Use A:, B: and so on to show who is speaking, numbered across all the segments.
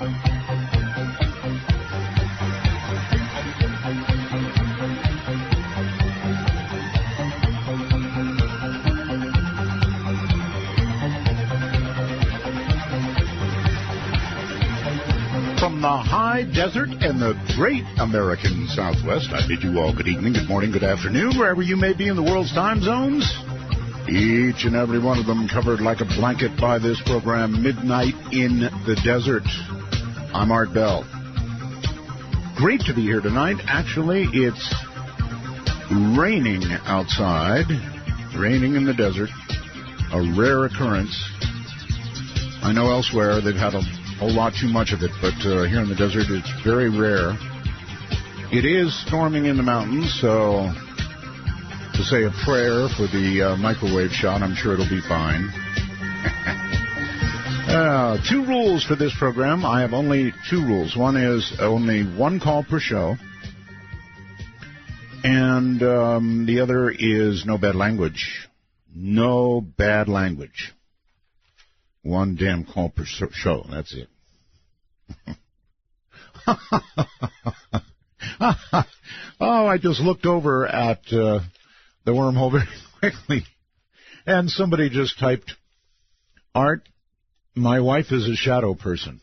A: From the high desert and the great American Southwest, I bid you all good evening, good morning, good afternoon, wherever you may be in the world's time zones. Each and every one of them covered like a blanket by this program, Midnight in the Desert. I'm Art Bell. Great to be here tonight. Actually, it's raining outside, raining in the desert, a rare occurrence. I know elsewhere they've had a whole lot too much of it, but here in the desert it's very rare. It is storming in the mountains, so to say a prayer for the microwave shot, I'm sure it'll be fine. 2 rules for this program. I have only 2 rules. One is only 1 call per show, and the other is no bad language. No bad language. 1 damn call per show. That's it. Oh, I just looked over at the wormhole very quickly, and somebody just typed, Art, my wife is a shadow person.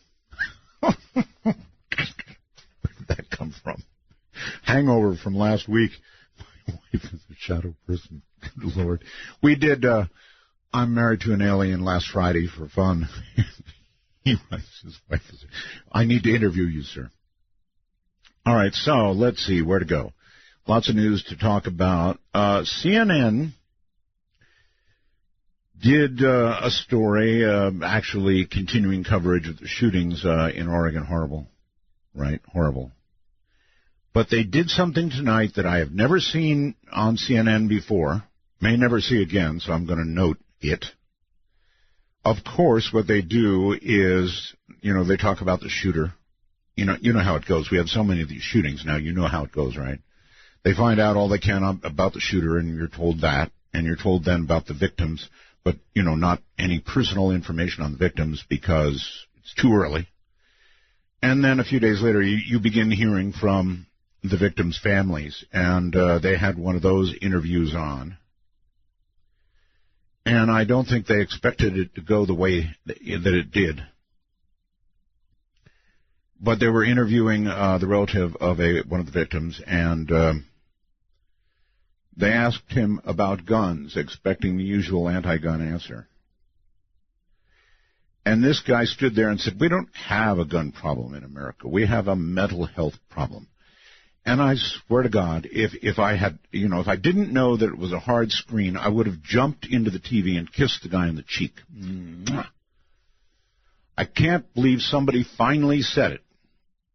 A: Where did that come from? Hangover from last week. My wife is a shadow person. Good Lord. We did I'm Married to an Alien last Friday for fun. He writes his wife is. I need to interview you, sir. All right, so let's see where to go. Lots of news to talk about. CNN did a story, actually continuing coverage of the shootings in Oregon. Horrible, right? Horrible. But they did something tonight that I have never seen on CNN before. May never see again, so I'm going to note it. Of course, what they do is, they talk about the shooter. You know how it goes. We have so many of these shootings now. You know how it goes, right? They find out all they can about the shooter, and you're told that, and you're told then about the victims, but, not any personal information on the victims because it's too early. And then a few days later, you begin hearing from the victims' families, and they had one of those interviews on. And I don't think they expected it to go the way that it did. But they were interviewing the relative of one of the victims, and they asked him about guns, expecting the usual anti-gun answer. And this guy stood there and said, we don't have a gun problem in America. We have a mental health problem. And I swear to God, if I had, if I didn't know that it was a hard screen, I would have jumped into the TV and kissed the guy on the cheek. I can't believe somebody finally said it.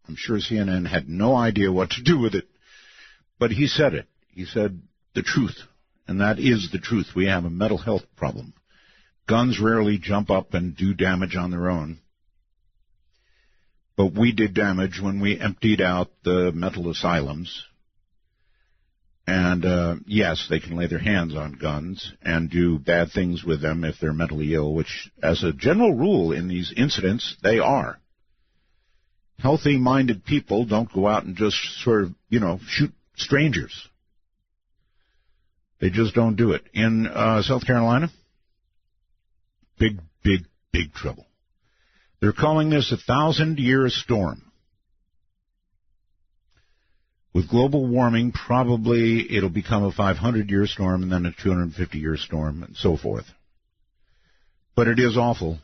A: I'm sure CNN had no idea what to do with it, but he said it. He said the truth, and that is the truth. We have a mental health problem. Guns rarely jump up and do damage on their own. But we did damage when we emptied out the mental asylums. And, yes, they can lay their hands on guns and do bad things with them if they're mentally ill, which, as a general rule in these incidents, they are. Healthy-minded people don't go out and just sort of, shoot strangers. They just don't do it. In South Carolina, big trouble. They're calling this a 1,000-year storm. With global warming, probably it'll become a 500-year storm and then a 250-year storm and so forth. But it is awful.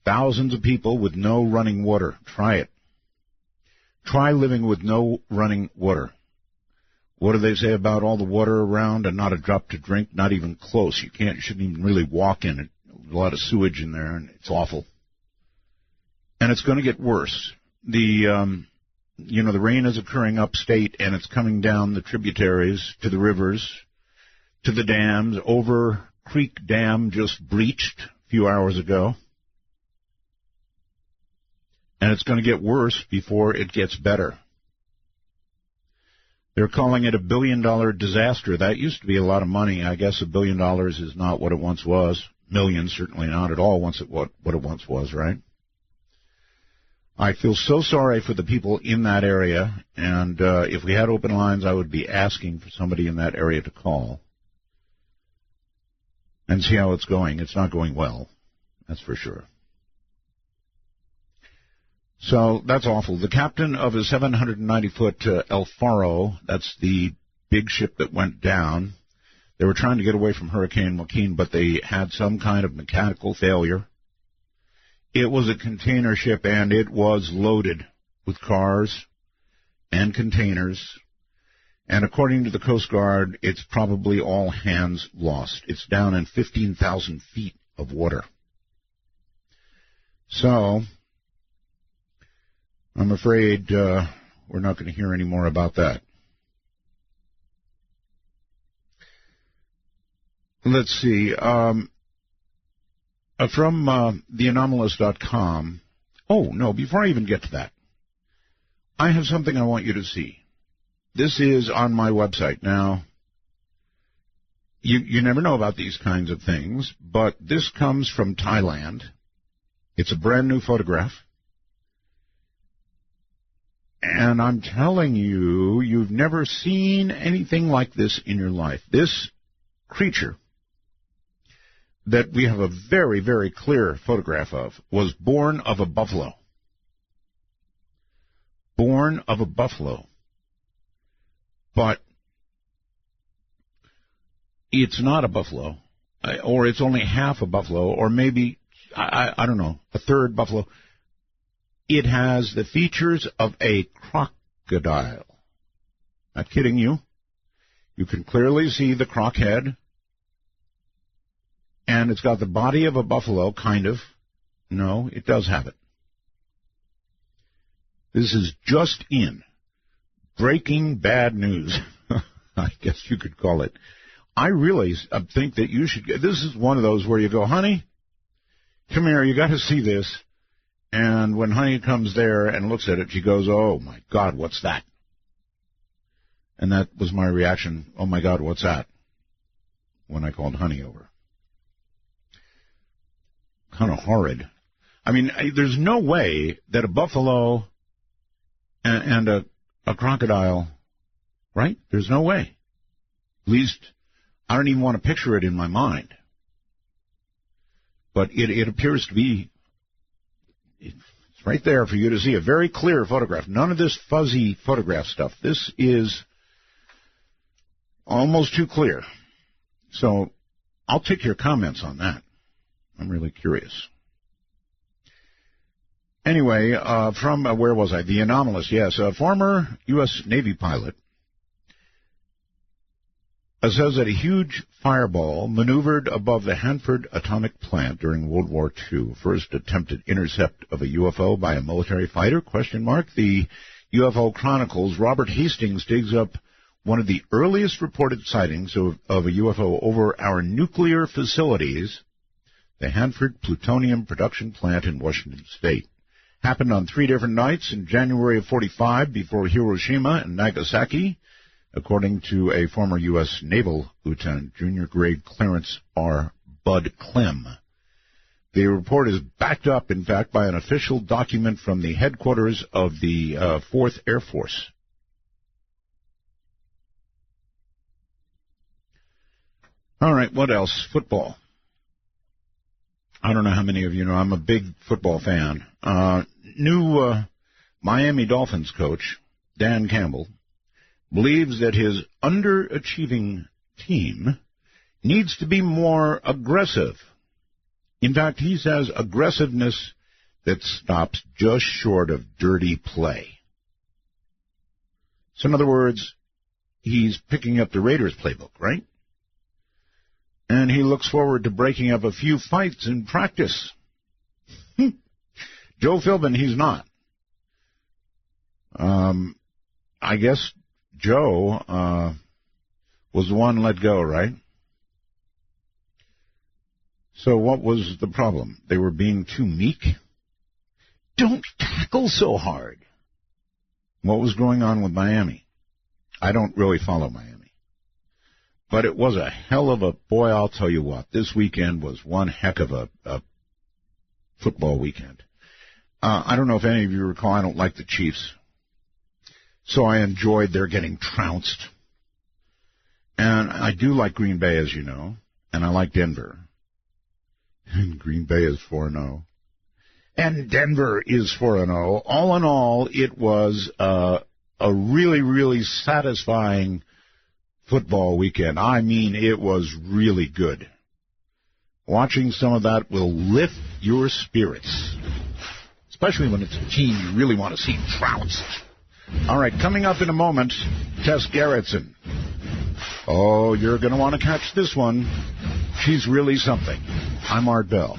A: Thousands of people with no running water. Try it. Try living with no running water. What do they say about all the water around and not a drop to drink? Not even close. You shouldn't even really walk in it. There's a lot of sewage in there, and it's awful. And it's going to get worse. The rain is occurring upstate, and it's coming down the tributaries to the rivers, to the dams. Over Creek Dam just breached a few hours ago. And it's going to get worse before it gets better. They're calling it a $1 billion disaster. That used to be a lot of money. I guess $1 billion is not what it once was. Millions, certainly not at all what it once was, right? I feel so sorry for the people in that area, and if we had open lines, I would be asking for somebody in that area to call and see how it's going. It's not going well, that's for sure. So that's awful. The captain of a 790-foot El Faro, that's the big ship that went down, they were trying to get away from Hurricane Joaquin, but they had some kind of mechanical failure. It was a container ship, and it was loaded with cars and containers. And according to the Coast Guard, it's probably all hands lost. It's down in 15,000 feet of water. So I'm afraid we're not going to hear any more about that. Let's see. From theanomalous.com. Oh, no, before I even get to that, I have something I want you to see. This is on my website. Now, you never know about these kinds of things, but this comes from Thailand. It's a brand new photograph. And I'm telling you, you've never seen anything like this in your life. This creature that we have a very, very clear photograph of was born of a buffalo. Born of a buffalo. But it's not a buffalo, or it's only half a buffalo, or maybe, I don't know, a third buffalo. It has the features of a crocodile. Not kidding you. You can clearly see the croc head. And it's got the body of a buffalo, kind of. No, it does have it. This is just in. Breaking bad news. I guess you could call it. I really think that you should. This is one of those where you go, honey, come here, you got to see this. And when honey comes there and looks at it, she goes, oh, my God, what's that? And that was my reaction, oh, my God, what's that? When I called honey over. Kind of horrid. I mean, there's no way that a buffalo and a crocodile, right? There's no way. At least, I don't even want to picture it in my mind. But it appears to be, it's right there for you to see, a very clear photograph. None of this fuzzy photograph stuff. This is almost too clear. So I'll take your comments on that. I'm really curious. Anyway, from, where was I? The Anomalous, yes. A former U.S. Navy pilot says that a huge fireball maneuvered above the Hanford atomic plant during World War II. First attempted intercept of a UFO by a military fighter, ? The UFO Chronicles, Robert Hastings digs up one of the earliest reported sightings of a UFO over our nuclear facilities, the Hanford Plutonium Production Plant in Washington State. Happened on 3 different nights in January of 45 before Hiroshima and Nagasaki, according to a former U.S. Naval Lieutenant, Junior Grade Clarence R. Bud Clem. The report is backed up, in fact, by an official document from the headquarters of the 4th Air Force. All right, what else? Football. I don't know how many of you know, I'm a big football fan. New Miami Dolphins coach, Dan Campbell, believes that his underachieving team needs to be more aggressive. In fact, he says aggressiveness that stops just short of dirty play. So in other words, he's picking up the Raiders playbook, right? And he looks forward to breaking up a few fights in practice. Joe Philbin, he's not. I guess Joe was the one let go, right? So what was the problem? They were being too meek? Don't tackle so hard. What was going on with Miami? I don't really follow Miami. But it was a hell of a, boy, I'll tell you what, this weekend was one heck of a football weekend. I don't know if any of you recall, I don't like the Chiefs. So I enjoyed their getting trounced. And I do like Green Bay, as you know, and I like Denver. And Green Bay is 4-0. And Denver is 4-0. All in all, it was a really, really satisfying football weekend. I mean, it was really good. Watching some of that will lift your spirits, especially when it's a team you really want to see trounced. All right, coming up in a moment, Tess Gerritsen. Oh, you're going to want to catch this one. She's really something. I'm Art Bell.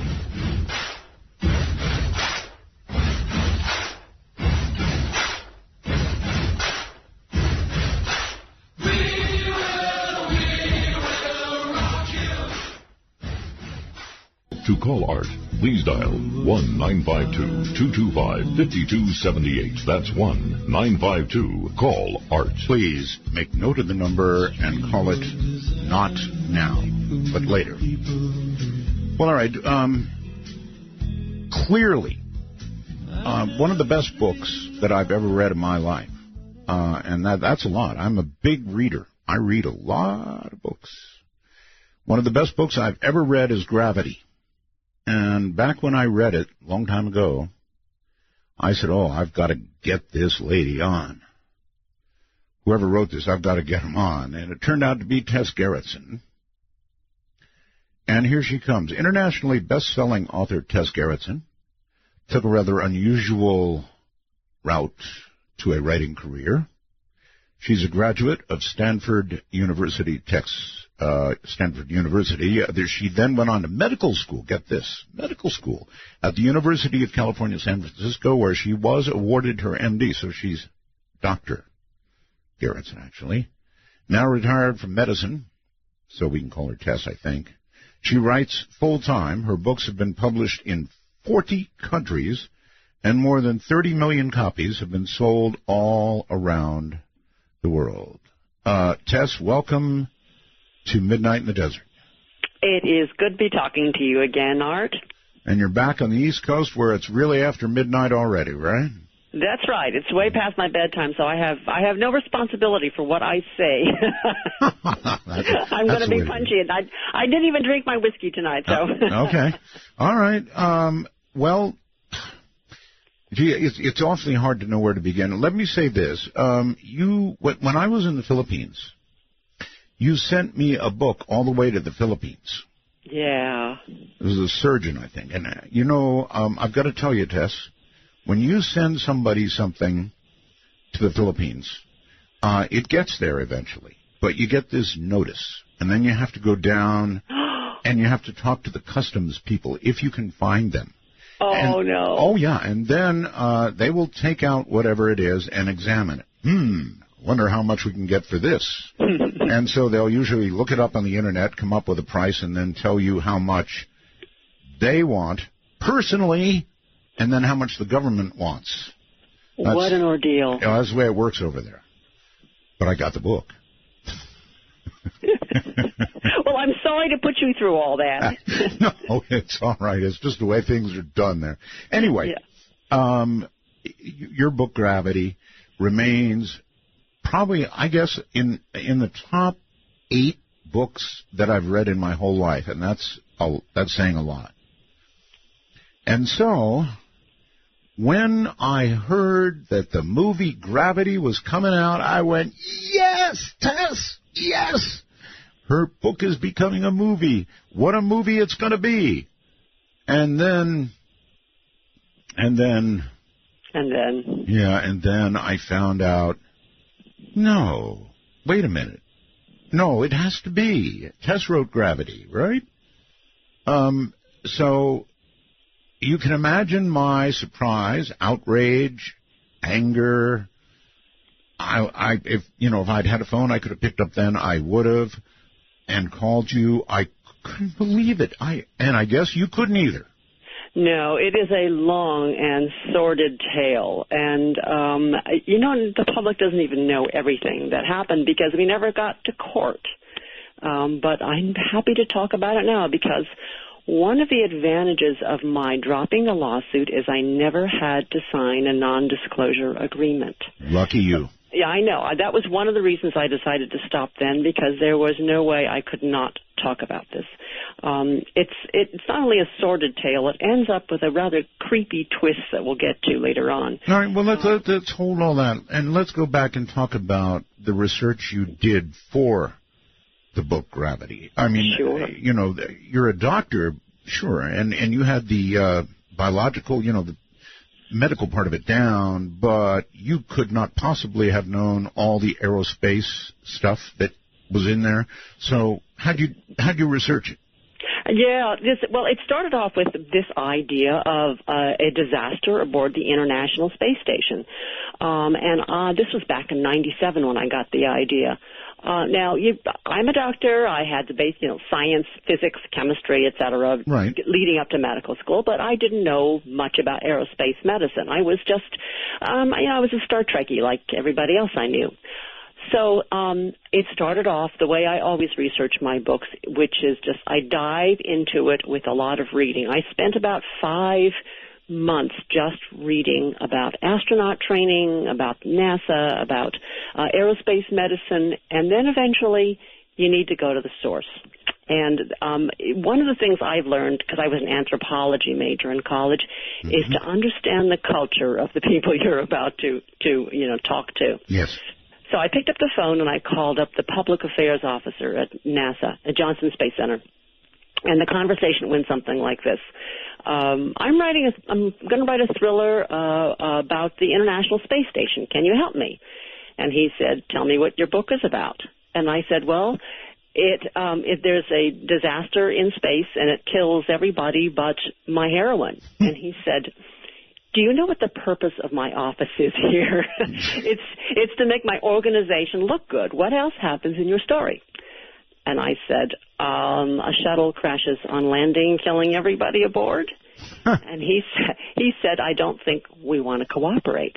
B: To call Art, please dial 1-952-225-5278. That's 1-952-CALL-ART.
A: Please make note of the number and call it not now, but later. Well, all right. Clearly, one of the best books that I've ever read in my life, and that's a lot. I'm a big reader. I read a lot of books. One of the best books I've ever read is Gravity. And back when I read it, a long time ago, I said, I've got to get this lady on. Whoever wrote this, I've got to get him on. And it turned out to be Tess Gerritsen. And here she comes. Internationally best-selling author Tess Gerritsen took a rather unusual route to a writing career. She's a graduate of Stanford University. She then went on to medical school. Get this, medical school at the University of California, San Francisco, where she was awarded her MD. So she's Dr. Gerritsen, actually. Now retired from medicine, so we can call her Tess, I think. She writes full-time. Her books have been published in 40 countries, and more than 30 million copies have been sold all around the world. Tess, welcome to Midnight in the Desert.
C: It is good to be talking to you again, Art.
A: And you're back on the East Coast where it's really after midnight already, right?
C: That's right. It's way past my bedtime, so I have no responsibility for what I say. I'm going to be punchy, and I didn't even drink my whiskey tonight. So
A: okay, all right. Well, gee, it's awfully hard to know where to begin. Let me say this: when I was in the Philippines, you sent me a book all the way to the Philippines.
C: Yeah.
A: It was a surgeon, I think. And, I've got to tell you, Tess, when you send somebody something to the Philippines, it gets there eventually. But you get this notice, and then you have to go down, and you have to talk to the customs people, if you can find them.
C: No.
A: Oh, yeah. And then they will take out whatever it is and examine it. Wonder how much we can get for this. And so they'll usually look it up on the Internet, come up with a price, and then tell you how much they want personally, and then how much the government wants.
C: What an ordeal.
A: That's the way it works over there. But I got the book.
C: Well, I'm sorry to put you through all that.
A: No, it's all right. It's just the way things are done there. Anyway, your book, Gravity, remains probably, I guess, in the top 8 books that I've read in my whole life, and that's saying a lot. And so, when I heard that the movie Gravity was coming out, I went, yes, Tess, yes! Her book is becoming a movie. What a movie it's going to be. And then I found out, no, wait a minute. No, it has to be. Tess wrote Gravity, right? So you can imagine my surprise, outrage, anger. If I'd had a phone, I could have picked up then. I would have and called you. I couldn't believe it. I guess you couldn't either.
C: No, it is a long and sordid tale. And, the public doesn't even know everything that happened because we never got to court. But I'm happy to talk about it now because one of the advantages of my dropping the lawsuit is I never had to sign a non-disclosure agreement.
A: Lucky you.
C: Yeah, I know. That was one of the reasons I decided to stop then, because there was no way I could not talk about this. It's not only a sordid tale, it ends up with a rather creepy twist that we'll get to later on.
A: All right, well, let's hold all that, and let's go back and talk about the research you did for the book Gravity. I mean,
C: sure.
A: You know, you're a doctor, sure, and you had the biological, you know, the medical part of it down, but you could not possibly have known all the aerospace stuff that was in there. So how'd you research it?
C: Yeah, it started off with this idea of a disaster aboard the International Space Station. And this was back in '97 when I got the idea. Now, I'm a doctor. I had the base, science, physics, chemistry, et cetera,
A: right,
C: leading up to medical school, but I didn't know much about aerospace medicine. I was just, I was a Star Trekkie like everybody else I knew. So it started off the way I always research my books, which is just I dive into it with a lot of reading. I spent about 5 months just reading about astronaut training, about NASA, about aerospace medicine, and then eventually you need to go to the source. And one of the things I've learned, because I was an anthropology major in college, is to understand the culture of the people you're about to talk to.
A: Yes.
C: So I picked up the phone and I called up the public affairs officer at NASA, at Johnson Space Center. And the conversation went something like this. I'm going to write a thriller about the International Space Station. Can you help me? And he said, tell me what your book is about. And I said, well, if there's a disaster in space and it kills everybody but my heroine. And he said, do you know what the purpose of my office is here? It's to make my organization look good. What else happens in your story? And I said, a shuttle crashes on landing, killing everybody aboard. And he said, I don't think we want to cooperate.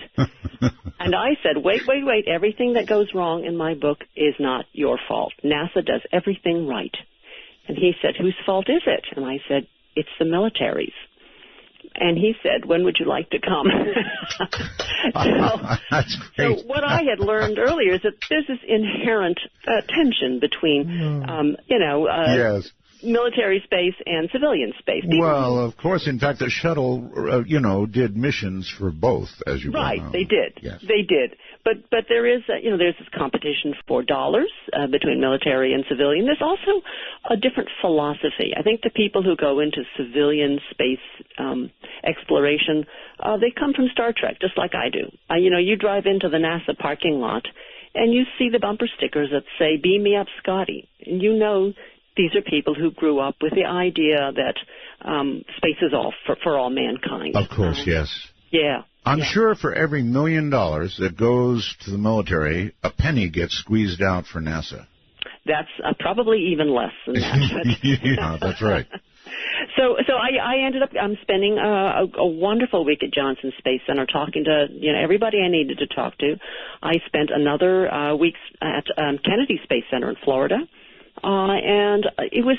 C: And I said, wait. Everything that goes wrong in my book is not your fault. NASA does everything right. And he said, whose fault is it? And I said, it's the military's. And he said, when would you like to come?
A: That's great.
C: So what I had learned earlier is that there's this inherent tension between,
A: yes,
C: military space and civilian space.
A: Well, of course, in fact, the shuttle, did missions for both, as you
C: right,
A: well know.
C: They did.
A: Yes.
C: They did. But there is, there's this competition for dollars between military and civilian. There's also a different philosophy. I think the people who go into civilian space exploration, they come from Star Trek, just like I do. You drive into the NASA parking lot, and you see the bumper stickers that say, beam me up, Scotty. And these are people who grew up with the idea that space is all for all mankind.
A: Of course, yes.
C: Yeah.
A: I'm sure for every $1 million that goes to the military, a penny gets squeezed out for NASA.
C: That's probably even less than that.
A: Yeah, that's right.
C: So I ended up spending a wonderful week at Johnson Space Center talking to everybody I needed to talk to. I spent another week at Kennedy Space Center in Florida. And it was,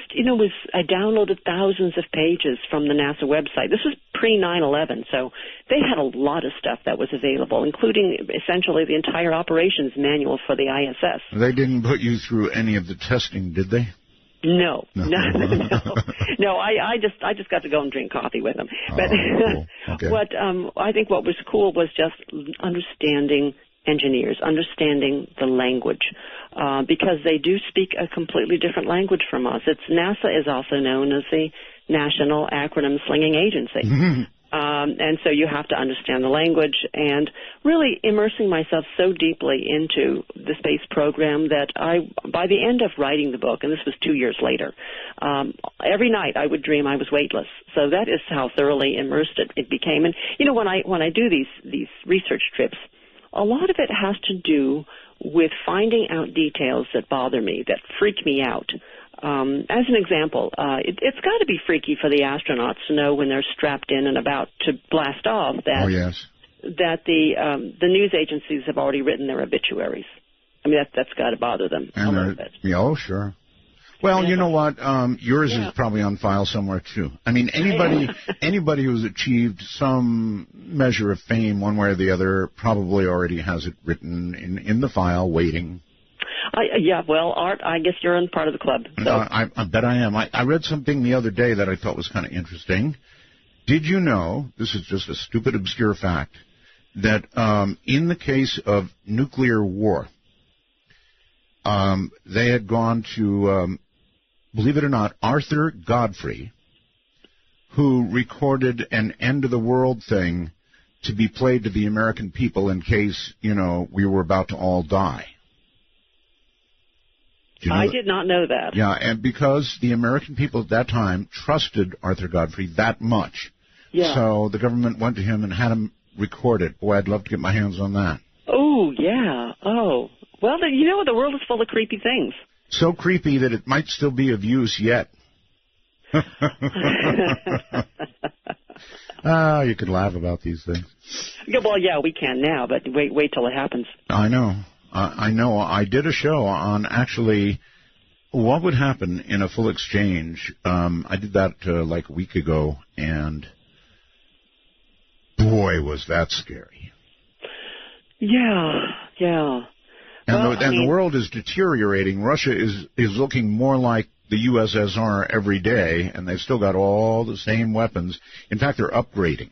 C: I downloaded thousands of pages from the NASA website. This was pre-9/11, so they had a lot of stuff that was available, including essentially the entire operations manual for the ISS.
A: They didn't put you through any of the testing, did they?
C: No. I just got to go and drink coffee with them. But
A: cool. Okay.
C: I think what was cool was just understanding engineers, understanding the language, because they do speak a completely different language from us. NASA is also known as the National Acronym Slinging Agency. And so you have to understand the language, and really immersing myself so deeply into the space program that by the end of writing the book, and this was 2 years later, every night I would dream I was weightless. So that is how thoroughly immersed it became. And when I do these research trips, a lot of it has to do with finding out details that bother me, that freak me out. As an example, it's got to be freaky for the astronauts to know when they're strapped in and about to blast off that the news agencies have already written their obituaries. I mean, that's got to bother them a little bit.
A: Yeah, oh, sure. Well, you know what? Yours is probably on file somewhere, too. I mean, anybody who's achieved some measure of fame one way or the other probably already has it written in the file, waiting.
C: Well, Art, I guess you're in part of the club. So.
A: I bet I am. I read something the other day that I thought was kind of interesting. Did you know, this is just a stupid, obscure fact, that in the case of nuclear war, they had gone to, believe it or not, Arthur Godfrey, who recorded an end-of-the-world thing to be played to the American people in case, we were about to all die.
C: I did not know that.
A: Yeah, and because the American people at that time trusted Arthur Godfrey that much, so the government went to him and had him record it. Boy, I'd love to get my hands on that.
C: Oh, yeah. Oh. Well, the world is full of creepy things.
A: So creepy that it might still be of use yet. You could laugh about these things.
C: Yeah, well, we can now, but wait till it happens.
A: I know. I did a show on actually what would happen in a full exchange. I did that like a week ago, and boy, was that scary. Yeah. And the world is deteriorating. Russia is looking more like the USSR every day, and they've still got all the same weapons. In fact, they're upgrading.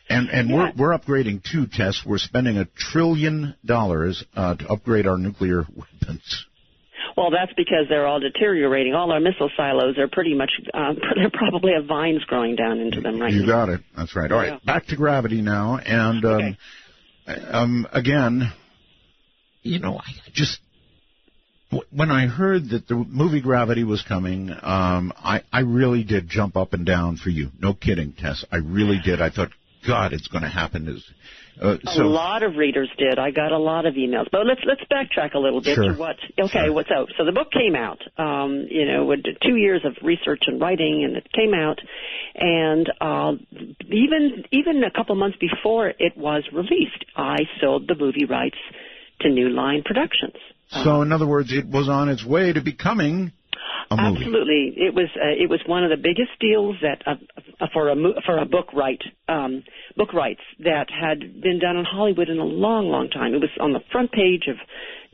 A: And we're upgrading too, Tess. We're spending $1 trillion to upgrade our nuclear weapons.
C: Well, that's because they're all deteriorating. All our missile silos are pretty much, they probably have vines growing down into them right now.
A: You got it. That's right. All right, back to gravity now. And again, I just, when I heard that the movie Gravity was coming, I really did jump up and down for you. No kidding, Tess. I really did. I thought, God, it's going to happen.
C: A lot of readers did. I got a lot of emails. But let's backtrack a little bit to what's out. So the book came out, with 2 years of research and writing, and it came out. And even a couple months before it was released, I sold the movie rights to New Line Productions.
A: So, in other words, it was on its way to becoming a movie.
C: Absolutely, it was one of the biggest deals that for a book rights that had been done in Hollywood in a long, long time. It was on the front page of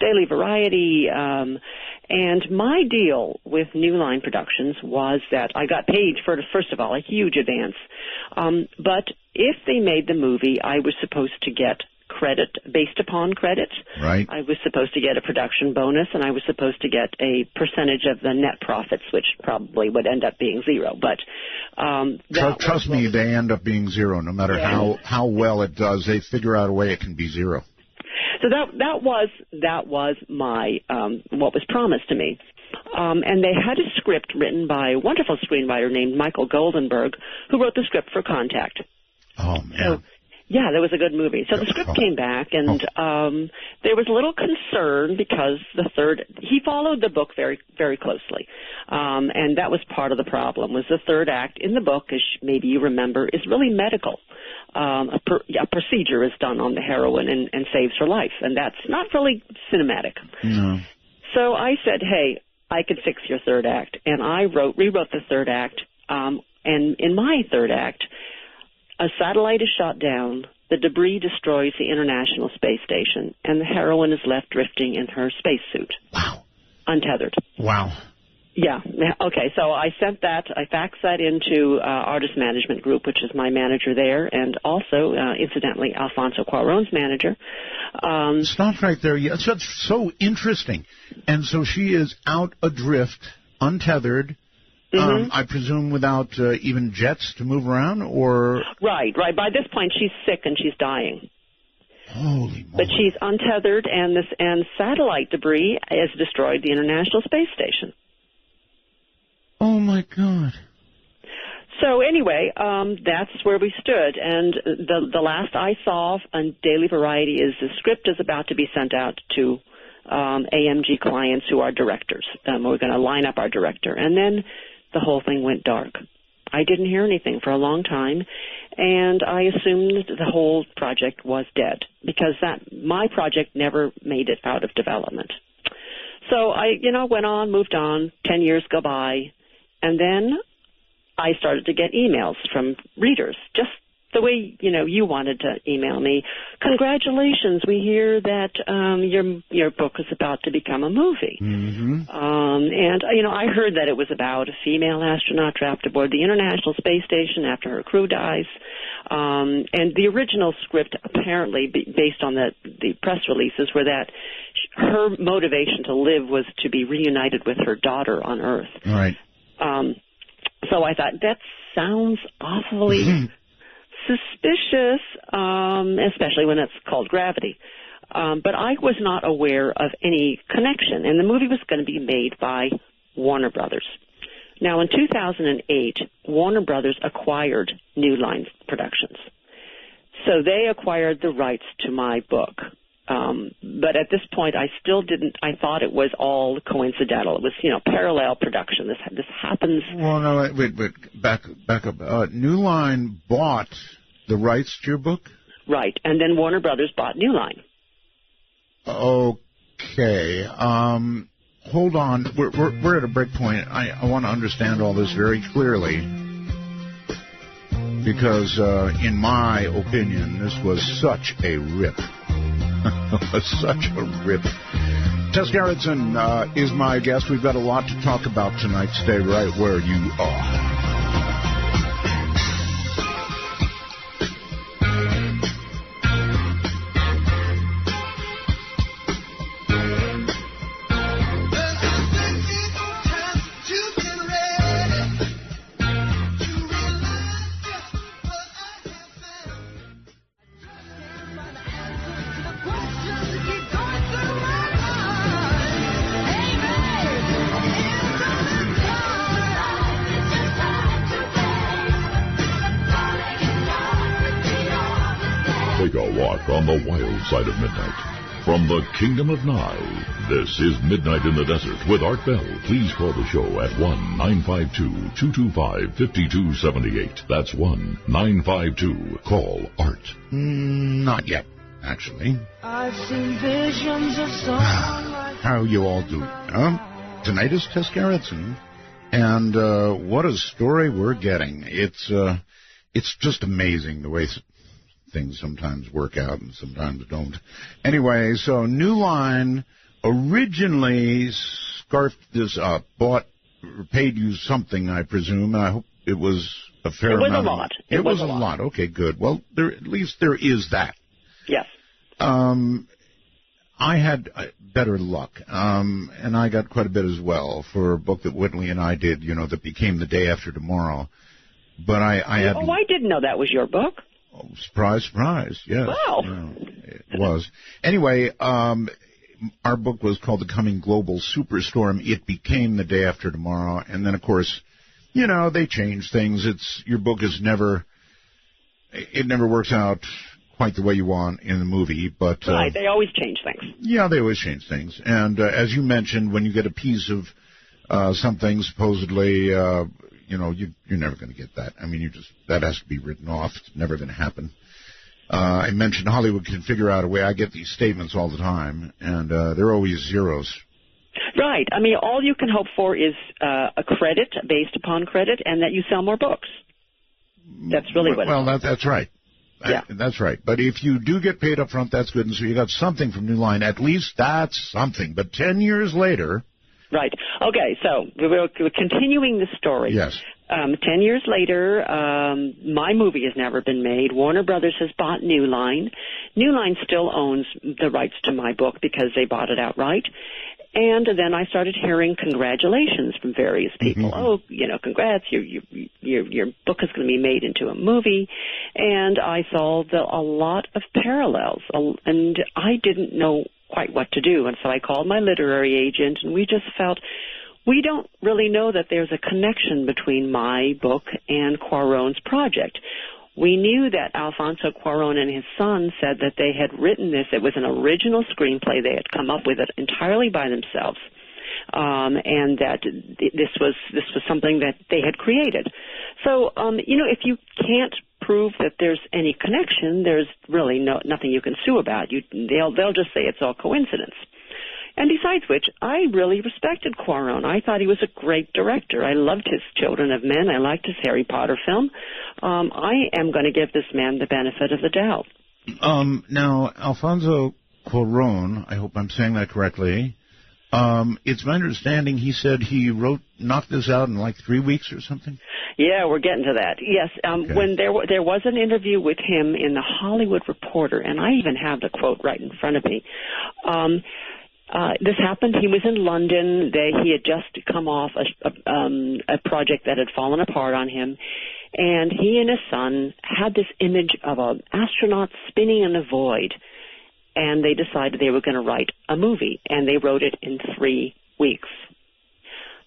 C: Daily Variety, and my deal with New Line Productions was that I got paid for, first of all, a huge advance. But if they made the movie, I was supposed to get credit based upon credit.
A: Right.
C: I was supposed to get a production bonus, and I was supposed to get a percentage of the net profits, which probably would end up being zero. But
A: trust me, they end up being zero. No matter how well it does, they figure out a way it can be zero.
C: So that was my what was promised to me. And they had a script written by a wonderful screenwriter named Michael Goldenberg, who wrote the script for Contact.
A: Oh, man.
C: So, yeah, that was a good movie. So the script came back, and there was a little concern because he followed the book very, very closely. And that was part of the problem, was the third act in the book, as maybe you remember, is really medical. A procedure is done on the heroine and saves her life, and that's not really cinematic.
A: No.
C: So I said, hey, I could fix your third act. And I rewrote the third act, and in my third act, a satellite is shot down, the debris destroys the International Space Station, and the heroine is left drifting in her spacesuit.
A: Wow.
C: Untethered.
A: Wow.
C: Yeah. Okay, so I sent that, I faxed that into Artist Management Group, which is my manager there, and also, incidentally, Alfonso Cuarón's manager.
A: Stop right there. Yeah, that's so interesting. And so she is out adrift, untethered, I presume without even jets to move around, or... Right.
C: By this point, she's sick and she's dying.
A: Holy moly.
C: But she's untethered, and satellite debris has destroyed the International Space Station.
A: Oh, my God.
C: So anyway, that's where we stood. And the last I saw on Daily Variety is the script is about to be sent out to AMG clients who are directors. We're going to line up our director. And then the whole thing went dark. I didn't hear anything for a long time, and I assumed the whole project was dead because my project never made it out of development. So I, went on, moved on. 10 years go by, and then I started to get emails from readers, just the way, you wanted to email me. Congratulations, we hear that your book is about to become a movie.
A: Mm-hmm.
C: And, I heard that it was about a female astronaut trapped aboard the International Space Station after her crew dies. And the original script, apparently, based on the press releases, were that her motivation to live was to be reunited with her daughter on Earth.
A: Right.
C: So I thought, that sounds awfully suspicious, especially when it's called Gravity. But I was not aware of any connection, and the movie was going to be made by Warner Brothers. Now, in 2008, Warner Brothers acquired New Line Productions. So they acquired the rights to my book. But at this point, I thought it was all coincidental. It was, parallel production. This happens.
A: Well, no, wait, back up. New Line bought the rights to your book?
C: Right, and then Warner Brothers bought New Line.
A: Okay. Hold on. We're at a break point. I want to understand all this very clearly, because in my opinion, this was such a rip. Such a rip. Tess Gerritsen is my guest. We've got a lot to talk about tonight. Stay right where you are.
B: Take a walk on the wild side of midnight. From the Kingdom of Nye, this is Midnight in the Desert with Art Bell. Please call the show at 1-952-225-5278. That's 1-952-CALL ART.
A: Not yet, actually.
D: I've seen visions of someone like...
A: How you all doing? Tonight is Tess Gerritsen, and what a story we're getting. It's just amazing the way things sometimes work out and sometimes don't. Anyway, so New Line originally scarfed this up, paid you something, I presume. I hope it was a fair amount.
C: It was a lot.
A: It was a lot. Okay, good. Well, at least there is that.
C: Yes.
A: I had better luck, and I got quite a bit as well for a book that Whitley and I did, that became The Day After Tomorrow. But I had...
C: Oh, I didn't know that was your book.
A: Oh, surprise, surprise, yes.
C: Wow.
A: It was. Anyway, our book was called The Coming Global Superstorm. It became The Day After Tomorrow. And then, of course, they change things. Your book is never works out quite the way you want in the movie. But
C: right, they always change things.
A: Yeah, they always change things. And as you mentioned, when you get a piece of something supposedly... you're never going to get that. I mean, that has to be written off. It's never going to happen. I mentioned Hollywood can figure out a way. I get these statements all the time, and they're always zeros.
C: Right. I mean, all you can hope for is a credit based upon credit, and that you sell more books. That's really what.
A: Well, that's right.
C: Yeah.
A: That's right. But if you do get paid up front, that's good, and so you got something from New Line. At least that's something. But 10 years later.
C: Right. Okay, so we're continuing the story.
A: Yes.
C: 10 years later, my movie has never been made. Warner Brothers has bought New Line. New Line still owns the rights to my book because they bought it outright. And then I started hearing congratulations from various people.
A: Mm-hmm.
C: Oh, congrats, your book is going to be made into a movie. And I saw a lot of parallels, and I didn't know quite what to do. And so I called my literary agent, and we just felt we don't really know that there's a connection between my book and Cuarón's project. We knew that Alfonso Cuarón and his son said that they had written this. It was an original screenplay. They had come up with it entirely by themselves, and that this was something that they had created. So, if you can't prove that there's any connection, there's really nothing you can sue about. They'll just say it's all coincidence. And besides which, I really respected Cuarón. I thought he was a great director. I loved his Children of Men. I liked his Harry Potter film. I am going to give this man the benefit of the doubt.
A: Now, Alfonso Cuarón, I hope I'm saying that correctly, it's my understanding he said he knocked this out in like 3 weeks or something?
C: Yeah, we're getting to that. Yes,
A: Okay.
C: when there was an interview with him in the Hollywood Reporter, and I even have the quote right in front of me. This happened. He was in London. He had just come off a project that had fallen apart on him, and he and his son had this image of an astronaut spinning in a void, and they decided they were going to write a movie, and they wrote it in 3 weeks.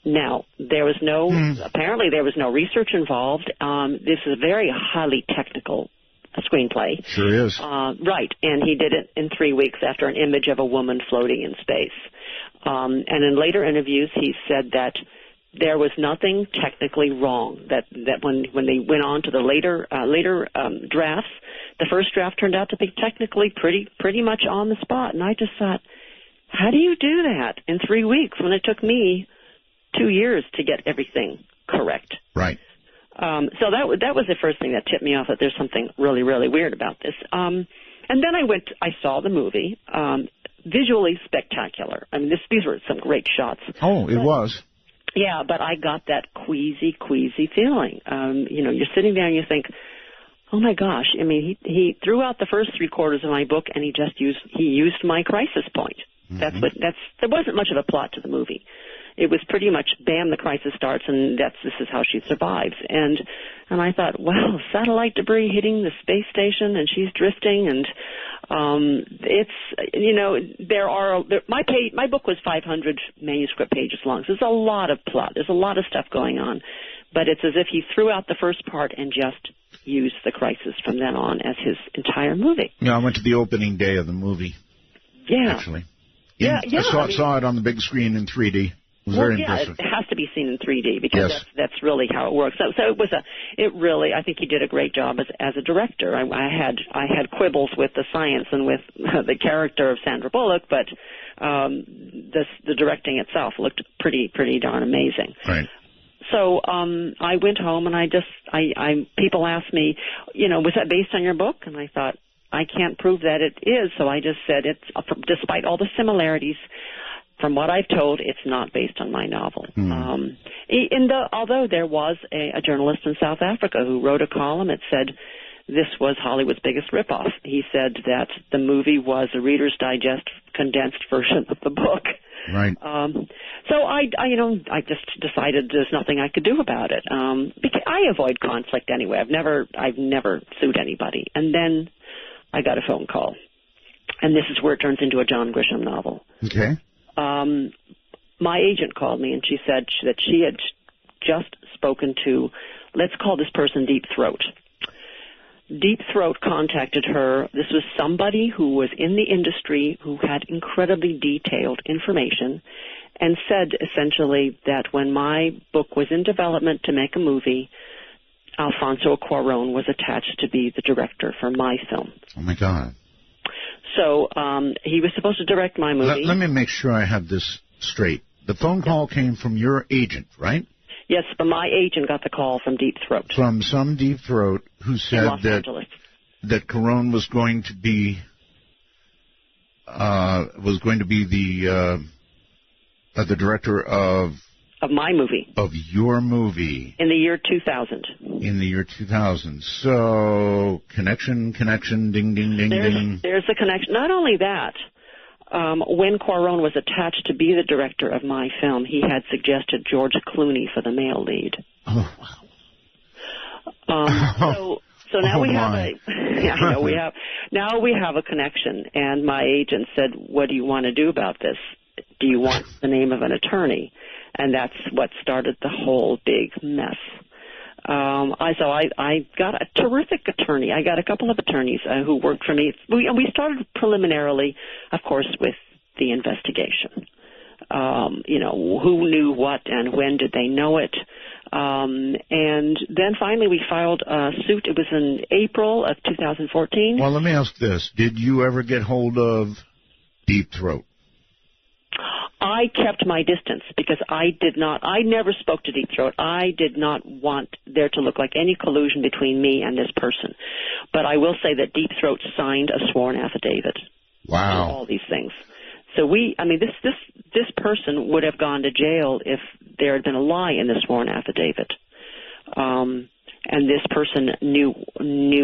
C: Now, apparently there was no research involved. This is a very highly technical screenplay.
A: Sure is.
C: Right, and he did it in 3 weeks after an image of a woman floating in space. And in later interviews, he said that there was nothing technically wrong, that when they went on to the later drafts, the first draft turned out to be technically pretty much on the spot. And I just thought, how do you do that in 3 weeks when it took me 2 years to get everything correct?
A: Right.
C: So that was the first thing that tipped me off that there's something really, really weird about this. And then I saw the movie, visually spectacular. I mean, these were some great shots.
A: Oh, it was.
C: Yeah, but I got that queasy feeling. You're sitting there and you think, oh my gosh. I mean, he threw out the first 3/4 of my book and he used my crisis point. Mm-hmm. There wasn't much of a plot to the movie. It was pretty much, bam, the crisis starts, and this is how she survives. And I thought, well, satellite debris hitting the space station, and she's drifting, and my book was 500 manuscript pages long, so there's a lot of plot. There's a lot of stuff going on. But it's as if he threw out the first part and just used the crisis from then on as his entire movie.
A: Yeah, I went to the opening day of the movie.
C: Yeah.
A: Actually.
C: Yeah.
A: I saw it on the big screen in 3D. It was very impressive.
C: It has to be seen in 3D because that's really how it works. So I think he did a great job as a director. I had quibbles with the science and with the character of Sandra Bullock, but the directing itself looked pretty darn amazing.
A: Right.
C: So I went home and people asked me, was that based on your book? And I thought, I can't prove that it is, so I just said despite all the similarities. From what I've told, it's not based on my novel. Although there was a journalist in South Africa who wrote a column that said this was Hollywood's biggest ripoff. He said that the movie was a Reader's Digest condensed version of the book.
A: Right.
C: So I just decided there's nothing I could do about it. Because I avoid conflict anyway. I've never sued anybody. And then I got a phone call, and this is where it turns into a John Grisham novel.
A: Okay.
C: My agent called me, and she said that she had just spoken to, let's call this person Deep Throat. Deep Throat contacted her. This was somebody who was in the industry who had incredibly detailed information and said essentially that when my book was in development to make a movie, Alfonso Cuarón was attached to be the director for my film.
A: Oh, my God.
C: So he was supposed to direct my movie.
A: Let me make sure I have this straight. The phone call came from your agent, right?
C: Yes, but my agent got the call from Deep Throat.
A: From some Deep Throat who said that Cuarón was going to be the director of
C: my movie.
A: Of your movie.
C: In the year 2000.
A: In the year 2000. So, connection, ding, ding, ding, ding.
C: There's a connection. Not only that, when Cuarón was attached to be the director of my film, he had suggested George Clooney for the male lead.
A: Oh, wow.
C: So now now we have a connection, and my agent said, what do you want to do about this? Do you want the name of an attorney? And that's what started the whole big mess. I got a terrific attorney. I got a couple of attorneys who worked for me. We started preliminarily, of course, with the investigation. Who knew what and when did they know it? And then finally we filed a suit. It was in April of 2014.
A: Well, let me ask this. Did you ever get hold of Deep Throat?
C: I kept my distance because I never spoke to Deep Throat. I did not want there to look like any collusion between me and this person. But I will say that Deep Throat signed a sworn affidavit.
A: Wow.
C: For all these things. So this person would have gone to jail if there had been a lie in the sworn affidavit. And this person knew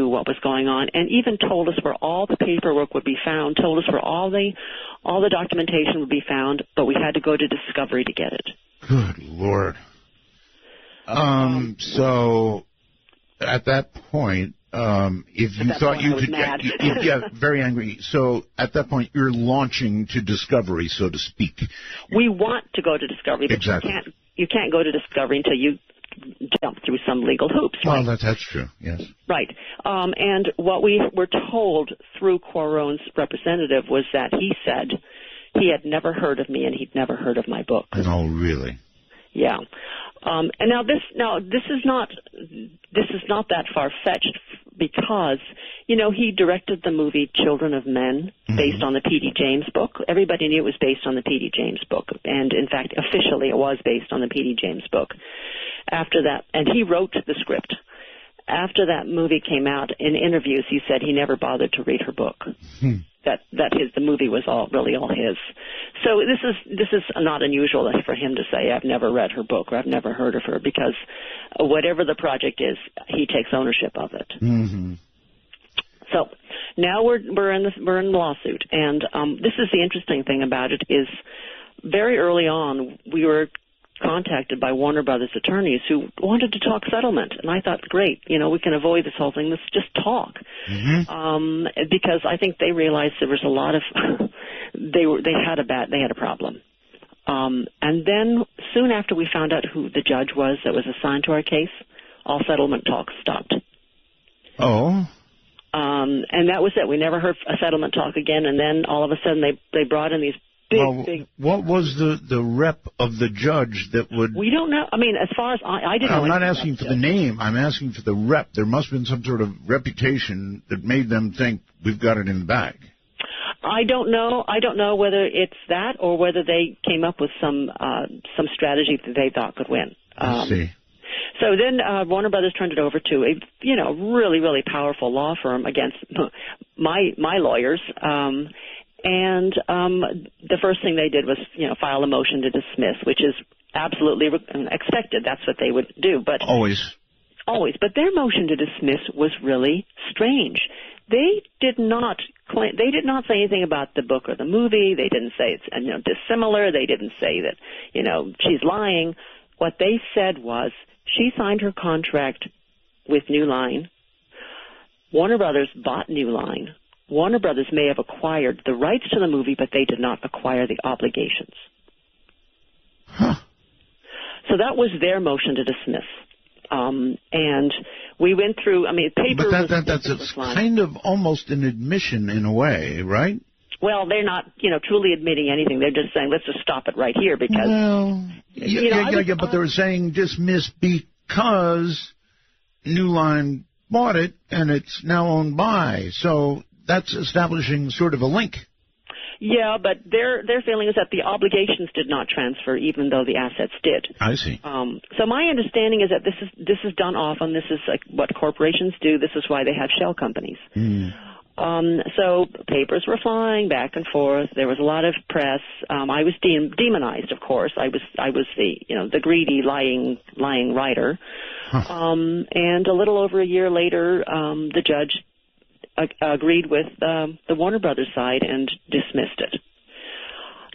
C: what was going on, and even told us where all the paperwork would be found, told us where all the documentation would be found, but we had to go to discovery to get it.
A: Good Lord. So at that point, if you thought you could, yeah, very angry. So at that point, you're launching to discovery, so to speak.
C: We want to go to discovery, but
A: exactly.
C: you can't go to discovery until you jump through some legal hoops. Right?
A: Well, that's true. Yes.
C: Right. And what we were told through Quaron's representative was that he said he had never heard of me and he'd never heard of my book.
A: Oh, really?
C: Yeah. And now this is not that far-fetched because, he directed the movie Children of Men based on the P.D. James book. Everybody knew it was based on the P.D. James book. And, in fact, officially it was based on the P.D. James book. After that, and he wrote the script. After that movie came out, in interviews, he said he never bothered to read her book. The movie was really all his. So this is not unusual for him to say I've never read her book or I've never heard of her, because whatever the project is, he takes ownership of it.
A: Mm-hmm.
C: So now we're in the lawsuit, and this is the interesting thing about it is very early on we were contacted by Warner Brothers attorneys who wanted to talk settlement, and I thought, great, we can avoid this whole thing. Let's just talk, because I think they realized there was a lot of they had a problem, and then soon after we found out who the judge was that was assigned to our case, all settlement talks stopped.
A: Oh.
C: And that was it. We never heard a settlement talk again, and then all of a sudden they brought in these big.
A: What was the rep of the judge that would...
C: We don't know. I mean, as far as I didn't know.
A: I'm not asking for the name. I'm asking for the rep. There must have been some sort of reputation that made them think we've got it in the bag.
C: I don't know. I don't know whether it's that or whether they came up with some strategy that they thought could win.
A: I see.
C: So then Warner Brothers turned it over to a really, really powerful law firm against my lawyers. And the first thing they did was, file a motion to dismiss, which is absolutely expected. That's what they would do. But
A: Always.
C: But their motion to dismiss was really strange. They did not say anything about the book or the movie. They didn't say it's dissimilar. They didn't say that she's lying. What they said was she signed her contract with New Line. Warner Brothers bought New Line. Warner Brothers may have acquired the rights to the movie, but they did not acquire the obligations.
A: Huh.
C: So that was their motion to dismiss. And we went through, paper...
A: But that's kind of almost an admission in a way, right?
C: Well, they're not, truly admitting anything. They're just saying, let's just stop it right here because...
A: Well, but they were saying dismiss because New Line bought it and it's now owned by. So that's establishing sort of a link. Yeah,
C: but their feeling is that the obligations did not transfer, even though the assets did.
A: I see.
C: So my understanding is that this is done often. This is like what corporations do. This is why they have shell companies. So papers were flying back and forth. There was a lot of press. I was demonized, of course. I was the greedy, lying writer. Huh. And a little over a year later, the judge agreed with the Warner Brothers side and dismissed it.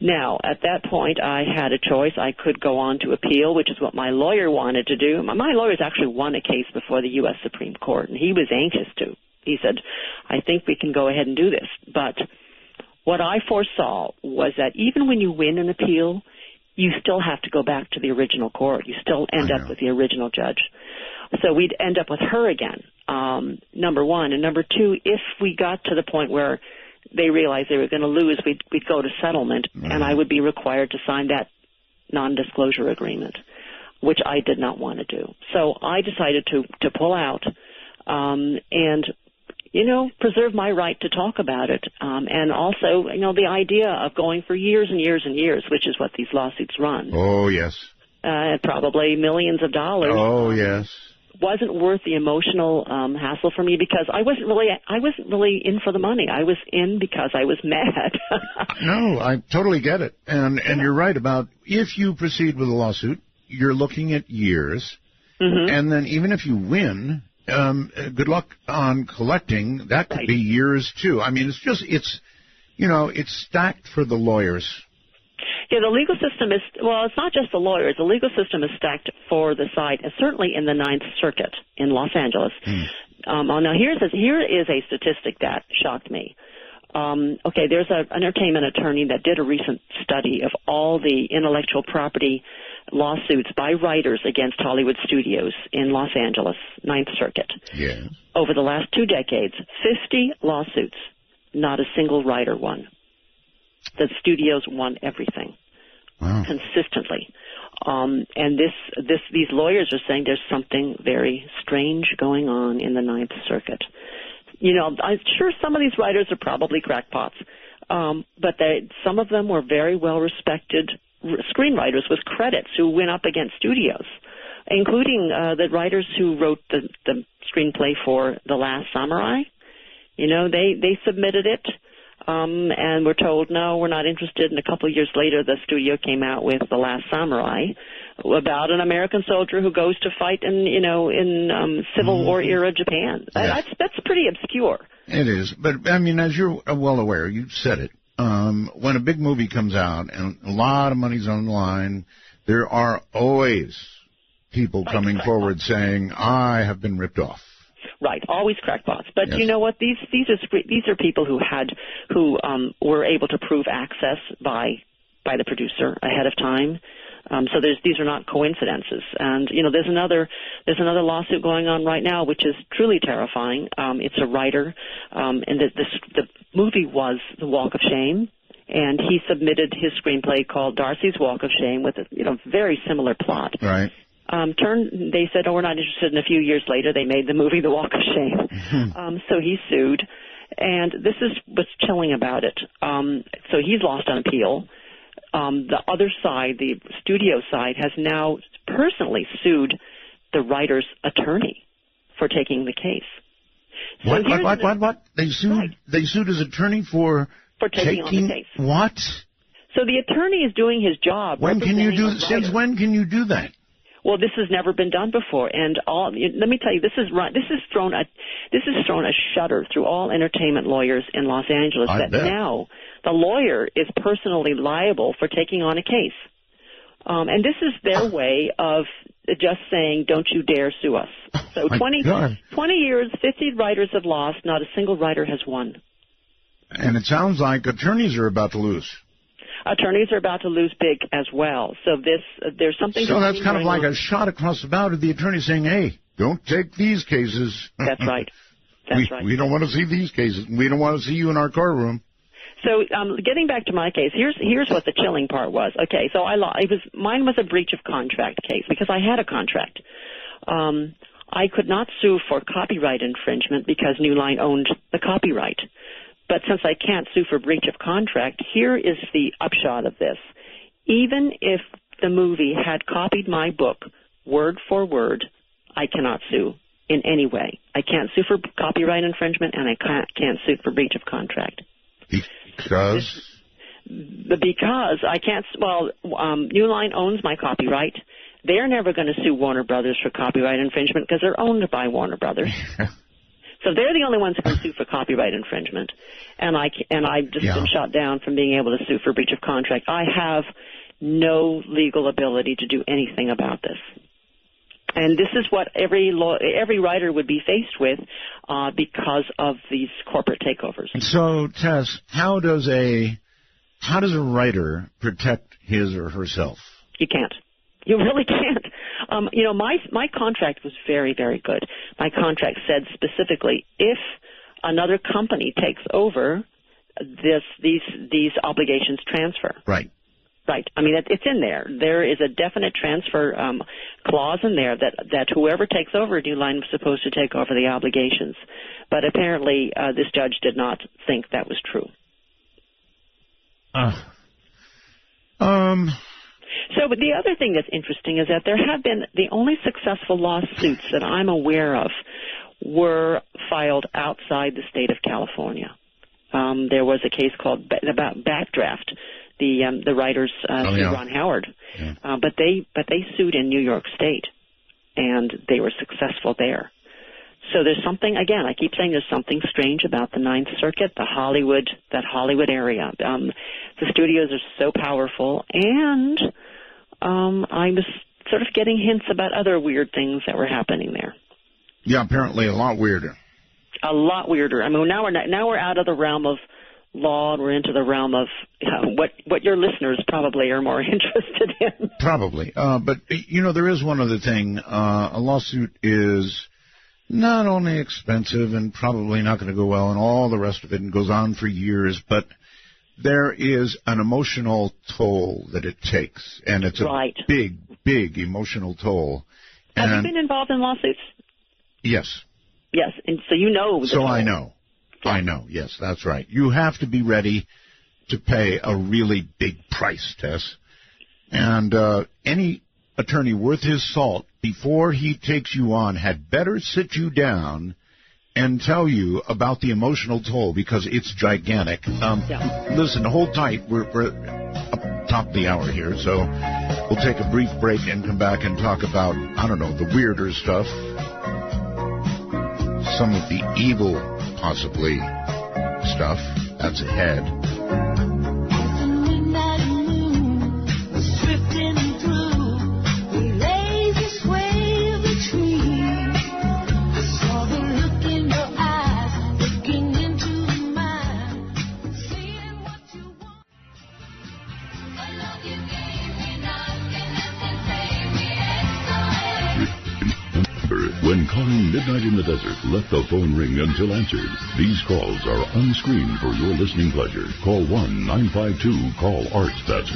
C: Now, at that point, I had a choice. I could go on to appeal, which is what my lawyer wanted to do. My lawyers actually won a case before the U.S. Supreme Court, and he was anxious to. He said, I think we can go ahead and do this. But what I foresaw was that even when you win an appeal, you still have to go back to the original court. You still end up with the original judge. So we'd end up with her again, number one. And number two, if we got to the point where they realized they were going to lose, we'd go to settlement, and I would be required to sign that non-disclosure agreement, which I did not want to do. So I decided to pull out. And, preserve my right to talk about it. And also, the idea of going for years and years and years, which is what these lawsuits run.
A: Oh, yes.
C: Probably millions of dollars.
A: Oh, yes.
C: Wasn't worth the emotional hassle for me because I wasn't really in for the money. I was in because I was mad.
A: No, I totally get it. And you're right about if you proceed with a lawsuit, you're looking at years. Mm-hmm. And then even if you win, good luck on collecting. That could be years, too. I mean, it's stacked for the lawyers.
C: Yeah, the legal system is, it's not just the lawyers. The legal system is stacked for the side, certainly in the Ninth Circuit in Los Angeles. Now, here is a statistic that shocked me. There's an entertainment attorney that did a recent study of all the intellectual property lawsuits by writers against Hollywood studios in Los Angeles, Ninth Circuit.
A: Yes.
C: Over the last 2 decades, 50 lawsuits, not a single writer won. The studios won everything.
A: Wow.
C: Consistently. And these lawyers are saying there's something very strange going on in the Ninth Circuit. I'm sure some of these writers are probably crackpots, but some of them were very well-respected screenwriters with credits who went up against studios, including the writers who wrote the screenplay for The Last Samurai. They submitted it. And we're told, no, we're not interested. And a couple of years later, the studio came out with The Last Samurai, about an American soldier who goes to fight in Civil War era Japan.
A: Yes.
C: That's pretty obscure.
A: It is. But, I mean, as you're well aware, you said it, when a big movie comes out and a lot of money's on the line, there are always people coming forward saying, I have been ripped off.
C: Right, always crackpots. But
A: yes.
C: You know what? These are people who were able to prove access by the producer ahead of time. So these are not coincidences. And there's another lawsuit going on right now, which is truly terrifying. It's a writer, and the movie was The Walk of Shame, and he submitted his screenplay called Darcy's Walk of Shame with a very similar plot.
A: Right.
C: They said, we're not interested. And a few years later, they made the movie The Walk of Shame. So he sued. And this is what's chilling about it. So he's lost on appeal. The other side, the studio side, has now personally sued the writer's attorney for taking the case. So
A: what? They sued. Right. They sued his attorney for
C: taking on the case.
A: What? So
C: the attorney is doing his job.
A: When can you do? Since when can you do that?
C: Well, this has never been done before, and let me tell you, this has thrown a shudder through all entertainment lawyers in Los Angeles. Now the lawyer is personally liable for taking on a case, and this is their way of just saying, "Don't you dare sue us." So 20 years, 50 writers have lost. Not a single writer has won.
A: And it sounds like attorneys are about to lose.
C: Attorneys are about to lose big as well. So there's something.
A: So that's kind of like a shot across the bow to the attorney saying, "Hey, don't take these cases." That's
C: right.
A: We don't want to see these cases. We don't want to see you in our courtroom.
C: So getting back to my case, here's what the chilling part was. Okay, so mine was a breach of contract case because I had a contract. I could not sue for copyright infringement because New Line owned the copyright. But since I can't sue for breach of contract, here is the upshot of this. Even if the movie had copied my book word for word, I cannot sue in any way. I can't sue for copyright infringement, and I can't sue for breach of contract.
A: Because?
C: Because I can't. Well, New Line owns my copyright. They're never going to sue Warner Brothers for copyright infringement because they're owned by Warner Brothers. So they're the only ones who can sue for copyright infringement, and I've just been shot down from being able to sue for breach of contract. I have no legal ability to do anything about this, and this is what every writer would be faced with because of these corporate takeovers. So,
A: Tess, how does a writer protect his or herself?
C: You can't. You really can't. My contract was very, very good. My contract said specifically, if another company takes over, these obligations transfer.
A: Right.
C: Right. I mean, it's in there. There is a definite transfer clause in there that whoever takes over a new line was supposed to take over the obligations. But apparently this judge did not think that was true. So but the other thing that's interesting is that there have been the only successful lawsuits that I'm aware of were filed outside the state of California. There was a case called about Backdraft. The writers Ron Howard, but they sued in New York State, and they were successful there. So there's something, again, I keep saying there's something strange about the Ninth Circuit, that Hollywood area. The studios are so powerful, and I was sort of getting hints about other weird things that were happening there.
A: Yeah, apparently a lot weirder.
C: A lot weirder. I mean, now we're out of the realm of law, and we're into the realm of what your listeners probably are more interested in.
A: Probably. But, there is one other thing. A lawsuit is not only expensive and probably not going to go well and all the rest of it and goes on for years, but there is an emotional toll that it takes, and it's a big, big emotional toll.
C: Have you been involved in lawsuits?
A: Yes.
C: Yes, and so you know.
A: So I know. I know, yes, that's right. You have to be ready to pay a really big price, Tess. And any attorney worth his salt, before he takes you on, had better sit you down and tell you about the emotional toll, because it's gigantic. Listen, hold tight. We're up top of the hour here, so we'll take a brief break and come back and talk about, the weirder stuff. Some of the evil, possibly, stuff that's ahead.
B: When calling Midnight in the Desert, let the phone ring until answered. These calls are unscreened for your listening pleasure. Call 1-952-CALL-ART. That's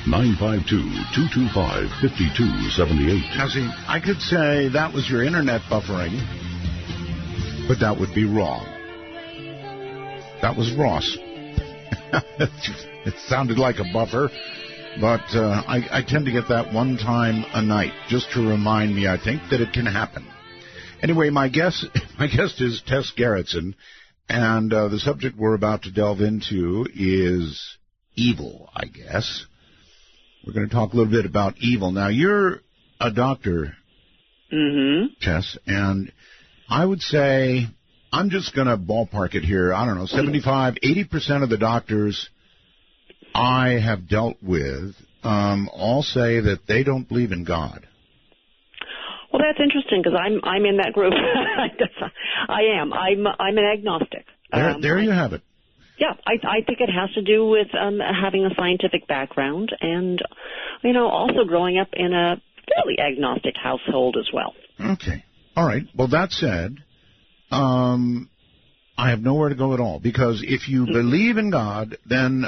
B: 1-952-225-5278.
A: Now, see, I could say that was your internet buffering, but that would be wrong. That was Ross. It sounded like a buffer, but I tend to get that one time a night, just to remind me, I think, that it can happen. Anyway, my guest is Tess Gerritsen, and the subject we're about to delve into is evil, I guess. We're going to talk a little bit about evil. Now, you're a doctor, Tess, and I would say, I'm just going to ballpark it here, 75, 80% of the doctors I have dealt with all say that they don't believe in God.
C: Well, that's interesting, because I'm in that group. I am. I'm an agnostic.
A: There you have it.
C: Yeah, I think it has to do with having a scientific background and, also growing up in a fairly agnostic household as well.
A: Okay. All right. Well, that said, I have nowhere to go at all, because if you believe in God, then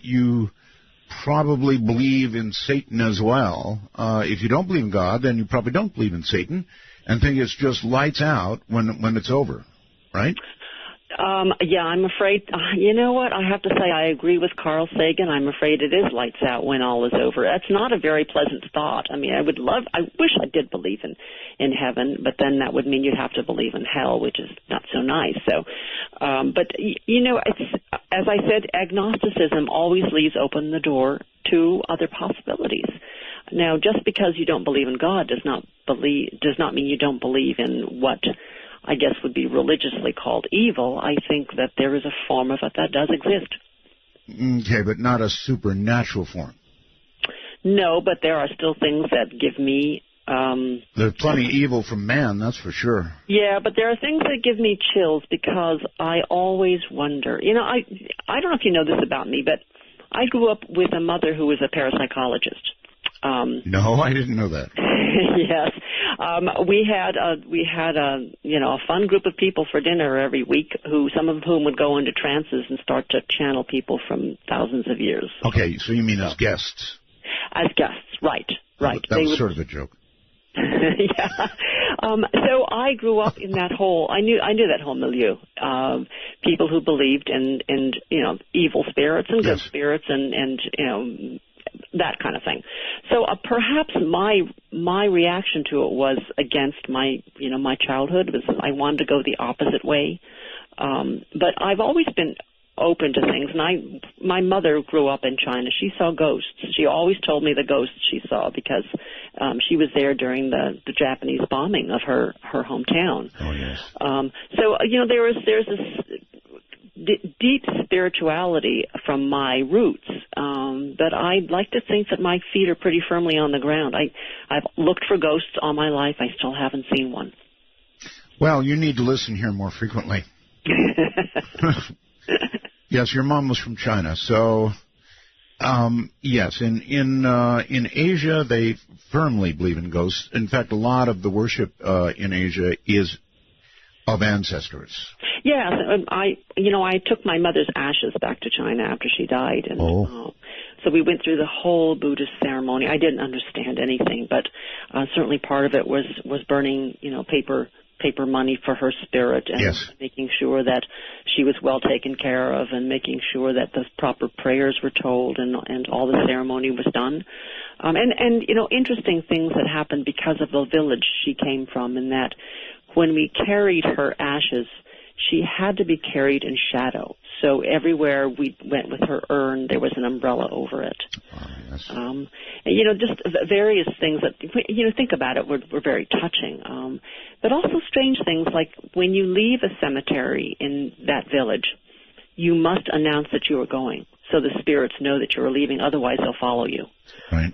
A: you probably believe in Satan as well. If you don't believe in God, then you probably don't believe in Satan and think it's just lights out when it's over, right?
C: Yeah, I'm afraid, you know what, I have to say I agree with Carl Sagan. I'm afraid it is lights out when all is over. That's not a very pleasant thought. I mean, I wish I did believe in heaven, but then that would mean you'd have to believe in hell, which is not so nice. So, but, it's, as I said, agnosticism always leaves open the door to other possibilities. Now, just because you don't believe in God does not mean you don't believe in what I guess would be religiously called evil. I think that there is a form of it that does exist.
A: Okay, but not a supernatural form.
C: No, but there are still things that give me...
A: There's plenty of evil from man, that's for sure.
C: Yeah, but there are things that give me chills, because I always wonder... I don't know if you know this about me, but I grew up with a mother who was a parapsychologist.
A: No, I didn't know that.
C: Yes. We had a fun group of people for dinner every week, some of whom would go into trances and start to channel people from thousands of years.
A: Okay, so you mean as guests?
C: As guests, right.
A: That was sort of a joke.
C: Yeah. So I grew up in that whole. I knew that whole milieu. People who believed in evil spirits and good spirits and that kind of thing. So perhaps my reaction to it was against my childhood. It was I wanted to go the opposite way. But I've always been open to things. And my mother grew up in China. She saw ghosts. She always told me the ghosts she saw because she was there during the Japanese bombing of her hometown.
A: Oh yes.
C: So there's this deep spirituality from my roots, but I'd like to think that my feet are pretty firmly on the ground. I've looked for ghosts all my life. I still haven't seen one.
A: Well, you need to listen here more frequently. Yes, your mom was from China, so yes, in Asia they firmly believe in ghosts. In fact, a lot of the worship in Asia is of ancestors. Yes,
C: I took my mother's ashes back to China after she died, and so we went through the whole Buddhist ceremony. I didn't understand anything, but certainly part of it was burning, paper money for her spirit and making sure that she was well taken care of and making sure that the proper prayers were told and all the ceremony was done. And interesting things that happened because of the village she came from, in that when we carried her ashes, she had to be carried in shadow. So everywhere we went with her urn, there was an umbrella over it. Oh, yes. Just various things that, think about it, were very touching. But also strange things like when you leave a cemetery in that village, you must announce that you are going so the spirits know that you are leaving. Otherwise, they'll follow you.
A: Right.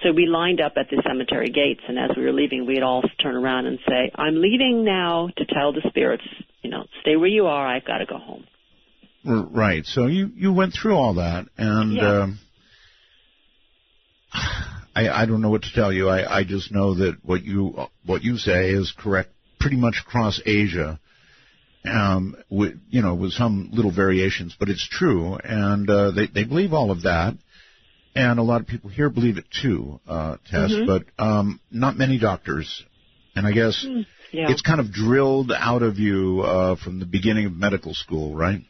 C: So we lined up at the cemetery gates, and as we were leaving, we'd all turn around and say, I'm leaving now to tell the spirits, stay where you are, I've got to go home.
A: Right. So you went through all that, and I don't know what to tell you. I just know that what you say is correct pretty much across Asia, with some little variations, but it's true, and they believe all of that. And a lot of people here believe it too, Tess, but not many doctors. And I guess it's kind of drilled out of you from the beginning of medical school, right?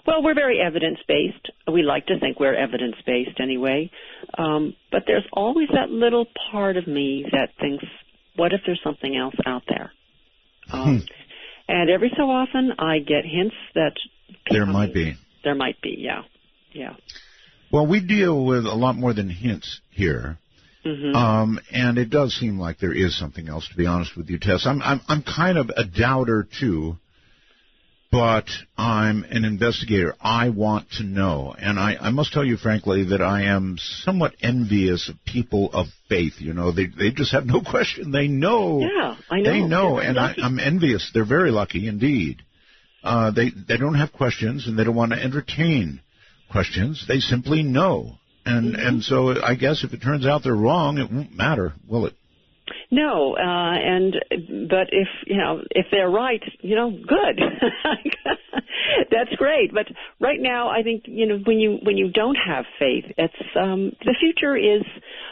C: Well, we're very evidence-based. We like to think we're evidence-based anyway. But there's always that little part of me that thinks, what if there's something else out there? And every so often I get hints that
A: there might be.
C: There might be, yeah.
A: Well, we deal with a lot more than hints here, and it does seem like there is something else. To be honest with you, Tess, I'm kind of a doubter too, but I'm an investigator. I want to know, and I must tell you frankly that I am somewhat envious of people of faith. They just have no question. They know.
C: Yeah, I know.
A: They know, and I'm envious. They're very lucky indeed. They don't have questions, and they don't want to entertain questions. They simply know. And so I guess if it turns out they're wrong, it won't matter, will it?
C: No, but if they're right, good. That's great. But right now, I think when you don't have faith, it's the future is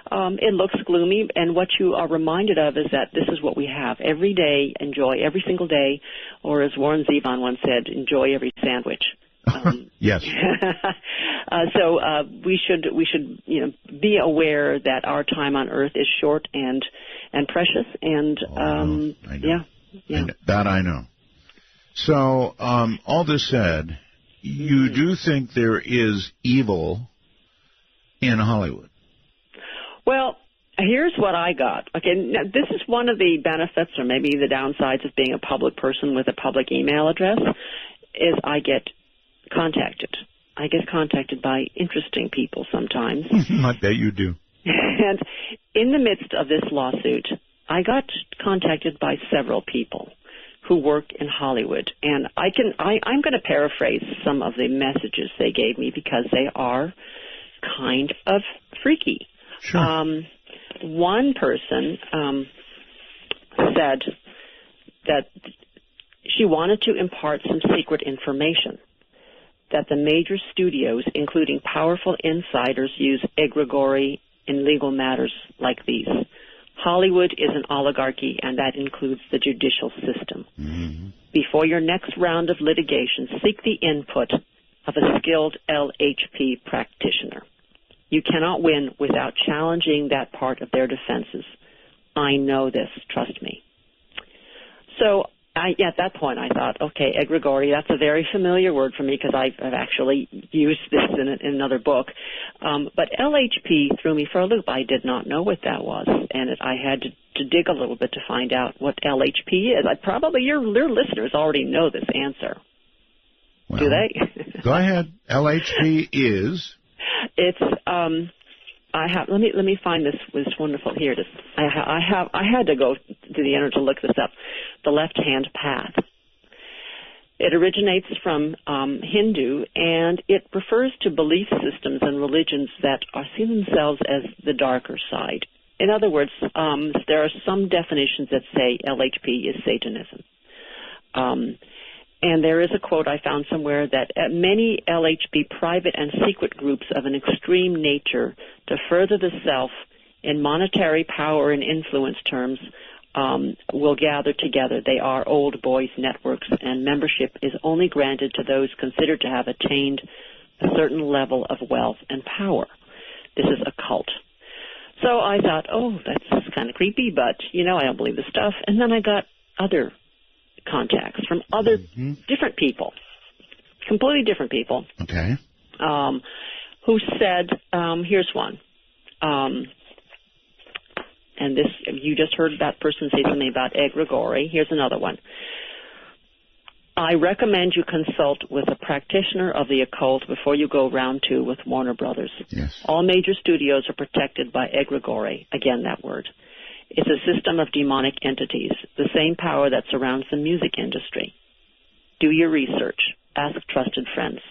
C: it looks gloomy, and what you are reminded of is that this is what we have every day. Enjoy every single day, or as Warren Zevon once said, enjoy every sandwich.
A: Yes.
C: So we should be aware that our time on Earth is short and precious, and
A: I know.
C: yeah.
A: That I know. So all this said, you do think there is evil in Hollywood?
C: Well, here's what I got. Okay, now, this is one of the benefits, or maybe the downsides, of being a public person with a public email address, is I get contacted. I get contacted by interesting people sometimes.
A: I bet you do.
C: And in the midst of this lawsuit, I got contacted by several people who work in Hollywood. And I'm going to paraphrase some of the messages they gave me because they are kind of freaky.
A: Sure.
C: One person said that she wanted to impart some secret information, that the major studios, including powerful insiders, use egregory in legal matters like these. Hollywood is an oligarchy, and that includes the judicial system. Mm-hmm. Before your next round of litigation, seek the input of a skilled LHP practitioner. You cannot win without challenging that part of their defenses. I know this, trust me. So at that point I thought, okay, egregory, that's a very familiar word for me because I've actually used this in another book. But LHP threw me for a loop. I did not know what that was, and I had to dig a little bit to find out what LHP is. Probably your listeners already know this answer.
A: Well,
C: do they?
A: Go ahead. LHP is?
C: It's I have. Let me find this. Was wonderful. Here it is. I had to go to the internet to look this up. The left-hand path. It originates from Hindu, and it refers to belief systems and religions that see themselves as the darker side. In other words, there are some definitions that say LHP is Satanism. And there is a quote I found somewhere that many LHP private and secret groups of an extreme nature to further the self in monetary power and influence terms will gather together. They are old boys networks, and membership is only granted to those considered to have attained a certain level of wealth and power. This is a cult. So I thought, oh, that's kind of creepy, but, I don't believe this stuff. And then I got other contacts from other different people, completely different people.
A: Okay.
C: Who said, here's one. And this, you just heard that person say something about egregory. Here's another one. I recommend you consult with a practitioner of the occult before you go round two with Warner Brothers.
A: Yes.
C: All major studios are protected by egregory. Again, that word. It's a system of demonic entities, the same power that surrounds the music industry. Do your research. Ask trusted friends.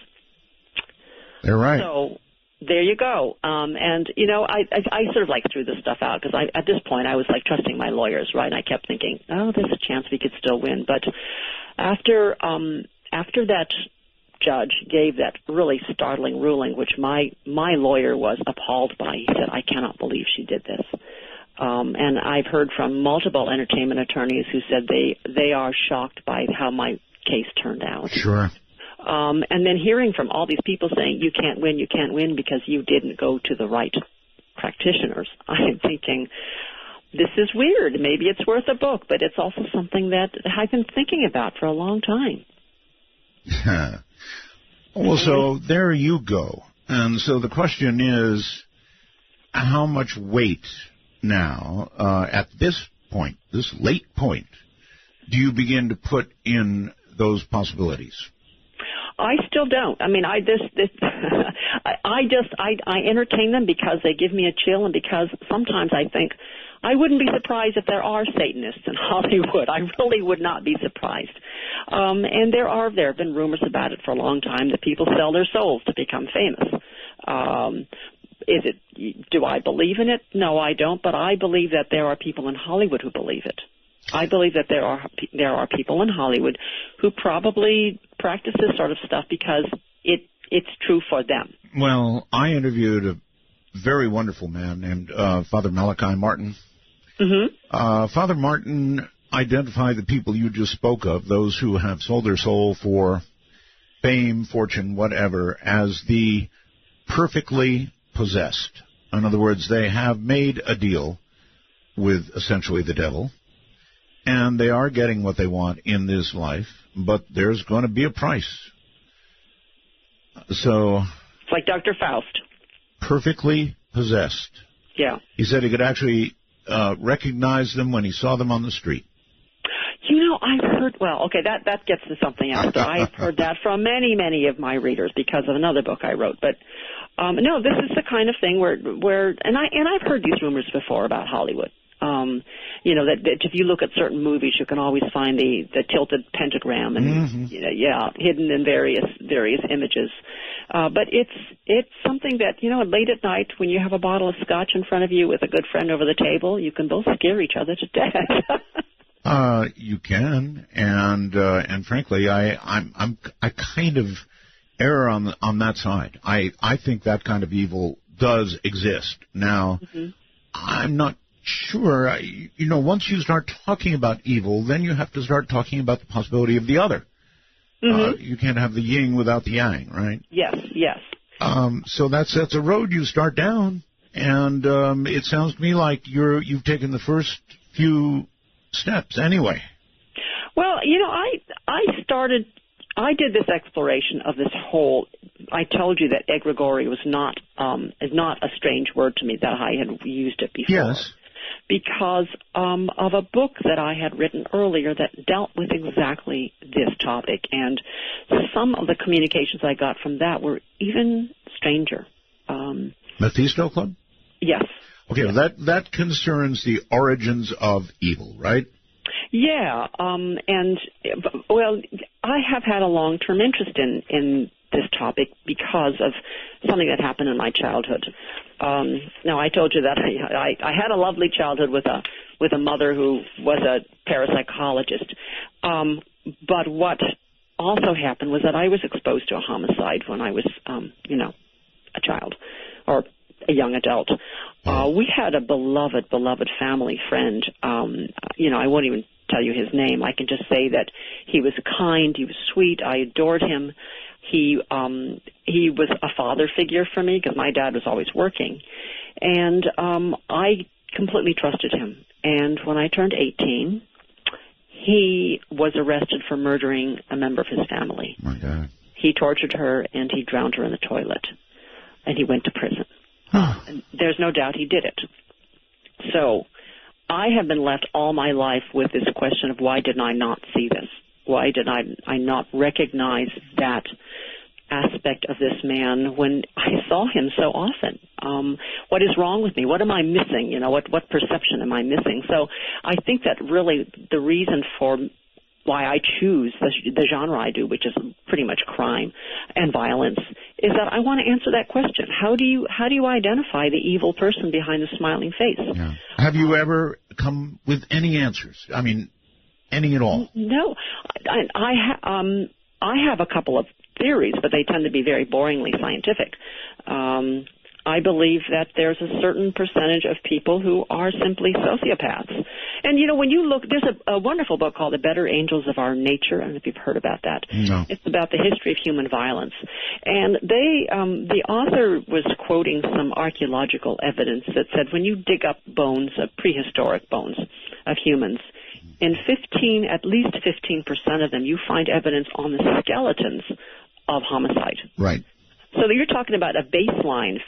A: They're right.
C: So there you go. And, I sort of threw this stuff out because at this point I was trusting my lawyers, right? And I kept thinking, oh, there's a chance we could still win. But after that judge gave that really startling ruling, which my lawyer was appalled by, he said, I cannot believe she did this. And I've heard from multiple entertainment attorneys who said they are shocked by how my case turned out.
A: Sure.
C: And then hearing from all these people saying you can't win because you didn't go to the right practitioners, I'm thinking, this is weird. Maybe it's worth a book, but it's also something that I've been thinking about for a long time.
A: Well, so there you go. And so the question is, how much weight now, at this point, this late point, do you begin to put in those possibilities?
C: I still don't. I mean, I entertain them because they give me a chill, and because sometimes I think I wouldn't be surprised if there are Satanists in Hollywood. I really would not be surprised. And there have been rumors about it for a long time that people sell their souls to become famous. Do I believe in it? No, I don't. But I believe that there are people in Hollywood who believe it. I believe that there are people in Hollywood who probably practice this sort of stuff because it's true for them.
A: Well, I interviewed a very wonderful man named Father Malachi Martin. Mm-hmm. Father Martin identified the people you just spoke of, those who have sold their soul for fame, fortune, whatever, as the perfectly possessed. In other words, they have made a deal with essentially the devil, and they are getting what they want in this life, but there's going to be a price. So
C: it's like Dr. Faust.
A: Perfectly possessed.
C: Yeah. He
A: said he could actually recognize them when he saw them on the street.
C: I've heard, that gets to something else. I've heard that from many, many of my readers because of another book I wrote. But, no, this is the kind of thing where and I've heard these rumors before about Hollywood. That if you look at certain movies, you can always find the tilted pentagram and hidden in various images. But it's something that, late at night when you have a bottle of scotch in front of you with a good friend over the table, you can both scare each other to death.
A: You can, and frankly, I kind of err on that side. I think that kind of evil does exist. Now, I'm not sure. Once you start talking about evil, then you have to start talking about the possibility of the other. You can't have the yin without the yang, right?
C: Yes.
A: So that's a road you start down, and it sounds to me like you've taken the first few steps anyway.
C: Well, I did this exploration of this whole. I told you that egregore is not a strange word to me, that I had used it before.
A: Yes.
C: Because of a book that I had written earlier that dealt with exactly this topic, and some of the communications I got from that were even stranger.
A: Mephisto Club?
C: Yes.
A: Okay,
C: yes.
A: That concerns the origins of evil, right?
C: Yeah, I have had a long-term interest in this topic because of something that happened in my childhood. Now, I told you that I had a lovely childhood with a mother who was a parapsychologist. But what also happened was that I was exposed to a homicide when I was, a child or a young adult. We had a beloved family friend. I won't even tell you his name. I can just say that he was kind, he was sweet, I adored him. He was a father figure for me because my dad was always working. And I completely trusted him. And when I turned 18, he was arrested for murdering a member of his family.
A: My God.
C: He tortured her and he drowned her in the toilet. And he went to prison. And there's no doubt he did it. So I have been left all my life with this question of why did I not see this? Why did I not recognize that aspect of this man when I saw him so often? What is wrong with me? What am I missing? What perception am I missing? So I think that really the reason for why I choose the genre I do, which is pretty much crime and violence, is that I want to answer that question. How do you identify the evil person behind the smiling face?
A: Yeah. Have you ever come with any answers? I mean, any at all?
C: No. I have a couple of theories, but they tend to be very boringly scientific. I believe that there's a certain percentage of people who are simply sociopaths. And, when you look, there's a wonderful book called The Better Angels of Our Nature. I don't know if you've heard about that.
A: No.
C: It's about the history of human violence. And the author was quoting some archaeological evidence that said when you dig up bones, prehistoric bones of humans, in at least 15% of them, you find evidence on the skeletons of homicide.
A: Right.
C: So you're talking about a baseline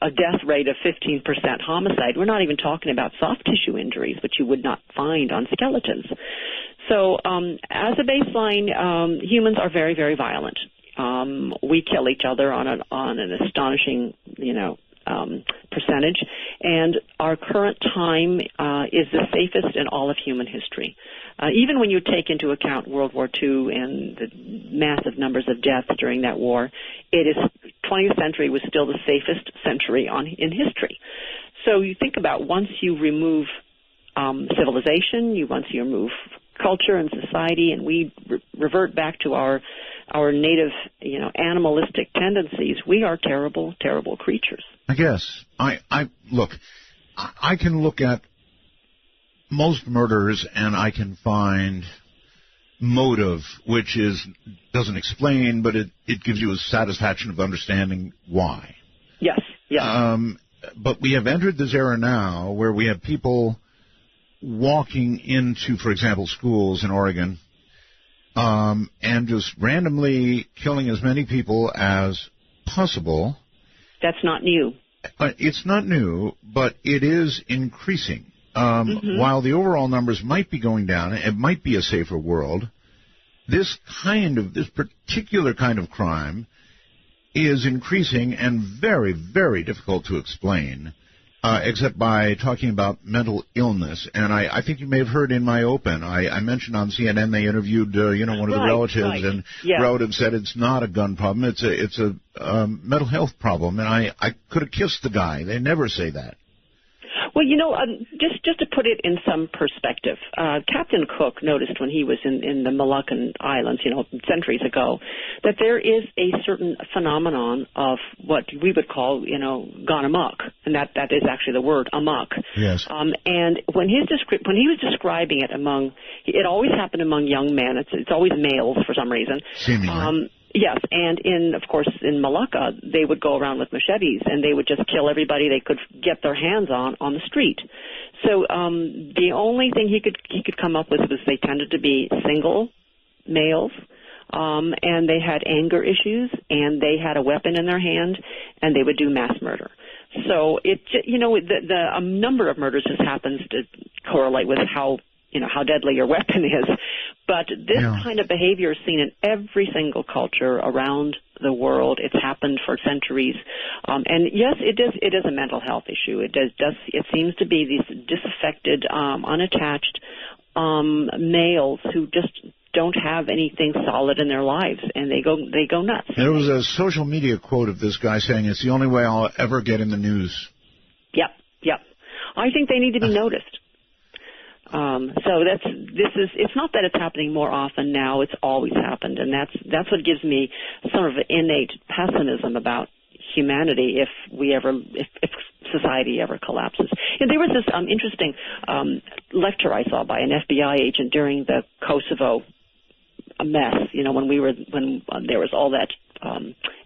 C: a death rate of 15% homicide. We're not even talking about soft tissue injuries, which you would not find on skeletons. So as a baseline, humans are very, very violent. We kill each other on an astonishing, percentage, and our current time is the safest in all of human history. Even when you take into account World War II and the massive numbers of deaths during that war, 20th century was still the safest century in history. So you think about once you remove civilization, once you remove culture and society, and we revert back to our native, animalistic tendencies, we are terrible, terrible creatures.
A: I guess. I can look at most murders and I can find motive, which doesn't explain, but it gives you a satisfaction of understanding why.
C: Yes.
A: But we have entered this era now where we have people walking into, for example, schools in Oregon, and just randomly killing as many people as possible.
C: That's not new.
A: It's not new, but it is increasing. While the overall numbers might be going down, it might be a safer world, this particular kind of crime is increasing and very, very difficult to explain. except by talking about mental illness. And I think you may have heard in my open, I mentioned on CNN they interviewed, one of the relatives, and the relative said it's not a gun problem, it's a mental health problem. And I could have kissed the guy. They never say that.
C: Well, just to put it in some perspective, Captain Cook noticed when he was in the Moluccan Islands, centuries ago, that there is a certain phenomenon of what we would call, gone amok, and that is actually the word, amok.
A: Yes.
C: And when he was describing it it always happened among young men. It's always males for some reason.
A: Seemingly.
C: Yes, and of course, in Malacca, they would go around with machetes, and they would just kill everybody they could get their hands on the street. So the only thing he could come up with was they tended to be single males, and they had anger issues, and they had a weapon in their hand, and they would do mass murder. So the number of murders just happens to correlate with how deadly your weapon is. But this kind of behavior is seen in every single culture around the world. It's happened for centuries. And yes, it is a mental health issue. It seems to be these disaffected, unattached males who just don't have anything solid in their lives, and they go nuts.
A: There was a social media quote of this guy saying, "It's the only way I'll ever get in the news." Yep.
C: I think they need to be noticed. It's not that it's happening more often now, it's always happened, and that's what gives me sort of an innate pessimism about humanity if society ever collapses. And there was this interesting lecture I saw by an FBI agent during the Kosovo mess, when there was all that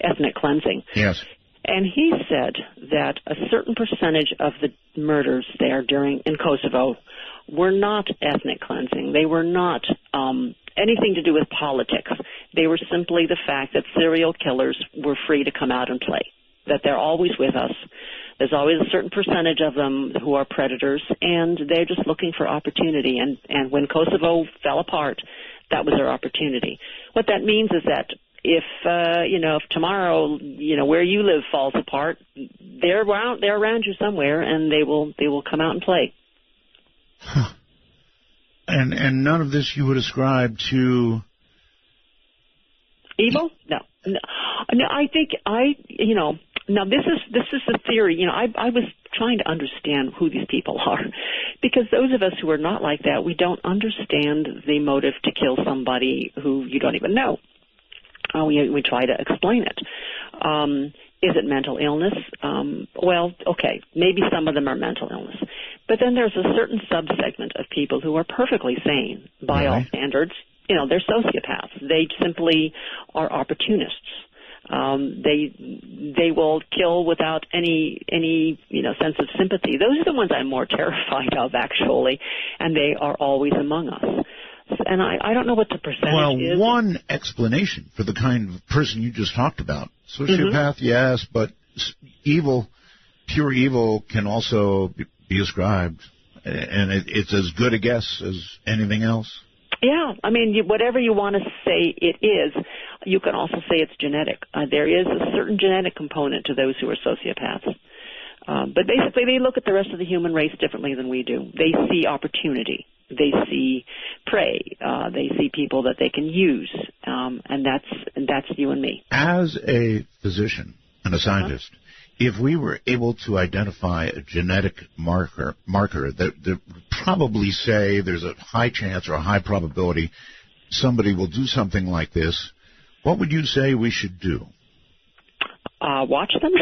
C: ethnic cleansing.
A: Yes.
C: And he said that a certain percentage of the murders there in Kosovo were not ethnic cleansing. They were not anything to do with politics. They were simply the fact that serial killers were free to come out and play, that they're always with us. There's always a certain percentage of them who are predators, and they're just looking for opportunity. And when Kosovo fell apart, that was their opportunity. What that means is that if tomorrow, where you live falls apart, they're around you somewhere, and they will come out and play.
A: Huh. And none of this you would ascribe to
C: evil? No. I think now this is the theory. I was trying to understand who these people are, because those of us who are not like that, we don't understand the motive to kill somebody who you don't even know. We try to explain it. Is it mental illness? Well, okay, maybe some of them are mental illness. But then there's a certain subsegment of people who are perfectly sane by all standards. They're sociopaths. They simply are opportunists. They will kill without any sense of sympathy. Those are the ones I'm more terrified of, actually, and they are always among us. And I don't know what the percentage is.
A: Well, one explanation for the kind of person you just talked about, sociopath, yes, but evil, pure evil can also be ascribed, and it's as good a guess as anything else.
C: Yeah, I mean, whatever you want to say it is, you can also say it's genetic. There is a certain genetic component to those who are sociopaths. But basically, they look at the rest of the human race differently than we do. They see opportunity. They see prey. They see people that they can use, and that's you and me.
A: As a physician and a scientist, if we were able to identify a genetic marker that probably say there's a high chance or a high probability somebody will do something like this, what would you say we should do?
C: Watch them.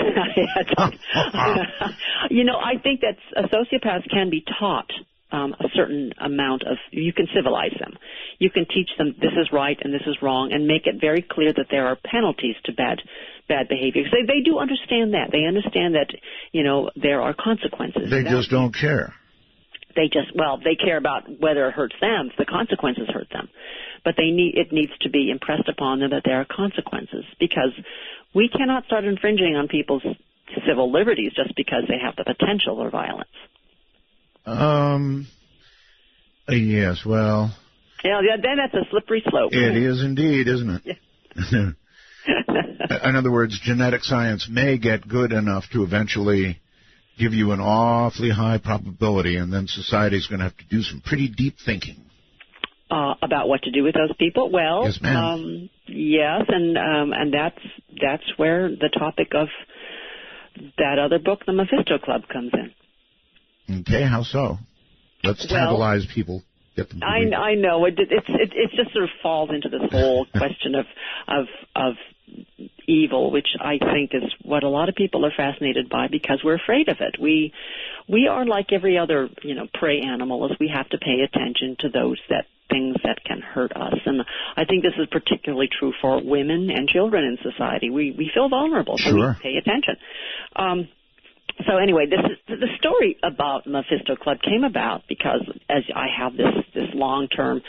C: I think that sociopaths can be taught a certain amount of, you can civilize them. You can teach them this is right and this is wrong, and make it very clear that there are penalties to bad behavior. Because they do understand that. They understand that, there are consequences.
A: They just don't care.
C: They care about whether it hurts them, if the consequences hurt them. But it needs to be impressed upon them that there are consequences, because we cannot start infringing on people's civil liberties just because they have the potential for violence.
A: Yes, well.
C: Yeah, then that's a slippery slope.
A: It is indeed, isn't it? Yeah. In other words, genetic science may get good enough to eventually give you an awfully high probability, and then society's going to have to do some pretty deep thinking.
C: About what to do with those people? Well,
A: yes, ma'am.
C: Yes, and that's where the topic of that other book, The Mephisto Club, comes in.
A: Okay, how so? Let's tantalize people. Get them.
C: I know it just sort of falls into this whole question of evil, which I think is what a lot of people are fascinated by because we're afraid of it. We are like every other prey animal, as we have to pay attention to those things that can hurt us. And I think this is particularly true for women and children in society. We feel vulnerable, so we pay attention. So anyway, the story about Mephisto Club came about because as I have this long-term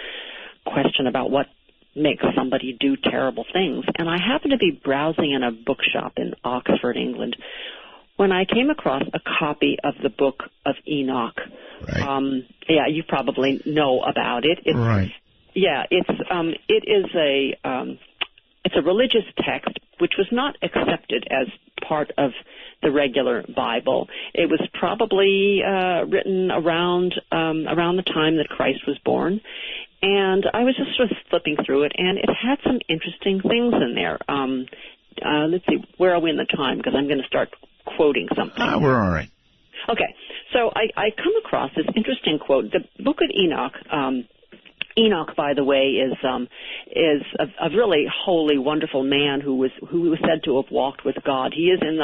C: question about what makes somebody do terrible things, and I happened to be browsing in a bookshop in Oxford, England, when I came across a copy of the Book of Enoch.
A: Right.
C: You probably know about it.
A: Right.
C: Yeah, it is a religious text which was not accepted as part of the regular Bible. It was probably written around the time that Christ was born. And I was just sort of flipping through it, and it had some interesting things in there. Let's see, where are we in the time? Because I'm going to start quoting something.
A: We're all right.
C: Okay, so I come across this interesting quote. The Book of Enoch, Enoch, by the way, is a really holy, wonderful man who was said to have walked with God. He is in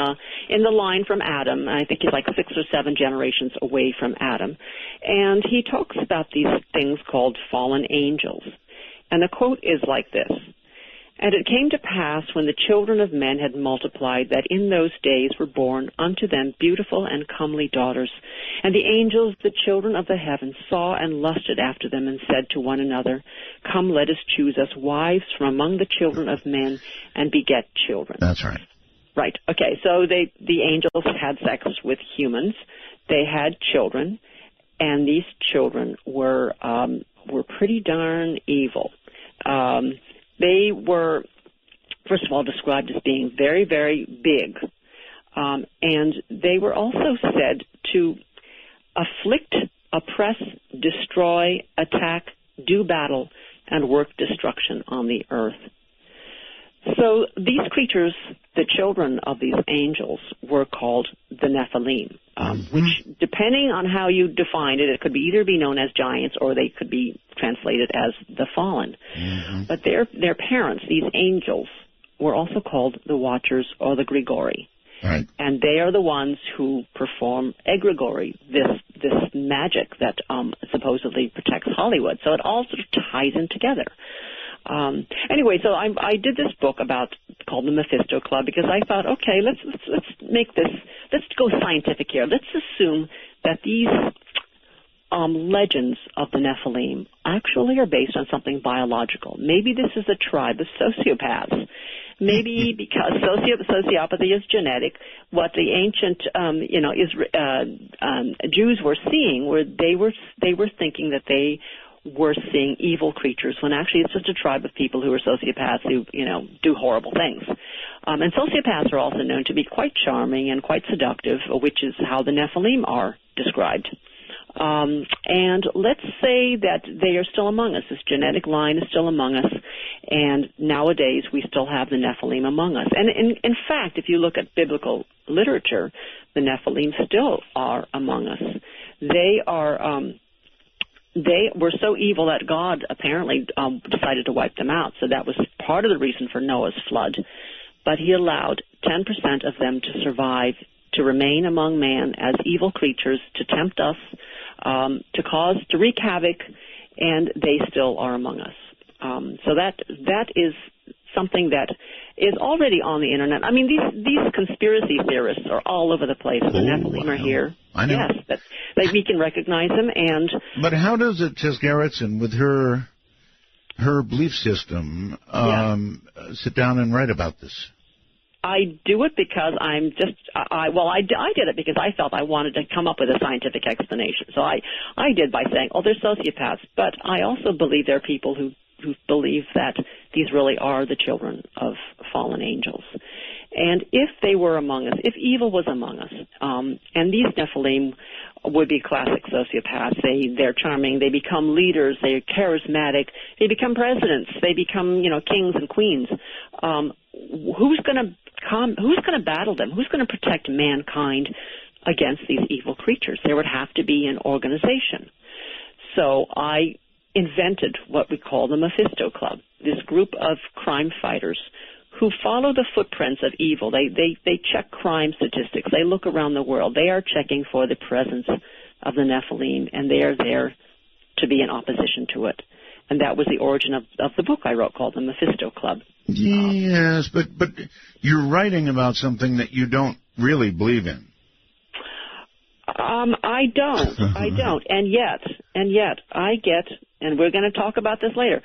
C: the line from Adam. I think he's like 6 or 7 generations away from Adam, and he talks about these things called fallen angels. And the quote is like this: "And it came to pass, when the children of men had multiplied, that in those days were born unto them beautiful and comely daughters. And the angels, the children of the heavens, saw and lusted after them, and said to one another, Come, let us choose us wives from among the children of men, and beget children."
A: That's right.
C: Right. Okay. So the angels had sex with humans. They had children, and these children were pretty darn evil. They were, first of all, described as being very, very big, and they were also said to afflict, oppress, destroy, attack, do battle, and work destruction on the earth. So these creatures, the children of these angels, were called the Nephilim, which, depending on how you define it, it could either be known as giants or they could be translated as the fallen. Mm-hmm. But their parents, these angels, were also called the Watchers or the Grigori.
A: Right.
C: And they are the ones who perform egregore, this magic that supposedly protects Hollywood. So it all sort of ties in together. Anyway, so I did this book called the Mephisto Club because I thought, okay, let's make this, let's go scientific here. Let's assume that these legends of the Nephilim actually are based on something biological. Maybe this is a tribe of sociopaths. Maybe because sociopathy is genetic, what the ancient Jews were seeing were they were thinking that they were seeing evil creatures when actually it's just a tribe of people who are sociopaths who do horrible things. And sociopaths are also known to be quite charming and quite seductive, which is how the Nephilim are described. And let's say that they are still among us. This genetic line is still among us, and nowadays we still have the Nephilim among us. And in fact, if you look at biblical literature, the Nephilim still are among us. They were so evil that God apparently decided to wipe them out. So that was part of the reason for Noah's flood. But he allowed 10% of them to survive, to remain among man as evil creatures, to tempt us, to wreak havoc, and they still are among us. So that is something that is already on the internet. I mean, these conspiracy theorists are all over the place. The Nephilim are here.
A: I know.
C: Yes, that we can recognize them.
A: But how does it, Tess Gerritsen, with her belief system, sit down and write about this?
C: I do it because I did it because I felt I wanted to come up with a scientific explanation. So I did by saying, they're sociopaths. But I also believe there are people who believe that these really are the children of fallen angels. And if they were among us, if evil was among us, and these Nephilim would be classic sociopaths. They're charming. They become leaders. They're charismatic. They become presidents. They become, kings and queens. Who's going to battle them? Who's going to protect mankind against these evil creatures? There would have to be an organization. So I invented what we call the Mephisto Club, this group of crime fighters who follow the footprints of evil. They check crime statistics. They look around the world. They are checking for the presence of the Nephilim, and they are there to be in opposition to it. And that was the origin of the book I wrote called the Mephisto Club.
A: Yes, but you're writing about something that you don't really believe in.
C: I don't. And yet I get, and we're going to talk about this later,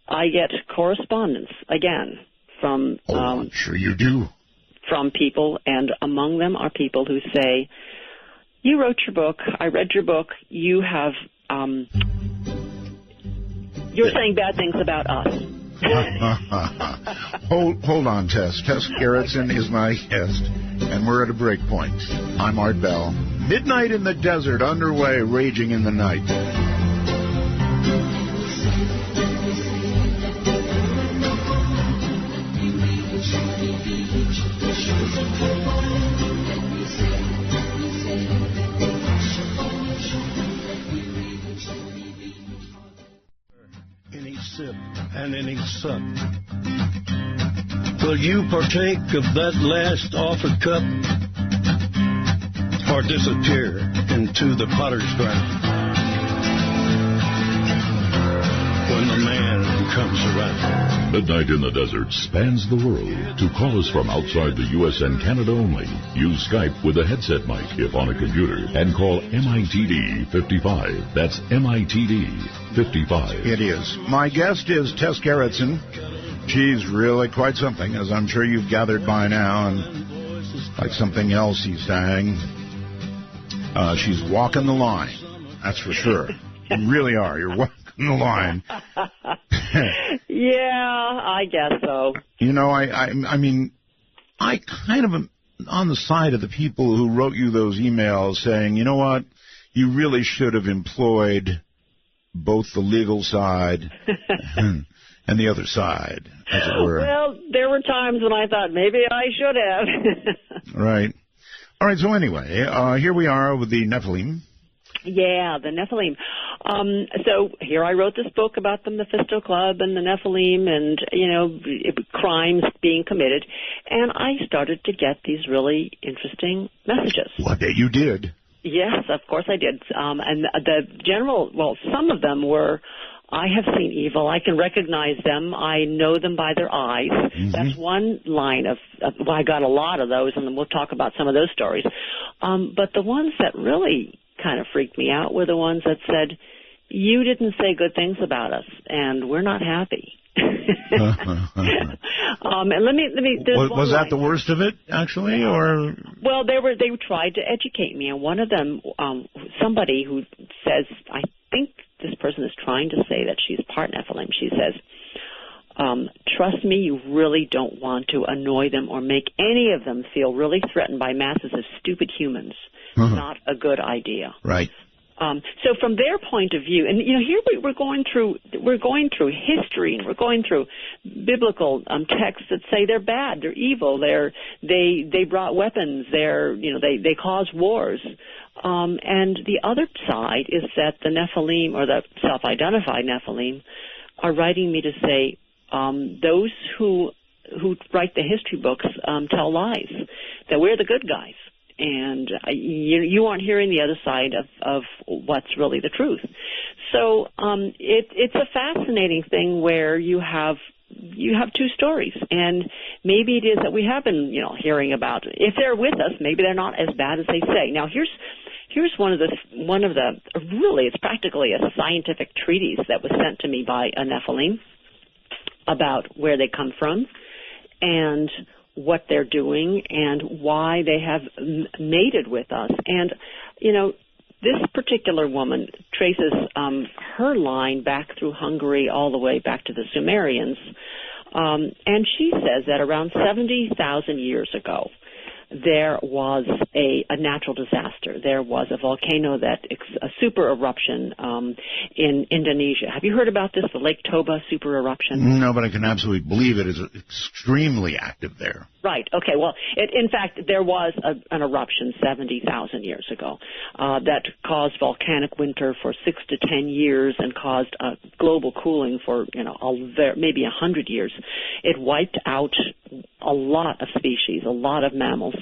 C: I get correspondence, again, from...
A: I'm sure you do.
C: From people, and among them are people who say, you wrote your book, I read your book, you have... you're saying bad things about us.
A: Hold on, Tess. Tess Gerritsen is my guest, and we're at a break point. I'm Art Bell. Midnight in the Desert, underway, raging in the night.
E: In each sip and in each sup, will you partake of that last offered cup, or disappear into the potter's ground when the man comes around?
B: Midnight in the Desert spans the world. To call us from outside the U.S. and Canada only, use Skype with a headset mic if on a computer, and call MITD 55. That's MITD 55.
A: It is. My guest is Tess Gerritsen. She's really quite something, as I'm sure you've gathered by now, and like something else he's saying, she's walking the line. That's for sure. You really are. You're walking the line.
C: Yeah, I guess so.
A: I mean, I kind of am on the side of the people who wrote you those emails saying, you know what, you really should have employed both the legal side and the other side, as it were.
C: Well, there were times when I thought maybe I should have.
A: Right. All right, so anyway, here we are with the Nephilim.
C: Yeah, the Nephilim. So here I wrote this book about the Mephisto Club and the Nephilim and, crimes being committed. And I started to get these really interesting messages.
A: Well, I bet you did.
C: Yes, of course I did. And some of them were, I have seen evil. I can recognize them. I know them by their eyes. Mm-hmm. That's one line well, I got a lot of those, and we'll talk about some of those stories. But the ones that really kind of freaked me out were the ones that said, you didn't say good things about us, and we're not happy. And let me.
A: Was that the worst of it, actually, or? Well,
C: they tried to educate me, and one of them, somebody who says, I think this person is trying to say that she's part Nephilim. She says, trust me, you really don't want to annoy them or make any of them feel really threatened by masses of stupid humans. Not a good idea.
A: Right.
C: So from their point of view, and here we're going through history, and we're going through biblical texts that say they're bad, they're evil, they brought weapons, they caused wars. And the other side is that the Nephilim, or the self-identified Nephilim, are writing me to say those who write the history books tell lies, that we're the good guys. And you aren't hearing the other side of what's really the truth. So it's a fascinating thing where you have two stories, and maybe it is that we have been hearing about. If they're with us, maybe they're not as bad as they say. Now here's one of the really, it's practically a scientific treatise that was sent to me by a Nephilim about where they come from and what they're doing and why they have mated with us. And, this particular woman traces her line back through Hungary all the way back to the Sumerians. And she says that around 70,000 years ago, there was a natural disaster. There was a volcano a super eruption in Indonesia. Have you heard about this, the Lake Toba super eruption?
A: No, but I can absolutely believe it is extremely active there.
C: Right. Okay. Well, in fact, there was an eruption 70,000 years ago that caused volcanic winter for 6 to 10 years and caused global cooling for maybe 100 years. It wiped out a lot of species, a lot of mammals,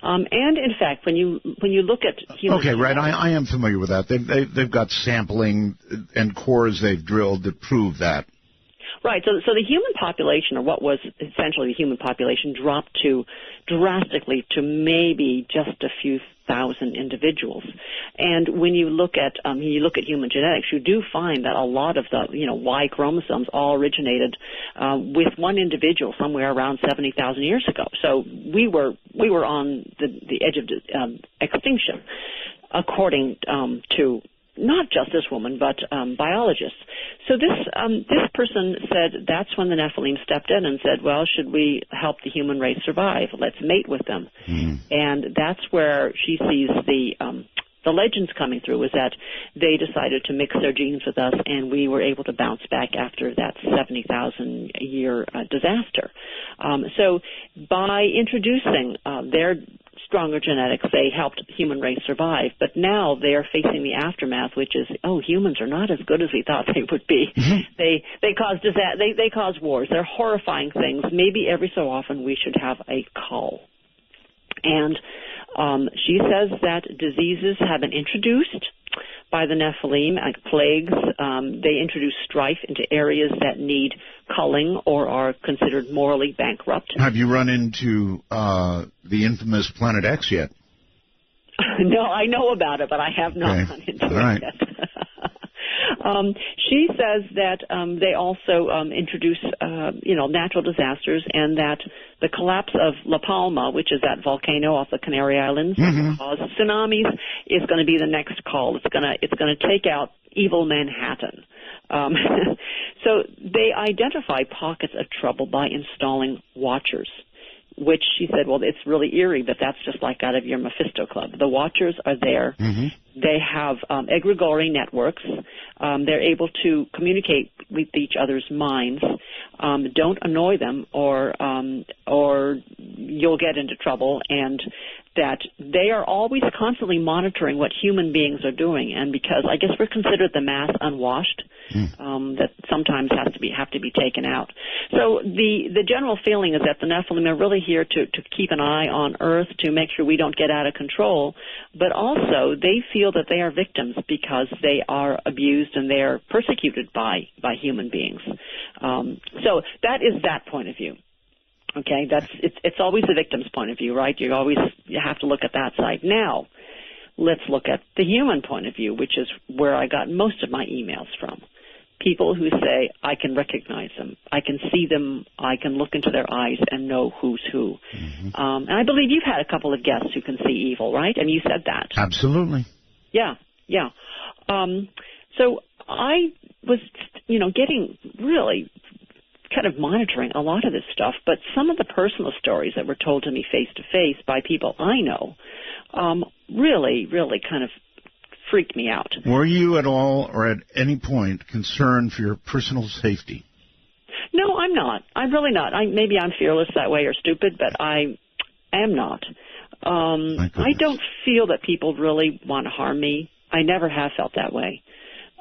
C: and in fact, when you look at human
A: right, I am familiar with that. They've got sampling and cores they've drilled that prove that.
C: Right. So the human population, or what was essentially the human population, dropped drastically to maybe just a few thousand individuals. And when you look at human genetics, you do find that a lot of the Y chromosomes all originated with one individual somewhere around 70,000 years ago. So we were on the edge of extinction, according to not just this woman, but biologists. So this person said that's when the Nephilim stepped in and said, well, should we help the human race survive? Let's mate with them. And that's where she sees the legends coming through, is that they decided to mix their genes with us, and we were able to bounce back after that 70,000-year disaster. So by introducing their stronger genetics, they helped the human race survive. But now they are facing the aftermath, which is, humans are not as good as we thought they would be. They cause they cause wars. They're horrifying things. Maybe every so often we should have a cull. And she says that diseases have been introduced by the Nephilim, like plagues. They introduce strife into areas that need culling or are considered morally bankrupt.
A: Have you run into the infamous Planet X yet?
C: No, I know about it, but I have not run into it yet. She says that they also introduce, natural disasters, and that the collapse of La Palma, which is that volcano off the Canary Islands, cause tsunamis, is going to be the next call. It's going to take out evil Manhattan. So they identify pockets of trouble by installing watchers, which she said, well, it's really eerie, but that's just like out of your Mephisto Club. The watchers are there. They have egregore networks. They're able to communicate with each other's minds. Don't annoy them, or you'll get into trouble. And that they are always constantly monitoring what human beings are doing. And because I guess we're considered the mass unwashed, that sometimes have to be taken out. So the general feeling is that the Nephilim are really here to keep an eye on Earth, to make sure we don't get out of control. But also they feel that they are victims because they are abused and they are persecuted by human beings. So that is that point of view. Okay, it's always the victim's point of view, right? You have to look at that side. Now, let's look at the human point of view, which is where I got most of my emails from. People who say, I can recognize them, I can see them, I can look into their eyes and know who's who. And I believe you've had a couple of guests who can see evil, right? And you said that.
A: Absolutely.
C: Yeah. So I was, getting really kind of monitoring a lot of this stuff, but some of the personal stories that were told to me face-to-face by people I know really, really kind of freaked me out.
A: Were you at all or at any point concerned for your personal safety?
C: No, I'm not. I'm really not. Maybe I'm fearless that way or stupid, but I am not. I don't feel that people really want to harm me. I never have felt that way.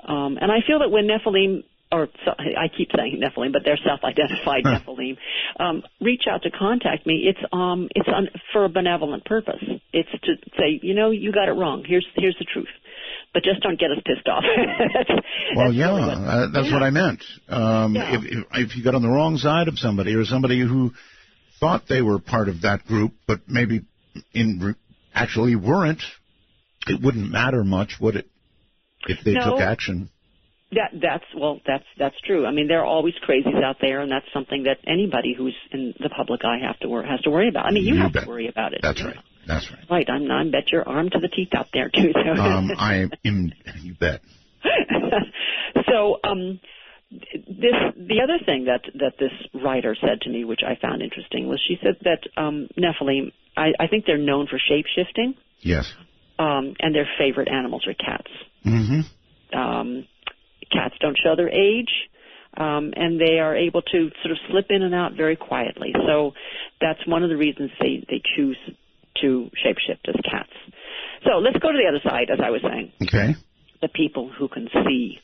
C: And I feel that when Nephilim, I keep saying Nephilim, but they're self-identified Nephilim, reach out to contact me, it's for a benevolent purpose. It's to say, you got it wrong. Here's the truth. But just don't get us pissed off.
A: That's what I meant. If you got on the wrong side of somebody, or somebody who thought they were part of that group, but maybe actually weren't, it wouldn't matter much, would it, if they took action? That's true. I mean, there are always crazies out there, and that's something that anybody who's in the public eye has to worry about. I mean, you have to worry about it. That's right. That's right. Right. I bet you're armed to the teeth out there too. So. I am. You bet. So,
C: the other thing that this writer said to me, which I found interesting, was she said that Nephilim, I think they're known for shape-shifting.
A: Yes.
C: And their favorite animals are cats.
A: Mm-hmm.
C: Cats don't show their age, and they are able to sort of slip in and out very quietly. So that's one of the reasons they choose to shapeshift as cats. So let's go to the other side, as I was saying.
A: Okay. The
C: people who can see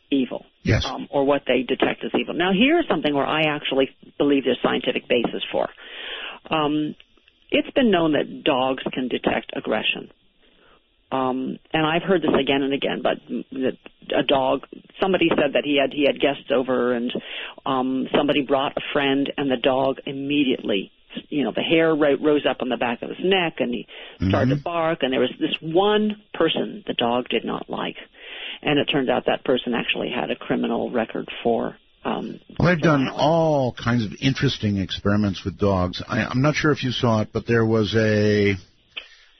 C: evil.
A: Yes.
C: Or what they detect as evil. Now, here's something where I actually believe there's scientific basis for. It's been known that dogs can detect aggression. And I've heard this again and again, but a dog, somebody said that he had guests over, and somebody brought a friend, and the dog immediately, the hair rose up on the back of his neck, and he started to bark, and there was this one person the dog did not like. And it turned out that person actually had a criminal record for
A: well, they've done all kinds of interesting experiments with dogs. I'm not sure if you saw it, but there was I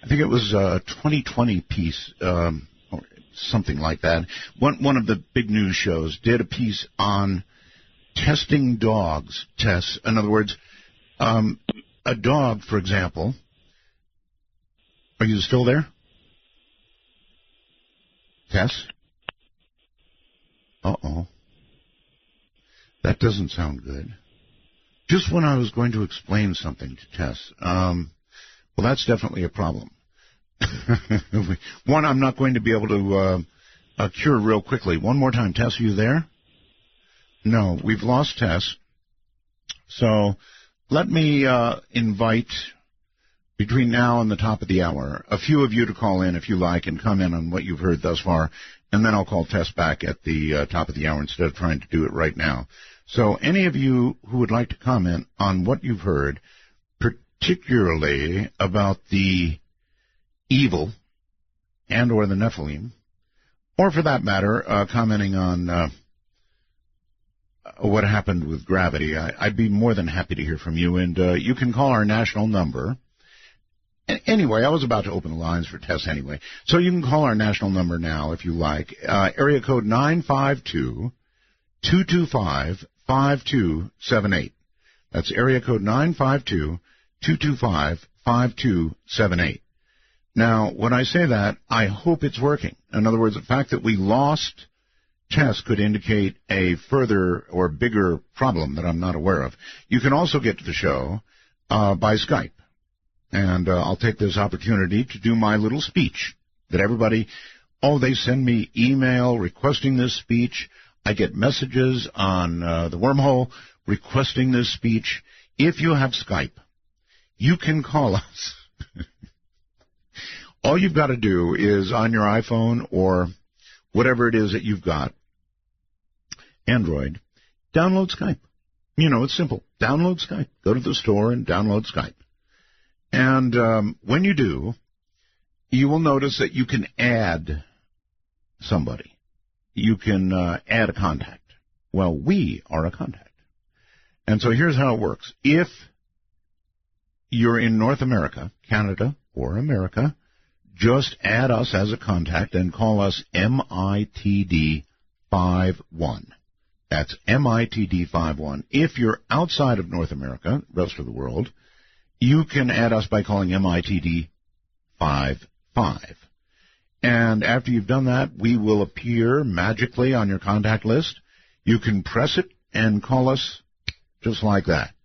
A: think it was a 2020 piece, or something like that. One of the big news shows did a piece on testing dogs. Tess, in other words, a dog, for example. Are you still there, Tess? Uh-oh. That doesn't sound good. Just when I was going to explain something to Tess. Well, that's definitely a problem. One, I'm not going to be able to cure real quickly. One more time. Tess, are you there? No, we've lost Tess. So let me invite, between now and the top of the hour, a few of you to call in if you like and comment on what you've heard thus far, and then I'll call Tess back at the top of the hour instead of trying to do it right now. So any of you who would like to comment on what you've heard, particularly about the evil and or the Nephilim, or for that matter, commenting on what happened with gravity, I'd be more than happy to hear from you. And you can call our national number. Anyway, I was about to open the lines for Tess anyway. So you can call our national number now if you like. Area code 952-225-5278. That's area code 952-225-5278. Now, when I say that, I hope it's working. In other words, the fact that we lost Tess could indicate a further or bigger problem that I'm not aware of. You can also get to the show by Skype. And I'll take this opportunity to do my little speech that everybody, they send me email requesting this speech. I get messages on the wormhole requesting this speech. If you have Skype, you can call us. All you've got to do is on your iPhone or whatever it is that you've got, Android, download Skype. It's simple. Download Skype. Go to the store and download Skype. And when you do, you will notice that you can add somebody. You can add a contact. Well, we are a contact. And so here's how it works. If you're in North America, Canada, or America, just add us as a contact and call us MITD 51. That's MITD 51. If you're outside of North America, rest of the world, you can add us by calling MITD 55. And after you've done that, we will appear magically on your contact list. You can press it and call us just like that.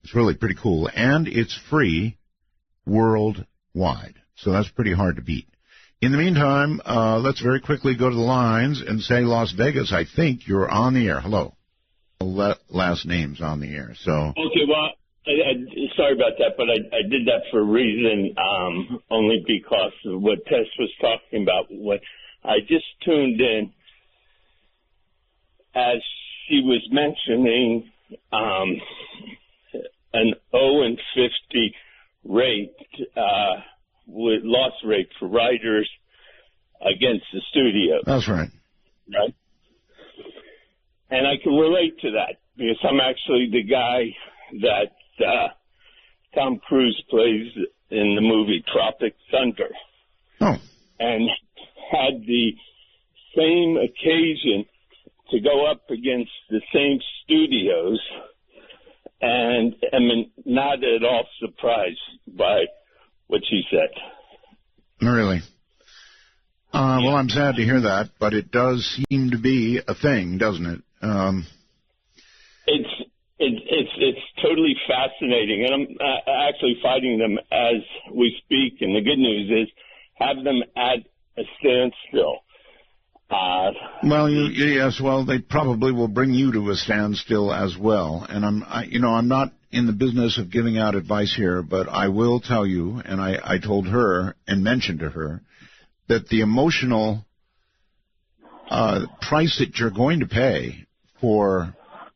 A: It's really pretty cool. And it's free worldwide. So that's pretty hard to beat. In the meantime, let's very quickly go to the lines and say Las Vegas, I think you're on the air. Hello. Last name's on the air. So.
F: Okay, well, sorry about that, but I did that for a reason, only because of what Tess was talking about. What I just tuned in as she was mentioning an 0-50 rate, with loss rate for writers against the studio.
A: That's right.
F: Right? And I can relate to that because I'm actually the guy that Tom Cruise plays in the movie Tropic Thunder.
A: Oh.
F: And had the same occasion to go up against the same studios, and I'm not at all surprised by what she said.
A: Really? Well, I'm sad to hear that, but it does seem to be a thing, doesn't it?
F: It's totally fascinating, and I'm actually fighting them as we speak. And the good news is, have them at a standstill.
A: Well, they probably will bring you to a standstill as well. And I'm not in the business of giving out advice here, but I will tell you, and I told her and mentioned to her that the emotional price that you're going to pay for,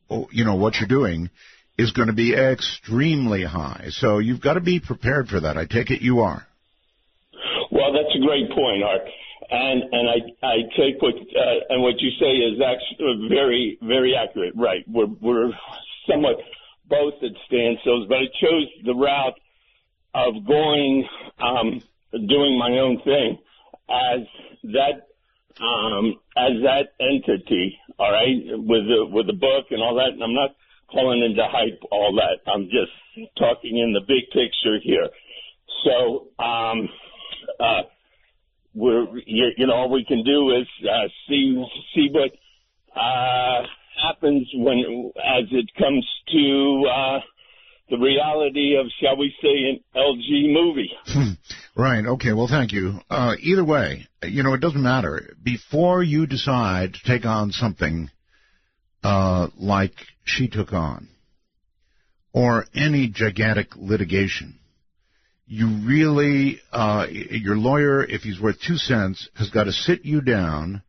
A: what you're doing is going to be extremely high. So you've got to be prepared for that. I take it you are.
F: Well, that's a great point, Art. And I take what you say is actually very, very accurate. Right. We're somewhat both at standstills, but I chose the route of going, doing my own thing as that entity. All right, with the book and all that. And I'm not calling into hype all that. I'm just talking in the big picture here. So, all we can do is see what happens as it comes to the reality of, shall we say, an LG movie.
A: Right. Okay. Well, thank you. Either way, it doesn't matter. Before you decide to take on something like she took on, or any gigantic litigation, you really, your lawyer, if he's worth 2 cents, has got to sit you down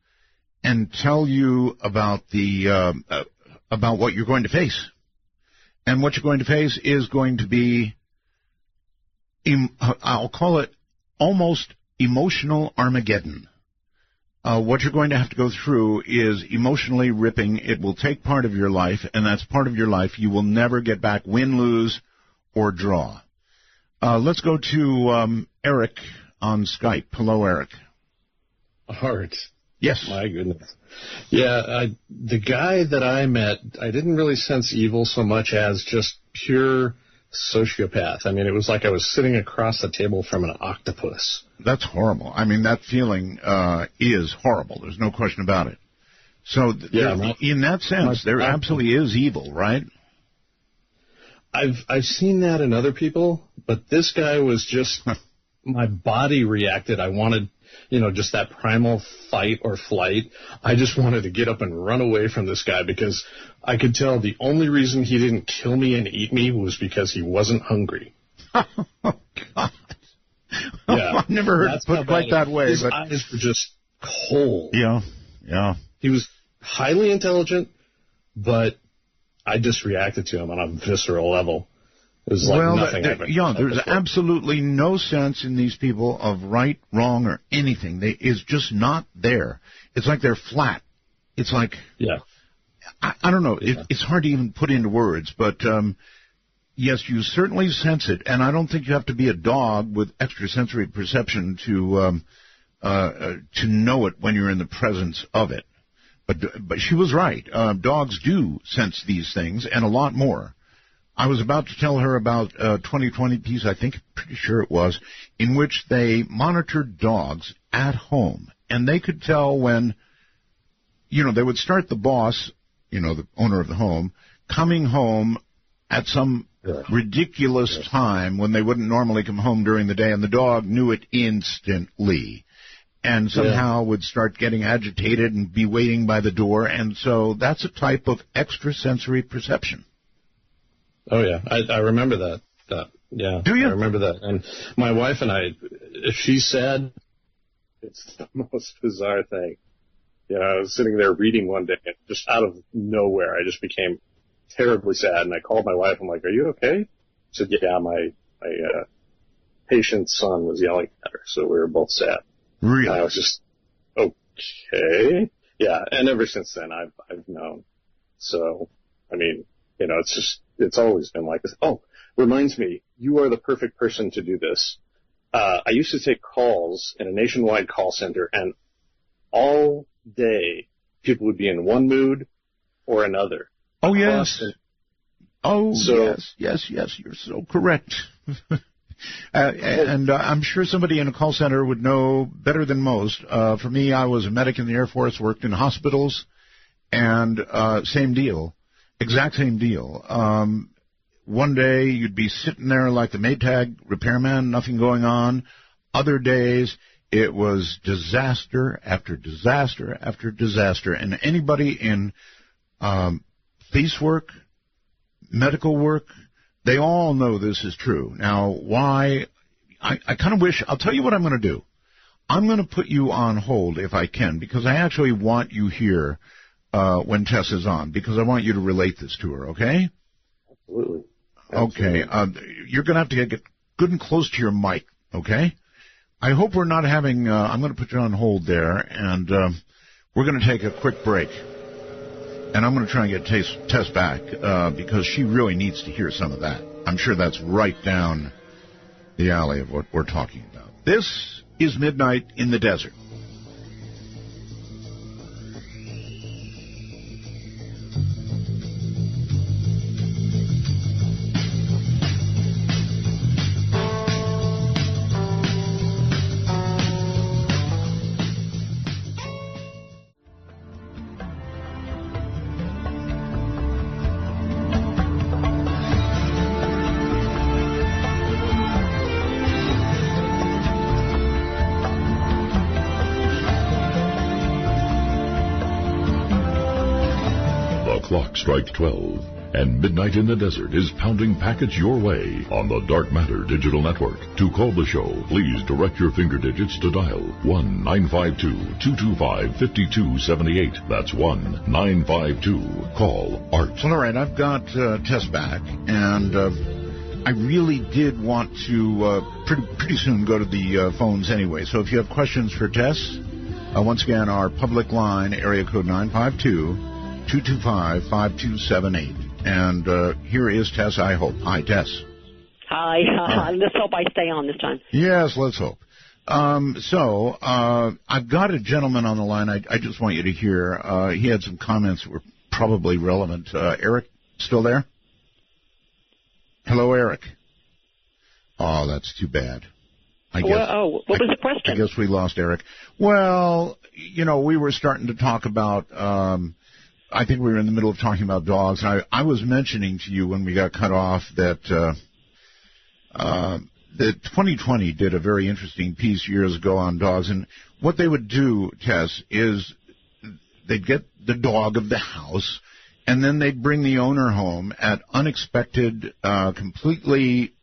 A: and tell you about about what you're going to face. And what you're going to face is going to be, I'll call it almost emotional Armageddon. What you're going to have to go through is emotionally ripping. It will take part of your life, and that's part of your life you will never get back, win, lose, or draw. Let's go to Eric on Skype. Hello, Eric.
G: Art.
A: Yes.
G: My goodness. Yeah, the guy that I met, I didn't really sense evil so much as just pure sociopath. I mean, it was like I was sitting across the table from an octopus.
A: That's horrible. I mean, that feeling is horrible. There's no question about it. So in that sense, there absolutely is evil, right?
G: I've seen that in other people, but this guy was just, my body reacted. I wanted, just that primal fight or flight. I just wanted to get up and run away from this guy because I could tell the only reason he didn't kill me and eat me was because he wasn't hungry.
A: Oh, God.
G: Yeah.
A: I've never heard it put quite that way.
G: His eyes were just cold.
A: Yeah.
G: He was highly intelligent, but I just reacted to him on a visceral level. It was like nothing I've ever done
A: there's
G: before.
A: absolutely no sense in these people of right, wrong, or anything. It's just not there. It's like they're flat. It's like, I don't know. Yeah. It's hard to even put into words, but yes, you certainly sense it, and I don't think you have to be a dog with extrasensory perception to know it when you're in the presence of it. But she was right. Dogs do sense these things, and a lot more. I was about to tell her about a 2020 piece, I think, pretty sure it was, in which they monitored dogs at home. And they could tell when, they would start the boss, the owner of the home, coming home at some ridiculous time when they wouldn't normally come home during the day, and the dog knew it instantly. And somehow would start getting agitated and be waiting by the door. And so that's a type of extrasensory perception.
G: Oh, yeah. I remember that. Yeah.
A: Do you?
G: I remember that. And my wife and I, if she's sad, it's the most bizarre thing. I was sitting there reading one day, and just out of nowhere, I just became terribly sad. And I called my wife. I'm like, "Are you okay?" She said, "Yeah, my patient's son was yelling at her, so we were both sad."
A: Really?
G: And I was just, okay. Yeah, and ever since then, I've known. So, I mean, it's always been like this. Oh, reminds me, you are the perfect person to do this. I used to take calls in a nationwide call center, and all day people would be in one mood or another.
A: Oh, yes. Oh,
G: So,
A: yes, you're so correct. And I'm sure somebody in a call center would know better than most. For me, I was a medic in the Air Force, worked in hospitals, and same deal, exact same deal. One day you'd be sitting there like the Maytag repairman, nothing going on. Other days it was disaster after disaster after disaster. And anybody in police work, medical work, they all know this is true. Now, why? I kind of wish, I'll tell you what I'm going to do. I'm going to put you on hold if I can, because I actually want you here when Tess is on, because I want you to relate this to her, okay?
G: Absolutely.
A: Okay. You're going to have to get good and close to your mic, okay? I hope we're not having, I'm going to put you on hold there, and we're going to take a quick break. And I'm going to try and get Tess back because she really needs to hear some of that. I'm sure that's right down the alley of what we're talking about. This is Midnight in the Desert.
B: Clock strikes 12, and Midnight in the Desert is pounding packets your way on the Dark Matter Digital Network. To call the show, please direct your finger digits to dial 1-952-225-5278. That's 1-952. Call ART.
A: Well, all right, I've got Tess back, and I really did want to pretty soon go to the phones anyway. So if you have questions for Tess, once again, our public line, area code 952-225-5278. And here is Tess, I hope. Hi, Tess.
C: Hi. Let's hope I stay on this time.
A: Yes, let's hope. So I've got a gentleman on the line I just want you to hear. He had some comments that were probably relevant. Eric, still there? Hello, Eric. Oh, that's too bad. I guess.
C: What was the question?
A: I guess we lost Eric. Well, you know, we were starting to talk about, I think we were in the middle of talking about dogs. And I was mentioning to you when we got cut off that 2020 did a very interesting piece years ago on dogs. And what they would do, Tess, is they'd get the dog of the house, and then they'd bring the owner home at unexpected, completely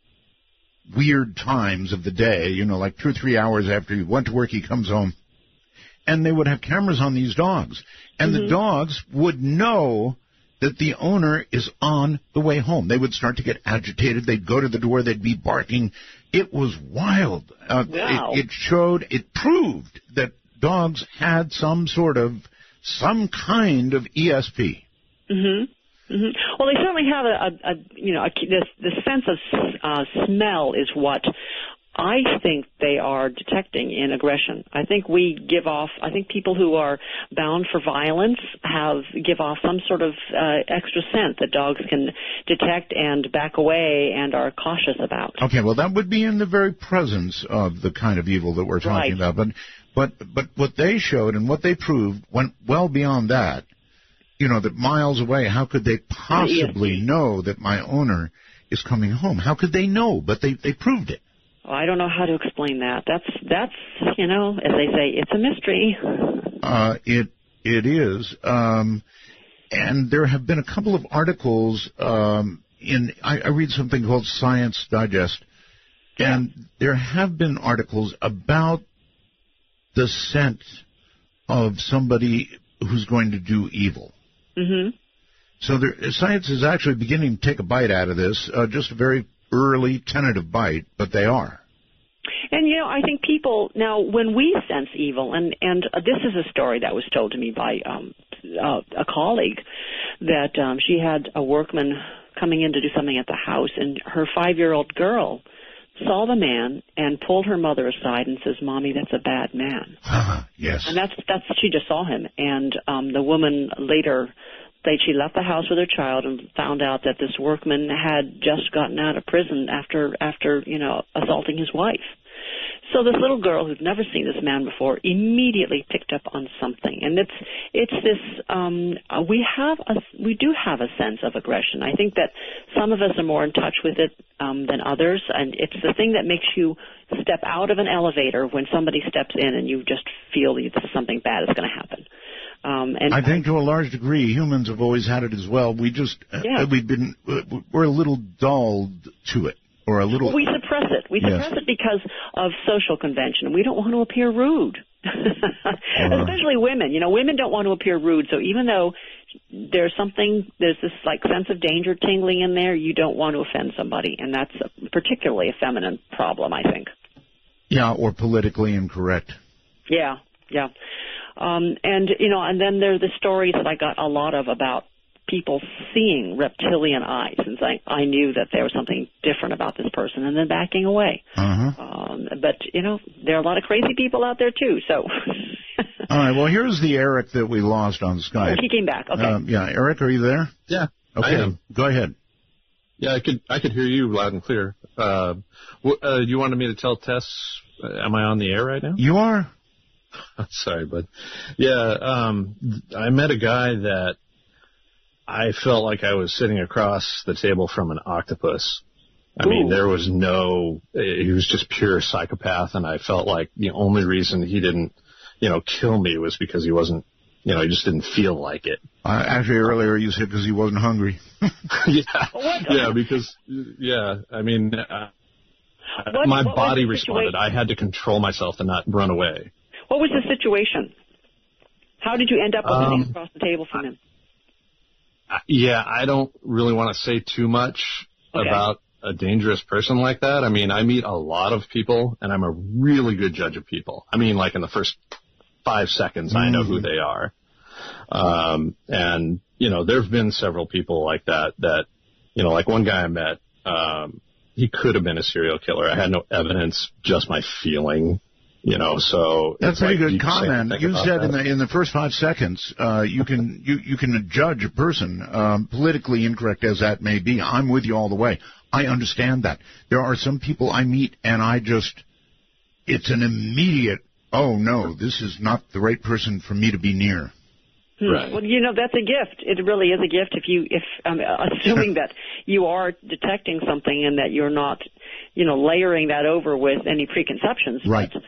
A: weird times of the day, you know, like 2 or 3 hours after he went to work, he comes home. And they would have cameras on these dogs. And the dogs would know that the owner is on the way home. They would start to get agitated. They'd go to the door. They'd be barking. It was wild.
C: Wow.
A: It proved that dogs had some kind of ESP.
C: Well, they certainly have this sense of smell is what I think they are detecting in aggression. I think people who are bound for violence give off some sort of extra scent that dogs can detect and back away and are cautious about.
A: Okay, well, that would be in the very presence of the kind of evil that we're talking about. But what they showed and what they proved went well beyond that. You know, that miles away, how could they possibly know that my owner is coming home? How could they know? But they proved it.
C: Well, I don't know how to explain that. That's you know, as they say, it's a mystery.
A: It is. And there have been a couple of articles I read something called Science Digest, and there have been articles about the scent of somebody who's going to do evil. So science is actually beginning to take a bite out of this, just a very early tentative bite, but they are.
C: And, you know, I think people, now, when we sense evil, and this is a story that was told to me by a colleague, that she had a workman coming in to do something at the house, and her 5-year-old girl saw the man and pulled her mother aside and says, "Mommy, that's a bad man."
A: Yes.
C: And that's she just saw him. And the woman later, she left the house with her child and found out that this workman had just gotten out of prison after assaulting his wife. So this little girl who'd never seen this man before immediately picked up on something, and it's this. We do have a sense of aggression. I think that some of us are more in touch with it than others, and it's the thing that makes you step out of an elevator when somebody steps in, and you just feel that something bad is going to happen. And I
A: think to a large degree, humans have always had it as well. We just we're a little dulled to it. Or a little.
C: We suppress it. We suppress it because of social convention. We don't want to appear rude, especially women. Women don't want to appear rude. So even though there's this like sense of danger tingling in there, you don't want to offend somebody, and that's particularly a feminine problem, I think.
A: Yeah, or politically incorrect.
C: Yeah. And then there are the stories that I got a lot of about people seeing reptilian eyes and saying, I knew that there was something different about this person, and then backing away. But, there are a lot of crazy people out there, too. So.
A: All right. Well, here's the Eric that we lost on Skype.
C: He came back. Okay.
A: Eric, are you there?
G: Yeah.
A: Okay.
G: I am.
A: Go ahead.
G: Yeah, I could hear you loud and clear. You wanted me to tell Tess, am I on the air right now?
A: You are.
G: Sorry, but I met a guy that I felt like I was sitting across the table from an octopus. I mean, he was just pure psychopath, and I felt like the only reason he didn't, kill me was because he wasn't, he just didn't feel like it.
A: Actually, earlier you said because he wasn't hungry.
G: I mean, my body responded. I had to control myself to not run away.
C: What was the situation? How did you end up sitting across the table from him?
G: I don't really want to say too much about a dangerous person like that. I mean, I meet a lot of people, and I'm a really good judge of people. I mean, like in the first 5 seconds, I know who they are. And, there have been several people like that, like one guy I met, he could have been a serial killer. I had no evidence, just my feeling. So
A: that's a pretty good comment. You said in the first 5 seconds, you can judge a person, politically incorrect as that may be. I'm with you all the way. I understand that. There are some people I meet, and it's an immediate, oh no, this is not the right person for me to be near.
G: Right.
C: Well, that's a gift. It really is a gift if assuming that you are detecting something and that you're not, layering that over with any preconceptions.
A: Right.
C: But,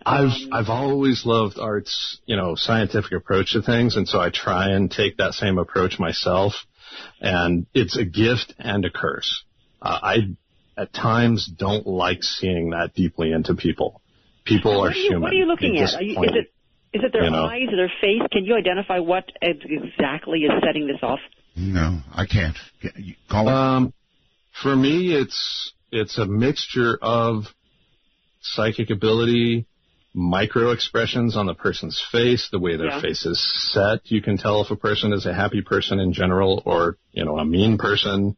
G: I've always loved art's, scientific approach to things, and so I try and take that same approach myself. And it's a gift and a curse. I at times don't like seeing that deeply into people. People are human.
C: What are you looking at? Is it their eyes or their face? Can you identify what exactly is setting this off?
A: No, I can't. Call it.
G: For me, it's a mixture of psychic ability, micro expressions on the person's face, the way their face is set. You can tell if a person is a happy person in general or, a mean person.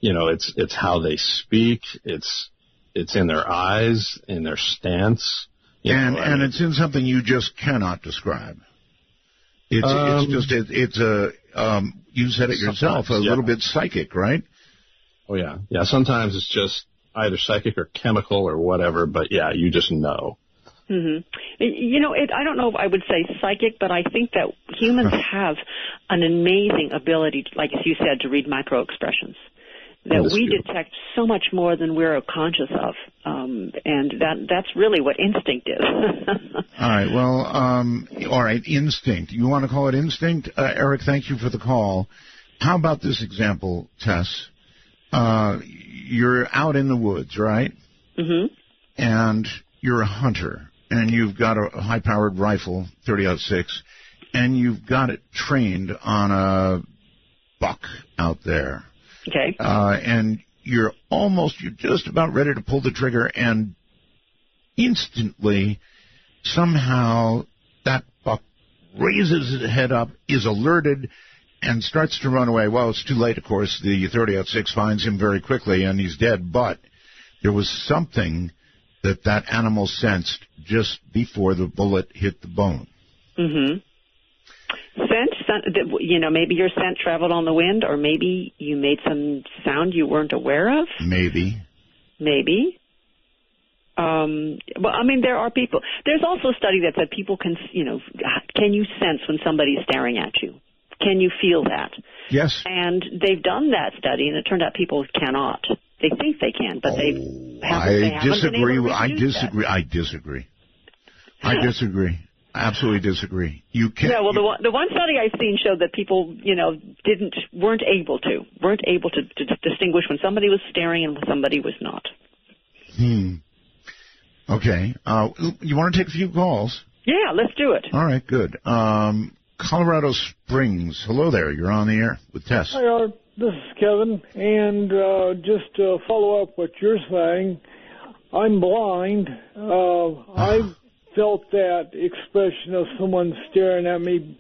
G: It's how they speak. It's in their eyes, in their stance.
A: And it's in something you just cannot describe. You said it yourself, a little bit psychic, right?
G: Oh, yeah. Yeah, sometimes it's just either psychic or chemical or whatever, but you just know.
C: Mm-hmm. I don't know if I would say psychic, but I think that humans have an amazing ability, like you said, to read micro expressions. That we detect so much more than we're conscious of, and that's really what instinct is.
A: All right, well, instinct. You want to call it instinct? Eric, thank you for the call. How about this example, Tess? You're out in the woods, right?
C: Mm-hmm.
A: And you're a hunter, and you've got a high-powered rifle, 30-06, and you've got it trained on a buck out there.
C: Okay.
A: And you're just about ready to pull the trigger, and instantly, somehow, that buck raises his head up, is alerted, and starts to run away. Well, it's too late, of course. The 30-06 finds him very quickly, and he's dead. But There was something that animal sensed just before the bullet hit the bone.
C: Mm-hmm. Scent, maybe your scent traveled on the wind, or maybe you made some sound you weren't aware of.
A: Maybe.
C: Well, I mean, there are people. There's also a study that said people can you sense when somebody's staring at you? Can you feel that?
A: Yes.
C: And they've done that study, and it turned out people cannot. They think they can, but they haven't
A: disagree.
C: Been able to
A: I
C: disagree.
A: That. I disagrry. Absolutely disagree. You can't.
C: Yeah, well, the one study I've seen showed that people, weren't able to distinguish when somebody was staring and when somebody was not.
A: Okay. You want to take a few calls?
C: Yeah, let's do it.
A: All right, good. Colorado Springs. Hello there. You're on the air with Tess.
H: Hi, Art. This is Kevin. And just to follow up what you're saying, I'm blind. I felt that expression of someone staring at me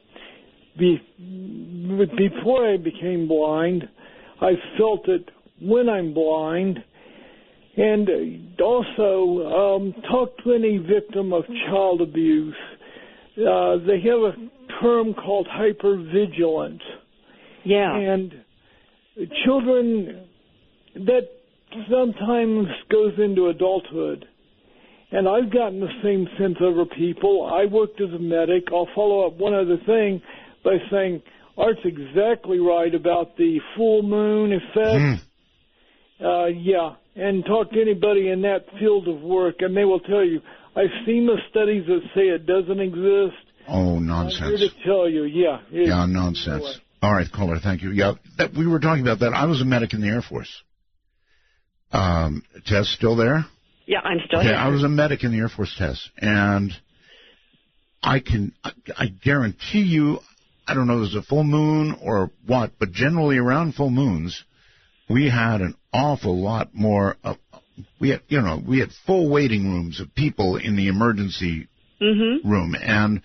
H: before I became blind. I felt it when I'm blind. And also, talk to any victim of child abuse. They have a term called hypervigilance. Yeah. And children, that sometimes goes into adulthood. And I've gotten the same sense over people. I worked as a medic. I'll follow up one other thing by saying Art's exactly right about the full moon effect. Yeah. And talk to anybody in that field of work, and they will tell you. I've seen the studies that say it doesn't exist.
A: Oh, nonsense.
H: I'm here to tell you, yeah.
A: Yeah, nonsense. All right, caller, thank you. Yeah, we were talking about that. I was a medic in the Air Force. Tess, still there?
C: Yeah, I'm still here.
A: I was a medic in the Air Force, Tess, and I guarantee you, I don't know if it was a full moon or what, but generally around full moons, we had an awful lot more. We had full waiting rooms of people in the emergency room, and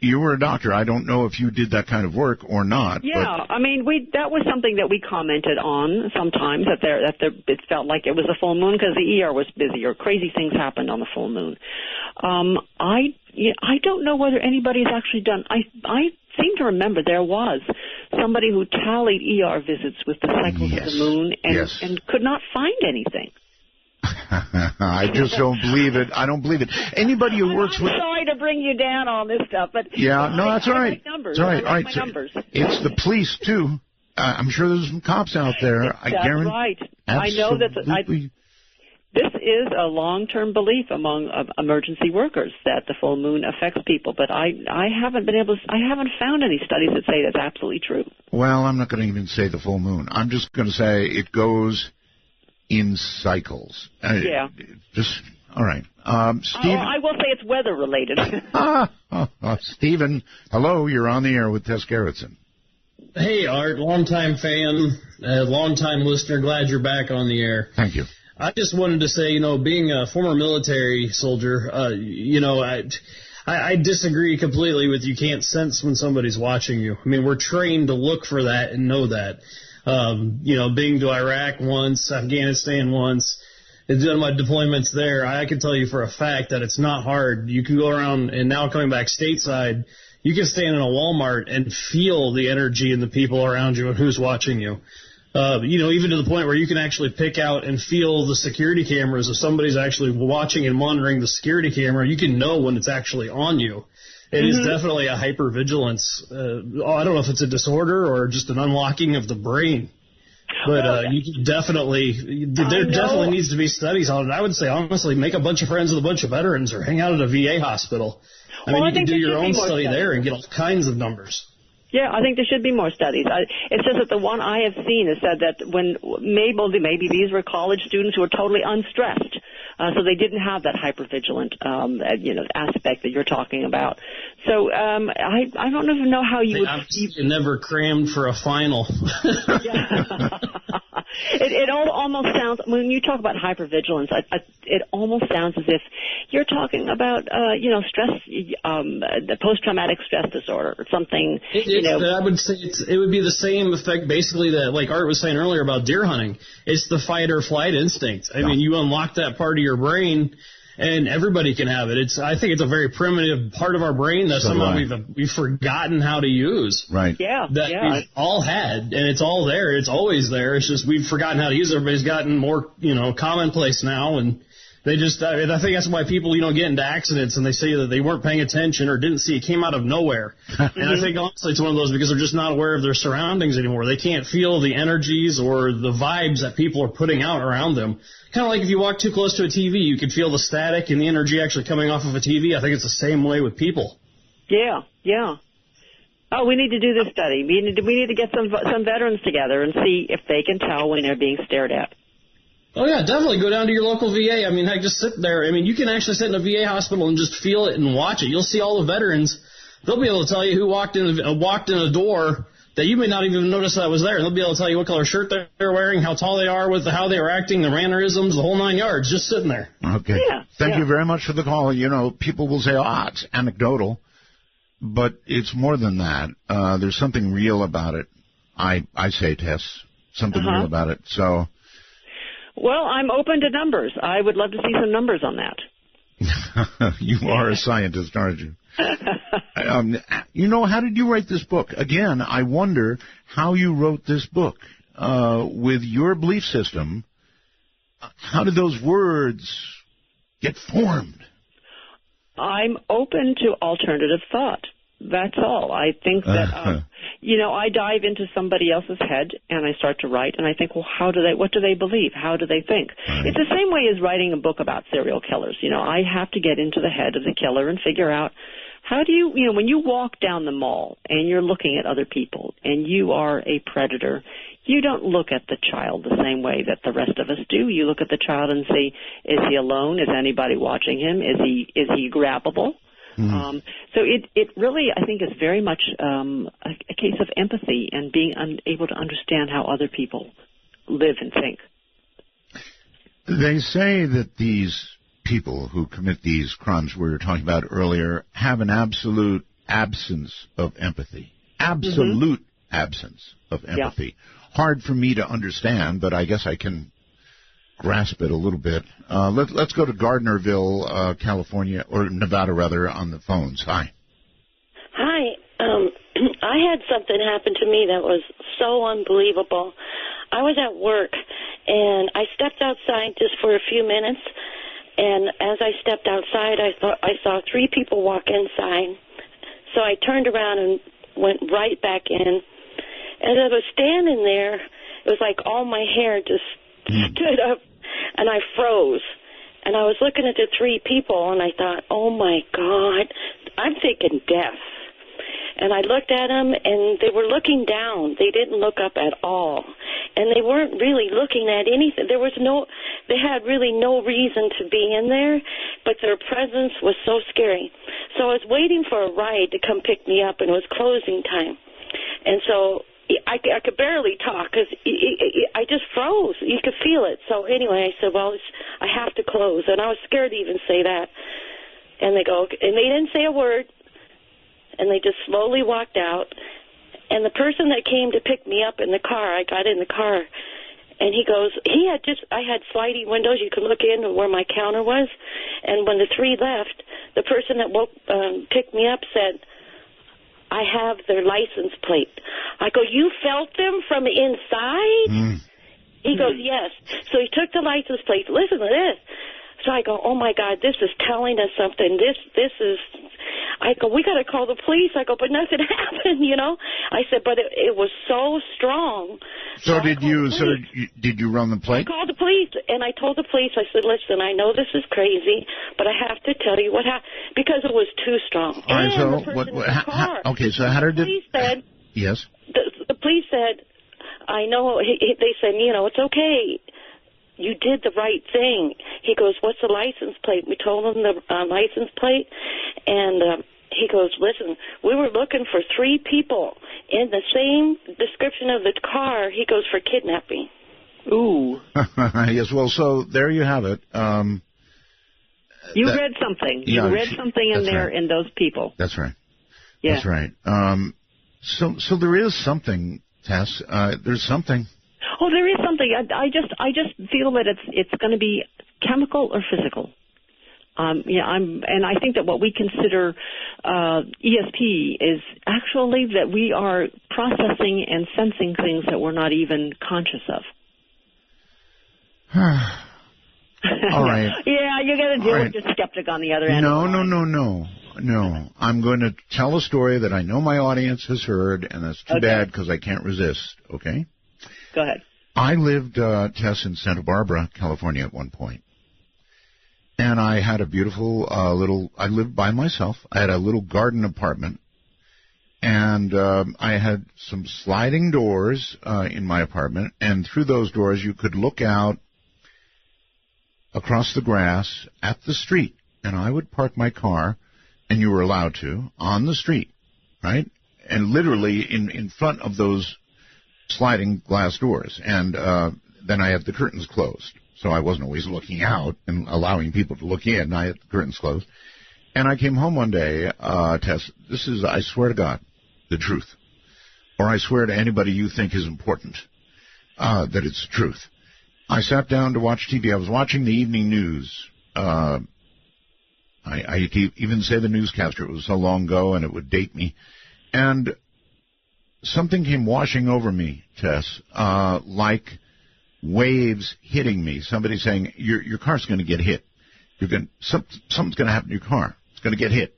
A: you were a doctor. I don't know if you did that kind of work or not.
C: Yeah, I mean, that was something that we commented on sometimes it felt like it was a full moon because the ER was busy or crazy things happened on the full moon. I don't know whether anybody's actually done. I seem to remember there was somebody who tallied ER visits with the cycles of the moon and could not find anything.
A: I just don't believe it. I don't believe it. Anybody who works with...
C: I'm sorry to bring you down on this stuff, but...
A: Yeah, no, that's all right.
C: That's right.
A: All right. It's the police, too. I'm sure there's some cops out there.
C: That's right.
A: Absolutely.
C: I know that... This is a long-term belief among emergency workers that the full moon affects people, but I haven't found any studies that say that's absolutely true.
A: Well, I'm not going to even say the full moon. I'm just going to say it goes in cycles.
C: Yeah.
A: All right. Stephen.
C: I will say it's weather-related.
A: Stephen, hello. You're on the air with Tess Gerritsen.
I: Hey, Art. Long-time fan, long-time listener. Glad you're back on the air.
A: Thank you.
I: I just wanted to say, being a former military soldier, I disagree completely with you can't sense when somebody's watching you. I mean, we're trained to look for that and know that. Being to Iraq once, Afghanistan once, and doing my deployments there, I can tell you for a fact that it's not hard. You can go around, and now coming back stateside, you can stand in a Walmart and feel the energy and the people around you and who's watching you. Even to the point where you can actually pick out and feel the security cameras. If somebody's actually watching and monitoring the security camera, you can know when it's actually on you. It is definitely a hypervigilance. I don't know if it's a disorder or just an unlocking of the brain. But you can there definitely needs to be studies on it. I would say, honestly, make a bunch of friends with a bunch of veterans or hang out at a VA hospital. I mean, you can do your own study there and get all kinds of numbers.
C: Yeah, I think there should be more studies. It's just that the one I have seen has said that when maybe these were college students who were totally unstressed, so they didn't have that hypervigilant aspect that you're talking about. So I don't even know how you would.
I: You never crammed for a final.
C: It all almost sounds, when you talk about hypervigilance, it almost sounds as if you're talking about, stress, the post-traumatic stress disorder or something,
I: I would say it would be the same effect, basically, that, like Art was saying earlier about deer hunting. It's the fight or flight instinct. I mean, you unlock that part of your brain, and everybody can have it. I think it's a very primitive part of our brain that somehow we've forgotten how to use.
A: Right.
C: Yeah.
I: We've all had, and it's all there. It's always there. It's just we've forgotten how to use it. Everybody's gotten more, commonplace now, and they just. I think that's why people, get into accidents and they say that they weren't paying attention or didn't see it came out of nowhere. And I think honestly it's one of those because they're just not aware of their surroundings anymore. They can't feel the energies or the vibes that people are putting out around them. Kind of like if you walk too close to a TV, you can feel the static and the energy actually coming off of a TV. I think it's the same way with people.
C: Yeah. Oh, we need to do this study. We need to get some veterans together and see if they can tell when they're being stared at.
I: Oh, yeah, definitely. Go down to your local VA. I mean, heck, just sit there. I mean, you can actually sit in a VA hospital and just feel it and watch it. You'll see all the veterans. They'll be able to tell you who walked in a door that you may not even notice that was there. And they'll be able to tell you what color shirt they're wearing, how tall they are, how they were acting, the mannerisms, the whole 9 yards, just sitting there.
A: Okay.
C: Yeah,
A: Thank you very much for the call. People will say, it's anecdotal, but it's more than that. There's something real about it. I say, Tess, something real about it. So.
C: Well, I'm open to numbers. I would love to see some numbers on that.
A: You are a scientist, aren't you? How did you write this book? Again, I wonder how you wrote this book. With your belief system, how did those words get formed?
C: I'm open to alternative thought. That's all. I think that, I dive into somebody else's head and I start to write and I think, well, what do they believe? How do they think? Right. It's the same way as writing a book about serial killers. I have to get into the head of the killer and figure out how do you, when you walk down the mall and you're looking at other people and you are a predator, you don't look at the child the same way that the rest of us do. You look at the child and see, is he alone? Is anybody watching him? Is he grabbable? So it really, I think, is very much a case of empathy and being able to understand how other people live and think.
A: They say that these people who commit these crimes we were talking about earlier have an absolute absence of empathy. Absolute absence of empathy. Yeah. Hard for me to understand, but I guess I can grasp it a little bit. Let's go to Gardnerville, California, or Nevada, rather, on the phones. Hi.
J: Hi. I had something happen to me that was so unbelievable. I was at work, and I stepped outside just for a few minutes, and as I stepped outside, I saw 3 people walk inside. So I turned around and went right back in. As I was standing there, it was like all my hair just stood up, and I froze. And I was looking at the 3 people, and I thought, oh, my God, I'm thinking death. And I looked at them, and they were looking down. They didn't look up at all. And they weren't really looking at anything. They had really no reason to be in there, but their presence was so scary. So I was waiting for a ride to come pick me up, and it was closing time. And so I could barely talk because I just froze. You could feel it. So anyway, I said, well, I have to close. And I was scared to even say that. And they go, and they didn't say a word. And they just slowly walked out. And the person that came to pick me up in the car, I got in the car, and he goes, I had sliding windows. You could look in where my counter was. And when the 3 left, the person that picked me up said, I have their license plate. I go, you felt them from inside? He goes, yes. So he took the license plate. Listen to this. So I go, oh, my God, this is telling us something. This is, I go, we got to call the police. I go, but nothing happened, I said, but it was so strong.
A: So did you run the plate?
J: I called the police, and I told the police, I said, listen, I know this is crazy, but I have to tell you what happened, because it was too strong.
A: All right,
J: and
A: so so how did
J: police said,
A: yes?
J: The police said, I know, they said, it's okay. You did the right thing. He goes, what's the license plate? We told him the license plate, and he goes, listen, we were looking for 3 people in the same description of the car. He goes, for kidnapping.
C: Ooh.
A: Yes, well, so there you have it.
C: You read something. You read something in there in those people.
A: That's right.
C: Yeah.
A: That's right. So there is something, Tess. There's something.
C: Oh, there is something. I just feel that it's going to be chemical or physical. And I think that what we consider ESP is actually that we are processing and sensing things that we're not even conscious of.
A: All right.
C: Yeah, you got to deal with your skeptic on the other end.
A: No. I'm going to tell a story that I know my audience has heard, and that's too bad because I can't resist. Okay.
C: Go ahead.
A: I lived, Tess, in Santa Barbara, California at one point. And I had a beautiful I lived by myself. I had a little garden apartment. And I had some sliding doors in my apartment. And through those doors, you could look out across the grass at the street. And I would park my car, and you were allowed to, on the street, right? And literally in front of those sliding glass doors. And then I had the curtains closed. So I wasn't always looking out and allowing people to look in. I had the curtains closed. And I came home one day, Tess, this is, I swear to God, the truth. Or I swear to anybody you think is important, that it's the truth. I sat down to watch TV. I was watching the evening news. I even say the newscaster. It was so long ago, and it would date me. And something came washing over me, Tess, like waves hitting me. Somebody saying, your car's going to get hit. Something's going to happen to your car. It's going to get hit.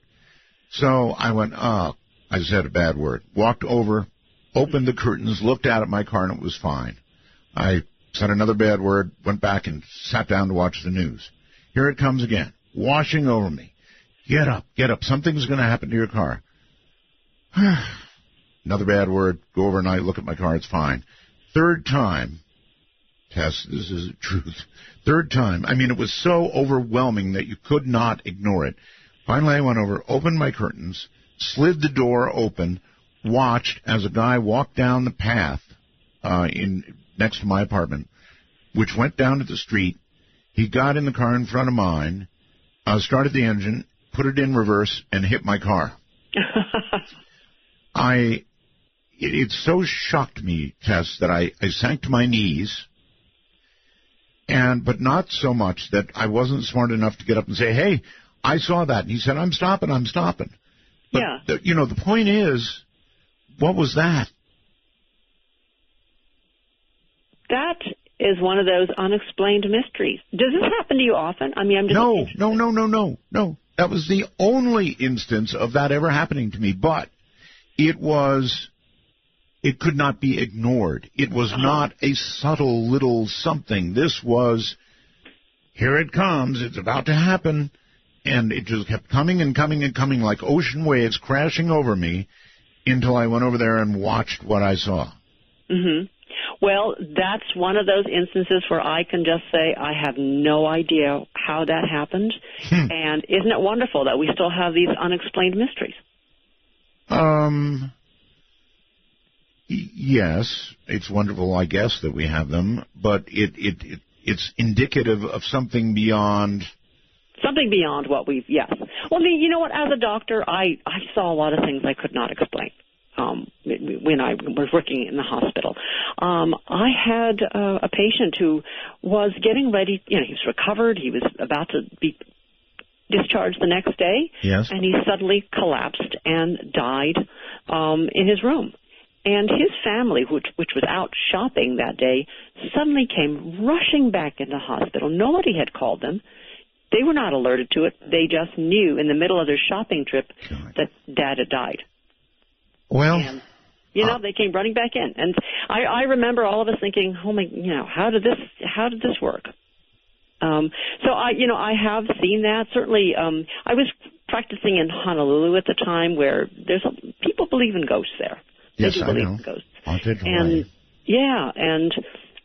A: So I went, I said a bad word. Walked over, opened the curtains, looked out at my car, and it was fine. I said another bad word, went back and sat down to watch the news. Here it comes again, washing over me. Get up. Something's going to happen to your car. Another bad word, go overnight, look at my car, it's fine. Third time, Tess, this is the truth. Third time, I mean, it was so overwhelming that you could not ignore it. Finally, I went over, opened my curtains, slid the door open, watched as a guy walked down the path next to my apartment, which went down to the street. He got in the car in front of mine, started the engine, put it in reverse, and hit my car. It so shocked me, Tess, that I sank to my knees, but not so much that I wasn't smart enough to get up and say, hey, I saw that. And he said, I'm stopping. But,
C: yeah.
A: The point is, what was that?
C: That is one of those unexplained mysteries. Does this happen to you often? I mean, I'm just
A: No. That was the only instance of that ever happening to me. But it could not be ignored. It was not a subtle little something. This was, here it comes. It's about to happen. And it just kept coming and coming and coming like ocean waves crashing over me until I went over there and watched what I saw.
C: Mm-hmm. Well, that's one of those instances where I can just say I have no idea how that happened. And isn't it wonderful that we still have these unexplained mysteries?
A: Yes, it's wonderful, I guess, that we have them, but it's indicative of something beyond.
C: Something beyond what yes. Well, you know what? As a doctor, I saw a lot of things I could not explain. When I was working in the hospital, I had a patient who was getting ready. He was recovered. He was about to be discharged the next day.
A: Yes.
C: And he suddenly collapsed and died in his room. And his family, which was out shopping that day, suddenly came rushing back into hospital. Nobody had called them. They were not alerted to it. They just knew in the middle of their shopping trip that Dad had died.
A: Well,
C: and, they came running back in, and I remember all of us thinking, "Oh my, how did this work?" So I have seen that. Certainly, I was practicing in Honolulu at the time, where people believe in ghosts there.
A: Yes,
C: they do believe in ghosts.
A: And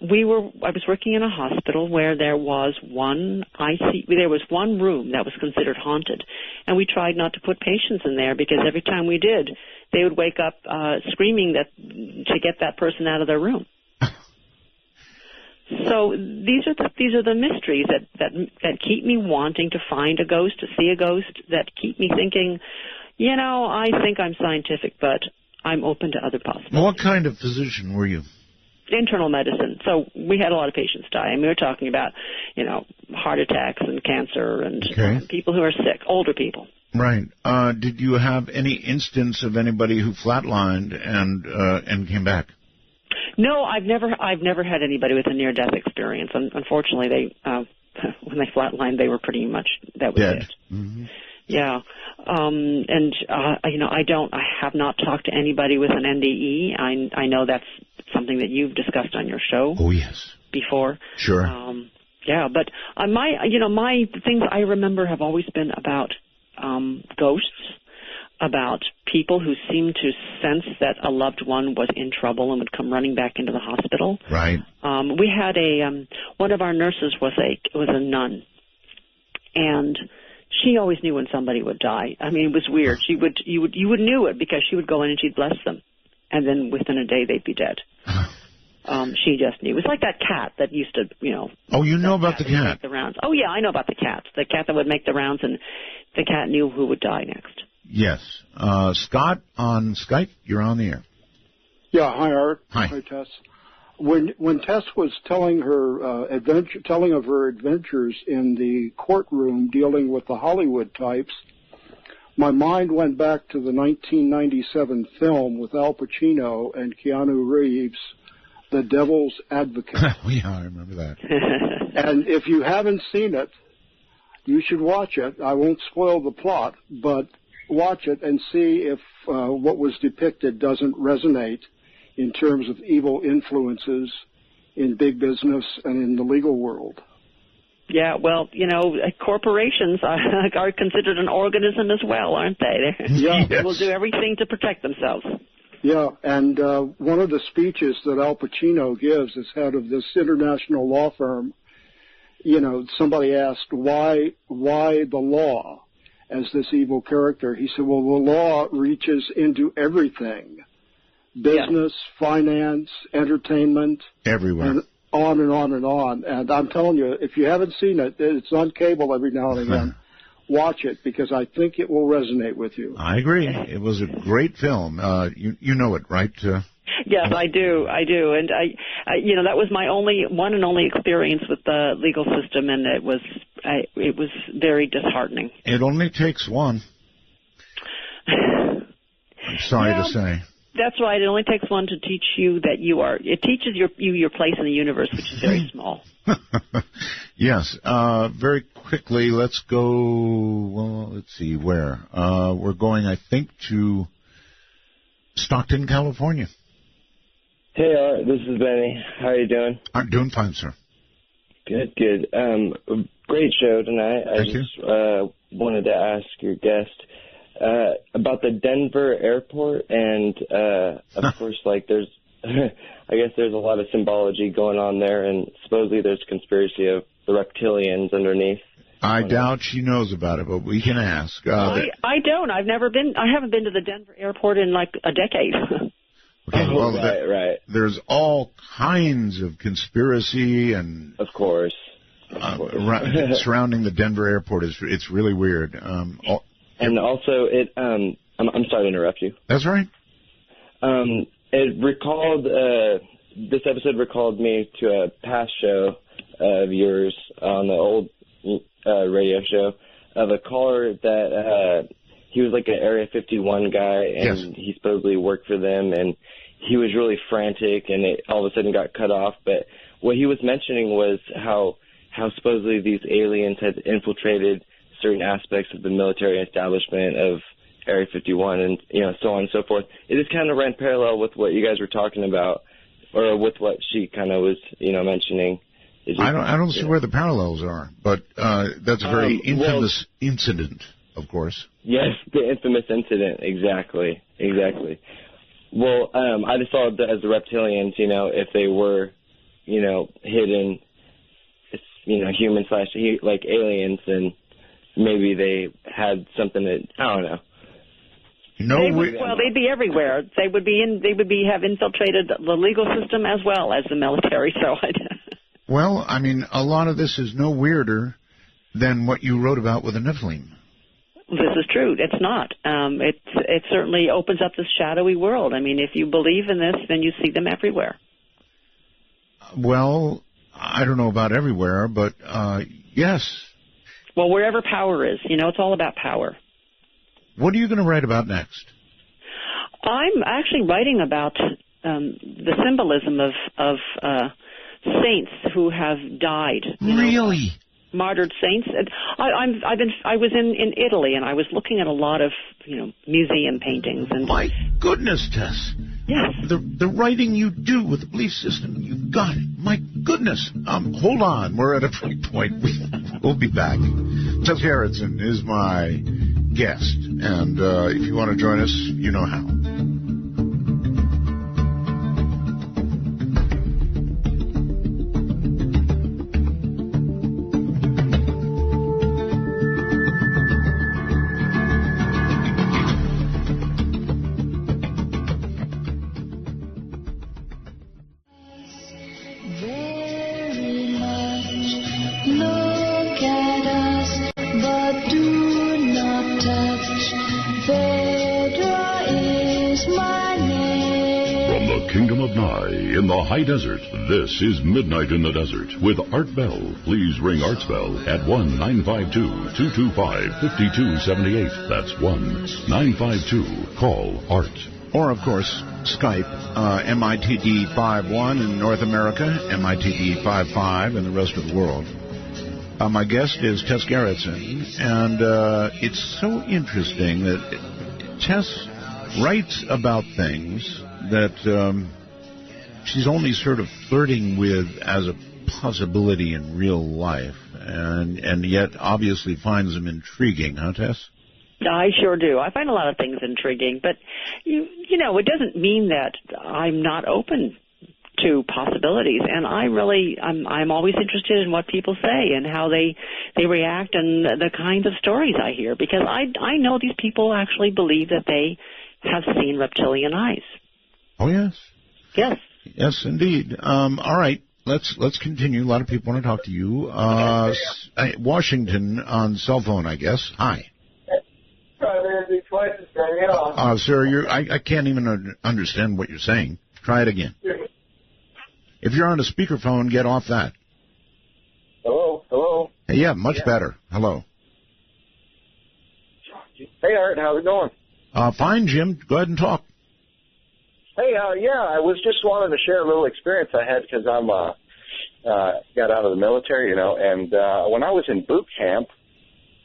C: I was working in a hospital where there was one room that was considered haunted, and we tried not to put patients in there because every time we did, they would wake up screaming to get that person out of their room. So these are the mysteries that keep me wanting to find a ghost, to see a ghost, that keep me thinking, I think I'm scientific, but I'm open to other possibilities.
A: What kind of physician were you?
C: Internal medicine. So we had a lot of patients die, and we were talking about, heart attacks and cancer and people who are sick, older people.
A: Right. Did you have any instance of anybody who flatlined and came back?
C: No, I've never had anybody with a near-death experience. Unfortunately, when they flatlined, they were pretty much that was
A: dead.
C: It. Mm-hmm. Yeah, I have not talked to anybody with an NDE. I know that's something that you've discussed on your show.
A: Oh yes.
C: Before.
A: Sure.
C: But my things I remember have always been about ghosts, about people who seem to sense that a loved one was in trouble and would come running back into the hospital.
A: Right.
C: We had one of our nurses was a nun, and she always knew when somebody would die. I mean, it was weird. You would knew it because she would go in and she'd bless them, and then within a day they'd be dead. She just knew. It was like that cat that used to,
A: Oh, you know about the cat?
C: Make the rounds. Oh yeah, I know about the cat. The cat that would make the rounds, and the cat knew who would die next.
A: Yes. Scott on Skype, you're on the air.
E: Yeah, hi Art.
A: Hi.
E: Hi Tess. When Tess was telling of her adventures in the courtroom dealing with the Hollywood types, my mind went back to the 1997 film with Al Pacino and Keanu Reeves, The Devil's Advocate.
A: Yeah, I remember that.
E: And if you haven't seen it, you should watch it. I won't spoil the plot, but watch it and see if what was depicted doesn't resonate in terms of evil influences in big business and in the legal world.
C: Yeah, well, corporations are considered an organism as well, aren't they?
E: Yeah.
C: They will do everything to protect themselves.
E: Yeah, and one of the speeches that Al Pacino gives as head of this international law firm, somebody asked, why the law as this evil character? He said, well, the law reaches into everything. Business, finance, entertainment.
A: Everywhere.
E: And on and on and on. And I'm telling you, if you haven't seen it, it's on cable every now and again. Watch it, because I think it will resonate with you.
A: I agree. It was a great film. You know it, right?
C: Yes, I do. And that was my one and only experience with the legal system, and it was very disheartening.
A: It only takes one. I'm sorry to say.
C: That's right. It only takes one to teach you that it teaches you your place in the universe, which is very small.
A: Yes. Very quickly, let's go, let's see where. We're going, I think, to Stockton, California.
K: Hey, Art, this is Benny. How are you doing?
A: I'm doing fine, sir.
K: Good. Great show tonight.
A: Thank you.
K: I just wanted to ask your guest about the Denver airport, and of course, there's, I guess there's a lot of symbology going on there, and supposedly there's a conspiracy of the reptilians underneath.
A: I doubt she knows about it, but we can ask.
C: I don't. I haven't been to the Denver airport in like a decade.
A: Okay, well,
K: right.
A: There's all kinds of conspiracy and
K: of course.
A: Surrounding the Denver airport. It's really weird.
K: And also, I'm sorry to interrupt you.
A: That's right.
K: It recalled this episode recalled me to a past show of yours on the old radio show of a caller that he was like an Area 51 guy, and
A: yes.
K: he supposedly worked for them, and he was really frantic, and it all of a sudden got cut off. But what he was mentioning was how supposedly these aliens had infiltrated certain aspects of the military establishment of Area 51, and so on and so forth. It just kind of ran parallel with what you guys were talking about, or with what she kind of was mentioning.
A: I don't see where the parallels are, but that's a very infamous incident, of course.
K: Yes, the infamous incident, exactly. Well, I just saw it as the reptilians, if they were, hidden, human / like aliens, and maybe they had something that, I don't know.
C: They'd be everywhere. They would have infiltrated the legal system as well as the military. So
A: Well, I mean, a lot of this is no weirder than what you wrote about with the Nephilim.
C: This is true. It's not. It certainly opens up this shadowy world. I mean, if you believe in this, then you see them everywhere.
A: Well, I don't know about everywhere, but yes.
C: Well, wherever power is, it's all about power.
A: What are you going to write about next?
C: I'm actually writing about the symbolism of saints who have died.
A: Really?
C: Martyred saints. I was in Italy, and I was looking at a lot of museum paintings. And
A: my goodness, Tess.
C: Yes.
A: The writing you do with the belief system, you got it. My goodness. Hold on, we're at a break point. We'll be back. Tess Gerritsen is my guest, and if you want to join us, you know how.
B: In the high desert, this is Midnight in the Desert with Art Bell. Please ring Art's Bell at 1-952-225-5278. That's 1-952-CALL-ART.
A: Or, of course, Skype, MITD 51 in North America, MITD 55 in the rest of the world. My guest is Tess Gerritsen, and it's so interesting that Tess writes about things that she's only sort of flirting with as a possibility in real life, and yet obviously finds them intriguing, huh, Tess?
C: I sure do. I find a lot of things intriguing, but it doesn't mean that I'm not open to possibilities, and I'm always interested in what people say and how they react and the kinds of stories I hear, because I know these people actually believe that they have seen reptilian eyes.
A: Oh, yes.
C: Yes.
A: Yes, indeed. All right, let's continue. A lot of people want to talk to you. Washington on cell phone, I guess. Hi. Sir, I can't even understand what you're saying. Try it again. If you're on a speakerphone, get off that.
L: Hello?
A: Hey, yeah, much better. Hello.
L: Hey, Art, how's it going?
A: Fine, Jim. Go ahead and talk.
L: Hey, I was just wanting to share a little experience I had because I'm got out of the military, and when I was in boot camp,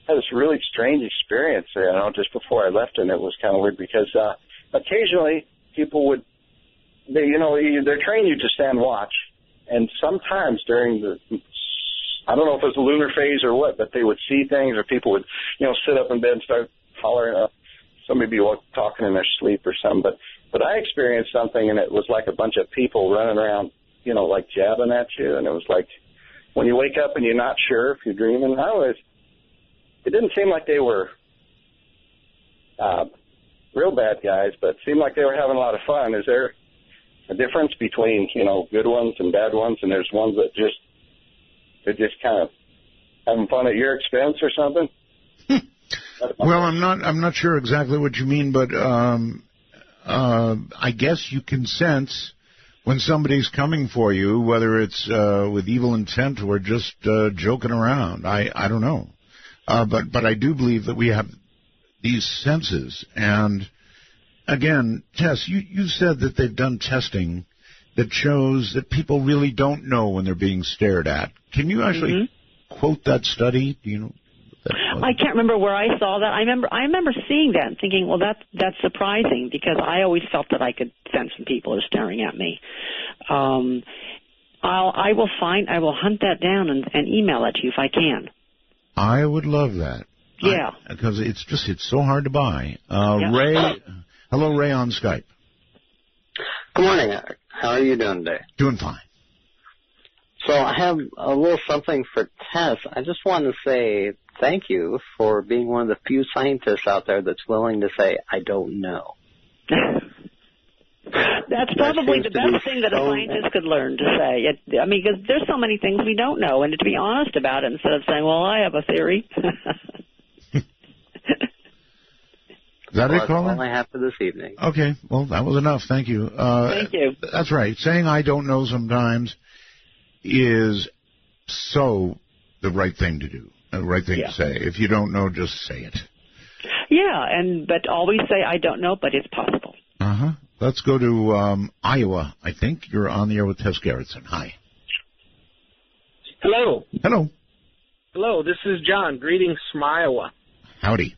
L: I had this really strange experience, just before I left, and it was kind of weird because occasionally people would, they're trained you to stand watch, and sometimes during I don't know if it was the lunar phase or what, but they would see things, or people would, sit up in bed and start hollering. Somebody be talking in their sleep or something, But I experienced something, and it was like a bunch of people running around, like jabbing at you. And it was like when you wake up and you're not sure if you're dreaming. It didn't seem like they were real bad guys, but it seemed like they were having a lot of fun. Is there a difference between, good ones and bad ones? And there's ones that they're just kind of having fun at your expense or something?
A: Well, I'm not sure exactly what you mean, but I guess you can sense when somebody's coming for you, whether it's with evil intent or just joking around. I don't know. But I do believe that we have these senses. And, again, Tess, you said that they've done testing that shows that people really don't know when they're being stared at. Can you actually quote that study? Do you know?
C: I can't remember where I saw that. I remember seeing that and thinking, well, that's surprising, because I always felt that I could sense when people are staring at me. I will hunt that down and email it to you if I can.
A: I would love that.
C: Yeah.
A: Because it's so hard to buy. Ray, hello, Ray on Skype.
M: Good morning, Art. How are you doing today?
A: Doing fine.
M: So I have a little something for Tess. I just want to say thank you for being one of the few scientists out there that's willing to say, I don't know.
C: That's probably the best thing that a scientist could learn to say. I mean, because there's so many things we don't know, and to be honest about it instead of saying, well, I have a theory.
A: Is that it, caller?
M: That's all I have for this evening.
A: Okay, well, that was enough. Thank you.
C: Thank you.
A: That's right. Saying I don't know sometimes is so the right thing to do, the right thing to say. If you don't know, just say it.
C: Yeah, but always say I don't know, but it's possible.
A: Uh-huh. Let's go to Iowa, I think. You're on the air with Tess Gerritsen. Hi.
N: Hello.
A: Hello.
N: Hello, this is John. Greetings from Iowa.
A: Howdy.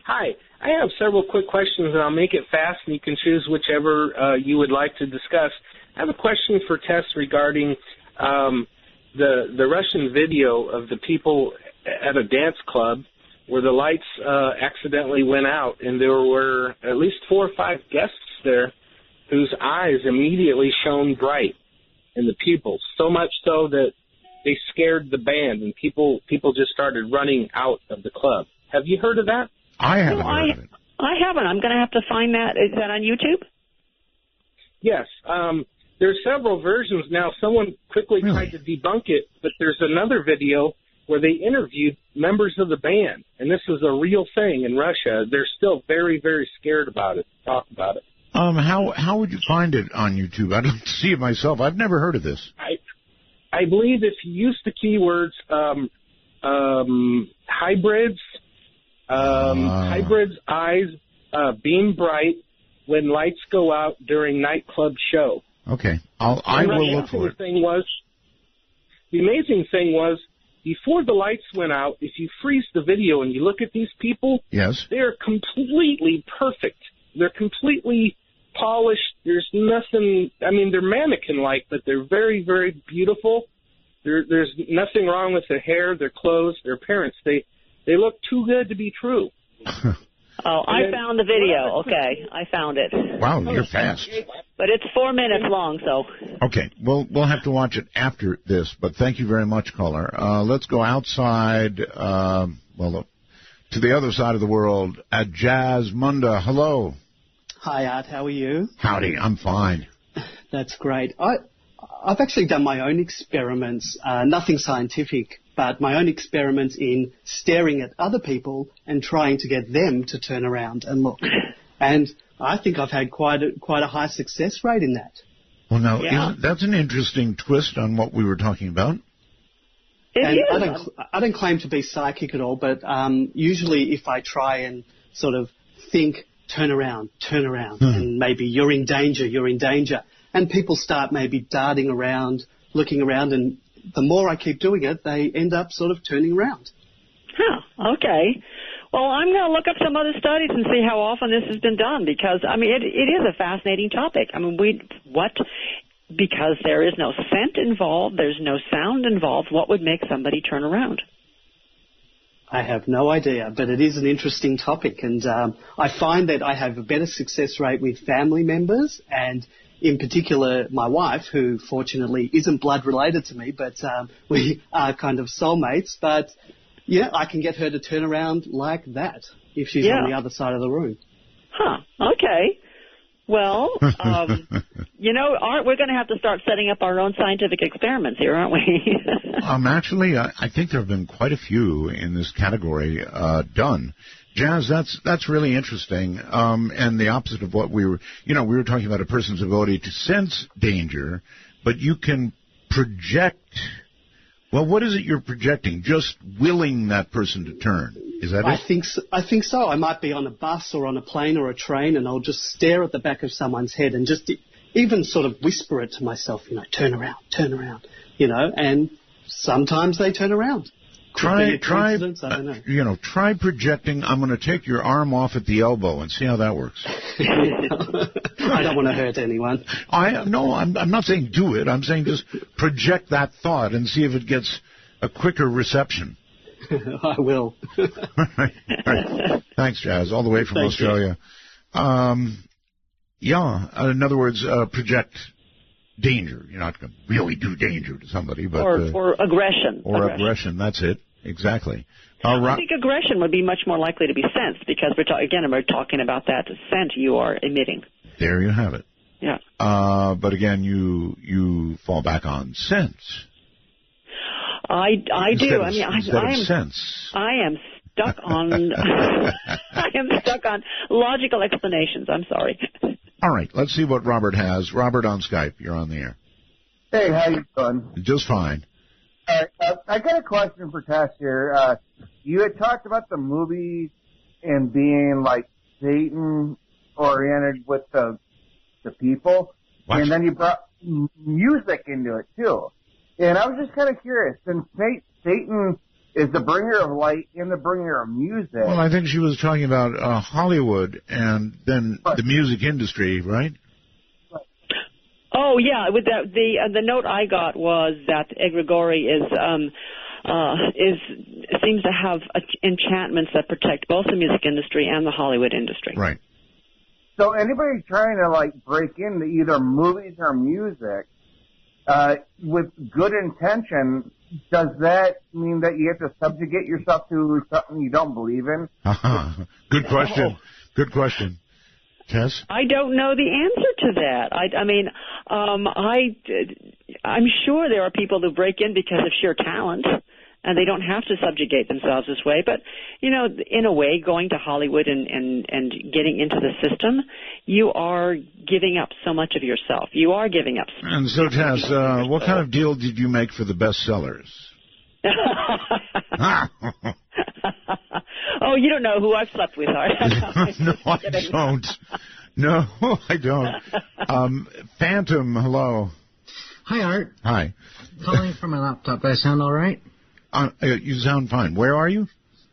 N: Hi. I have several quick questions, and I'll make it fast, and you can choose whichever you would like to discuss. I have a question for Tess regarding the Russian video of the people at a dance club where the lights accidentally went out, and there were at least 4 or 5 guests there whose eyes immediately shone bright in the pupils, so much so that they scared the band, and people just started running out of the club. Have you heard of that?
A: I haven't heard of it.
C: I haven't. I'm going to have to find that. Is that on YouTube?
N: Yes. There's several versions now. Someone quickly tried to debunk it, but there's another video where they interviewed members of the band, and this is a real thing in Russia. They're still very, very scared about it, talk about it.
A: How would you find it on YouTube? I don't see it myself. I've never heard of this.
N: I believe if you use the keywords hybrids, hybrids eyes beam bright when lights go out during nightclub show.
A: Okay, I will look for it.
N: The amazing thing was, before the lights went out, if you freeze the video and you look at these people,
A: yes,
N: they're completely perfect. They're completely polished. There's nothing, I mean, they're mannequin-like, but they're very, very beautiful. There's nothing wrong with their hair, their clothes, their appearance. They look too good to be true.
C: Oh, I found the video. Okay, I found it.
A: Wow, you're fast.
C: But it's 4 minutes long, so.
A: Okay, we'll have to watch it after this, but thank you very much, caller. Let's go outside, to the other side of the world at Jazz Munda. Hello.
O: Hi, Art. How are you?
A: Howdy, I'm fine.
O: That's great. I've actually done my own experiments, nothing scientific, but my own experiments in staring at other people and trying to get them to turn around and look. And I think I've had quite a high success rate in that.
A: Well, now, that's an interesting twist on what we were talking about.
O: I don't claim to be psychic at all, but usually if I try and sort of think, turn around, and maybe you're in danger, and people start maybe darting around, looking around, and the more I keep doing it, they end up sort of turning around.
C: Huh, okay. Well, I'm going to look up some other studies and see how often this has been done because, I mean, it is a fascinating topic. I mean, because there is no scent involved, there's no sound involved, what would make somebody turn around?
O: I have no idea, but it is an interesting topic, and I find that I have a better success rate with family members, and in particular my wife, who fortunately isn't blood related to me, but we are kind of soulmates, but yeah, I can get her to turn around like that if she's on the other side of the room.
C: Huh, okay. Well, Art, we're going to have to start setting up our own scientific experiments here, aren't we?
A: Actually, I think there have been quite a few in this category done. Jazz, that's really interesting, and the opposite of what we were talking about a person's ability to sense danger, but you can project. Well, what is it you're projecting? Just willing that person to turn. Is that it?
O: I think so. I might be on a bus or on a plane or a train, and I'll just stare at the back of someone's head and just even sort of whisper it to myself, turn around, and sometimes they turn around.
A: Try
O: I don't know.
A: Try projecting, I'm going to take your arm off at the elbow and see how that works.
O: I don't want to hurt anyone.
A: I'm not saying do it. I'm saying just project that thought and see if it gets a quicker reception.
O: I will.
A: Right. Thanks, Jazz, all the way from Australia. In other words, project danger. You're not going to really do danger to somebody, but
C: or aggression.
A: Or aggression. That's it. Exactly.
C: I think aggression would be much more likely to be sensed because we're talking about that scent you are emitting.
A: There you have it.
C: Yeah.
A: But again, you fall back on sense.
C: I do. I mean,
A: I
C: am stuck on. I am stuck on logical explanations. I'm sorry.
A: All right. Let's see what Robert has. Robert on Skype. You're on the air.
P: Hey, how you doing?
A: Just fine.
P: All right, I got a question for Tess here. You had talked about the movie and being like Satan oriented with the people, and then you brought music into it too. And I was just kind of curious, since Satan is the bringer of light and the bringer of music.
A: Well, I think she was talking about Hollywood and then the music industry, right?
C: Oh yeah, with the note I got was that egregore seems to have enchantments that protect both the music industry and the Hollywood industry.
A: Right.
P: So anybody trying to like break into either movies or music with good intention, does that mean that you have to subjugate yourself to something you don't believe in?
A: Good question. Good question. Tess?
C: I don't know the answer to that. I'm sure there are people who break in because of sheer talent, and they don't have to subjugate themselves this way. But, you know, in a way, going to Hollywood and getting into the system, you are giving up so much of yourself. You are giving up.
A: And so, Tess, what kind of deal did you make for the bestsellers?
C: Oh, you don't know who I've slept with, Art.
A: No, I don't. No, I don't. Phantom, hello.
Q: Hi, Art.
A: Hi.
Q: Calling from my laptop. Do I sound all right?
A: You sound fine. Where are you?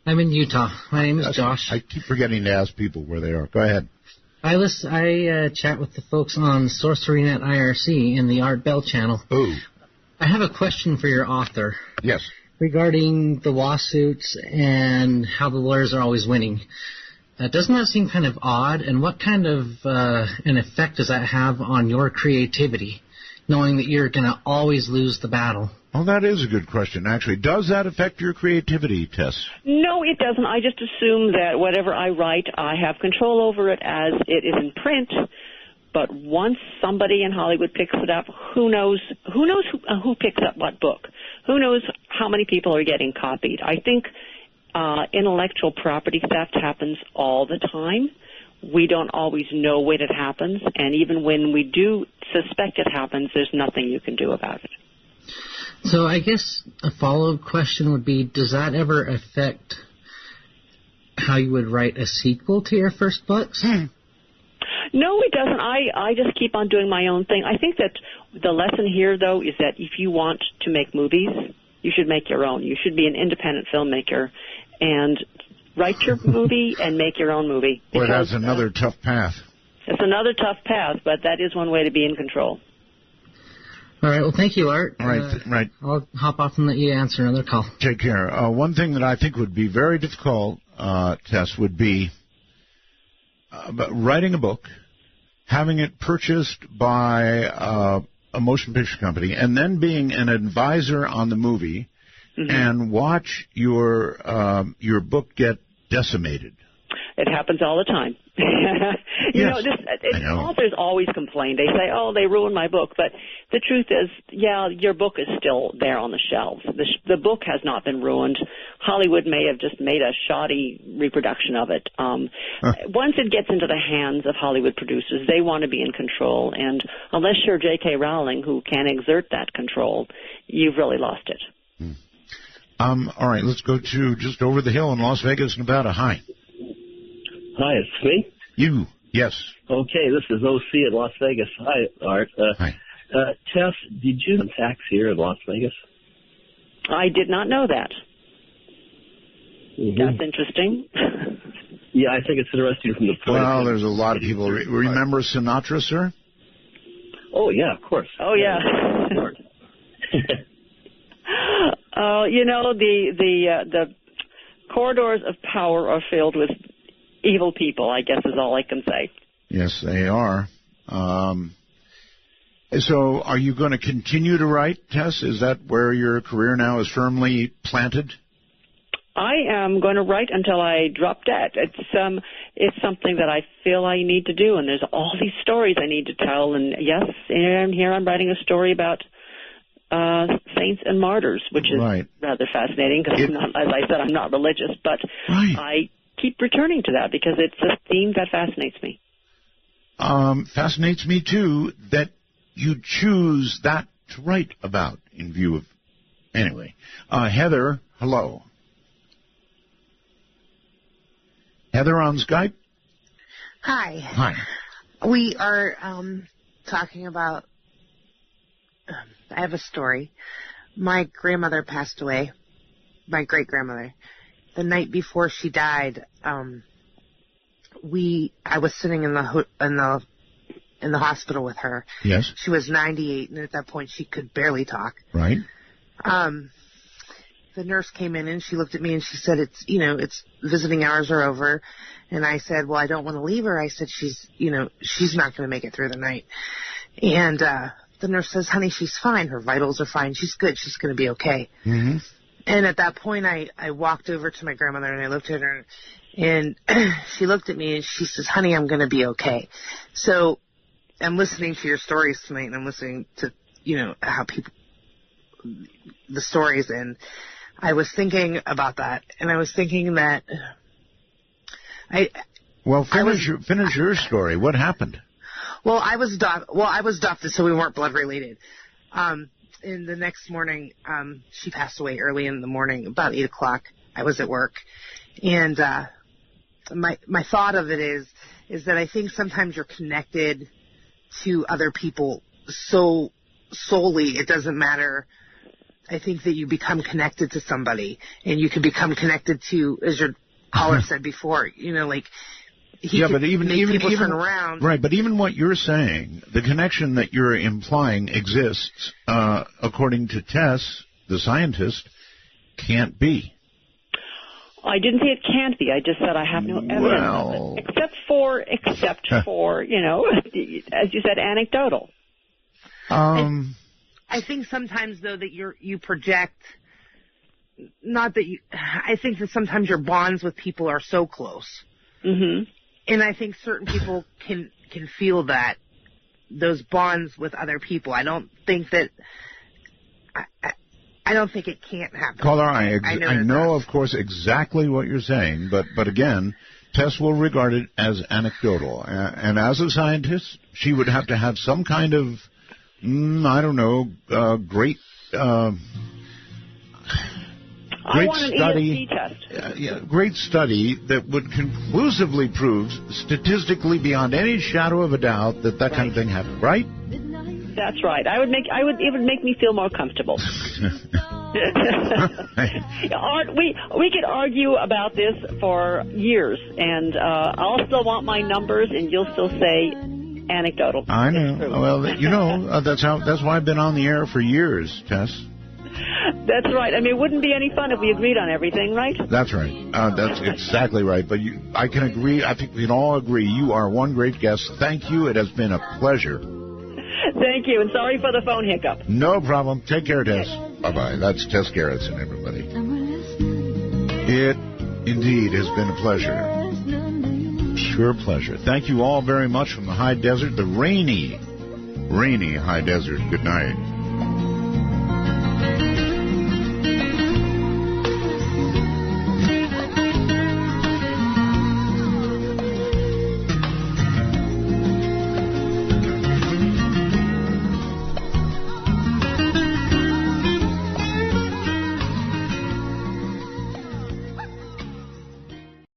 Q: I'm in Utah. My name is Josh.
A: I keep forgetting to ask people where they are. Go ahead.
Q: I chat with the folks on SorceryNet IRC in the Art Bell channel.
A: Ooh.
Q: I have a question for your author.
A: Yes.
Q: Regarding the lawsuits and how the lawyers are always winning. Doesn't that seem kind of odd? And what kind of an effect does that have on your creativity, knowing that you're going to always lose the battle?
A: Well, that is a good question, actually. Does that affect your creativity, Tess?
C: No, it doesn't. I just assume that whatever I write, I have control over it as it is in print. But once somebody in Hollywood picks it up, who knows who picks up what book? Who knows how many people are getting copied? I think intellectual property theft happens all the time. We don't always know when it happens, and even when we do suspect it happens, there's nothing you can do about it.
Q: So I guess a follow-up question would be, does that ever affect how you would write a sequel to your first books?
C: No, it doesn't. I just keep on doing my own thing. I think that the lesson here, though, is that if you want to make movies, you should make your own. You should be an independent filmmaker and write your movie and make your own movie.
A: Boy, that's another tough path.
C: It's another tough path, but that is one way to be in control.
Q: All right. Well, thank you, Art.
A: Right.
Q: I'll hop off and let you answer another call.
A: Take care. One thing that I think would be very difficult, Tess, would be writing a book, having it purchased by a motion picture company, and then being an advisor on the movie, and watch your book get decimated.
C: It happens all the time. Authors always complain. They say, oh, they ruined my book. But the truth is, yeah, your book is still there on the shelves. The book has not been ruined. Hollywood may have just made a shoddy reproduction of it. Once it gets into the hands of Hollywood producers, they want to be in control. And unless you're J.K. Rowling, who can exert that control, you've really lost it.
A: All right, let's go to just over the hill in Las Vegas, Nevada. Hi.
R: Hi, it's me?
A: You, yes.
R: Okay, this is OC at Las Vegas. Hi, Art.
A: Hi.
R: Tess, did you have tax here in Las Vegas?
C: I did not know that. That's interesting.
R: Yeah, I think it's interesting from the point of
A: Well, there's a lot of people. Remember Sinatra, sir?
R: Oh, yeah, of course.
C: Oh, yeah. The corridors of power are filled with evil people, I guess is all I can say.
A: Yes, they are. So are you going to continue to write, Tess? Is that where your career now is firmly planted?
C: I am going to write until I drop dead. It's something that I feel I need to do, and there's all these stories I need to tell. And yes, and here I'm writing a story about saints and martyrs, which is rather fascinating because, as I said, I'm not religious, but I keep returning to that because it's a theme that fascinates me.
A: Fascinates me too that you choose that to write about in view of. Anyway, Heather, hello. Heather on Skype?
S: Hi.
A: Hi.
S: We are talking about, I have a story. My grandmother passed away, my great-grandmother. The night before she died, I was sitting in the hospital with her.
A: Yes.
S: She was 98, and at that point she could barely talk.
A: Right.
S: The nurse came in and she looked at me and she said, it's visiting hours are over. And I said, well, I don't want to leave her. I said, she's not going to make it through the night. And the nurse says, honey, she's fine. Her vitals are fine. She's good. She's going to be okay.
A: Mm-hmm.
S: And at that point, I walked over to my grandmother and I looked at her and she looked at me and she says, honey, I'm going to be okay. So I'm listening to your stories tonight and I'm listening to, how people, the stories, and I was thinking about that, and I was thinking that
A: finish your story. What happened?
S: Well, I was adopted, so we weren't blood related. And the next morning, she passed away early in the morning, about 8:00. I was at work, and my thought of it is that I think sometimes you're connected to other people so solely it doesn't matter. I think that you become connected to somebody, and you can become connected to, as your caller said before, but even
C: people turn around.
A: Right, but even what you're saying, the connection that you're implying exists, according to Tess, the scientist, can't be.
C: I didn't say it can't be. I just said I have no evidence of it, except for as you said, anecdotal.
S: I think sometimes, though, that you project, not that you, I think that sometimes your bonds with people are so close.
C: Mm-hmm.
S: And I think certain people can feel that, those bonds with other people. I don't think that, I don't think it can't happen.
A: Caller, I know, of course, exactly what you're saying, but again, Tess will regard it as anecdotal. And as a scientist, she would have to have some kind of, great study. Great study that would conclusively prove, statistically beyond any shadow of a doubt, that kind of thing happened. Right?
C: That's right. It would make me feel more comfortable. Art, we could argue about this for years, and I'll still want my numbers, and you'll still say anecdotal.
A: I know. Well, that's why I've been on the air for years, Tess.
C: That's right. I mean, it wouldn't be any fun if we agreed on everything, right?
A: That's right. That's exactly right. But I can agree. I think we can all agree. You are one great guest. Thank you. It has been a pleasure.
C: Thank you, and sorry for the phone hiccup.
A: No problem. Take care, Tess. Bye-bye. That's Tess Gerritsen, everybody. It indeed has been a pleasure. Pure pleasure. Thank you all very much from the high desert, the rainy high desert. Good night.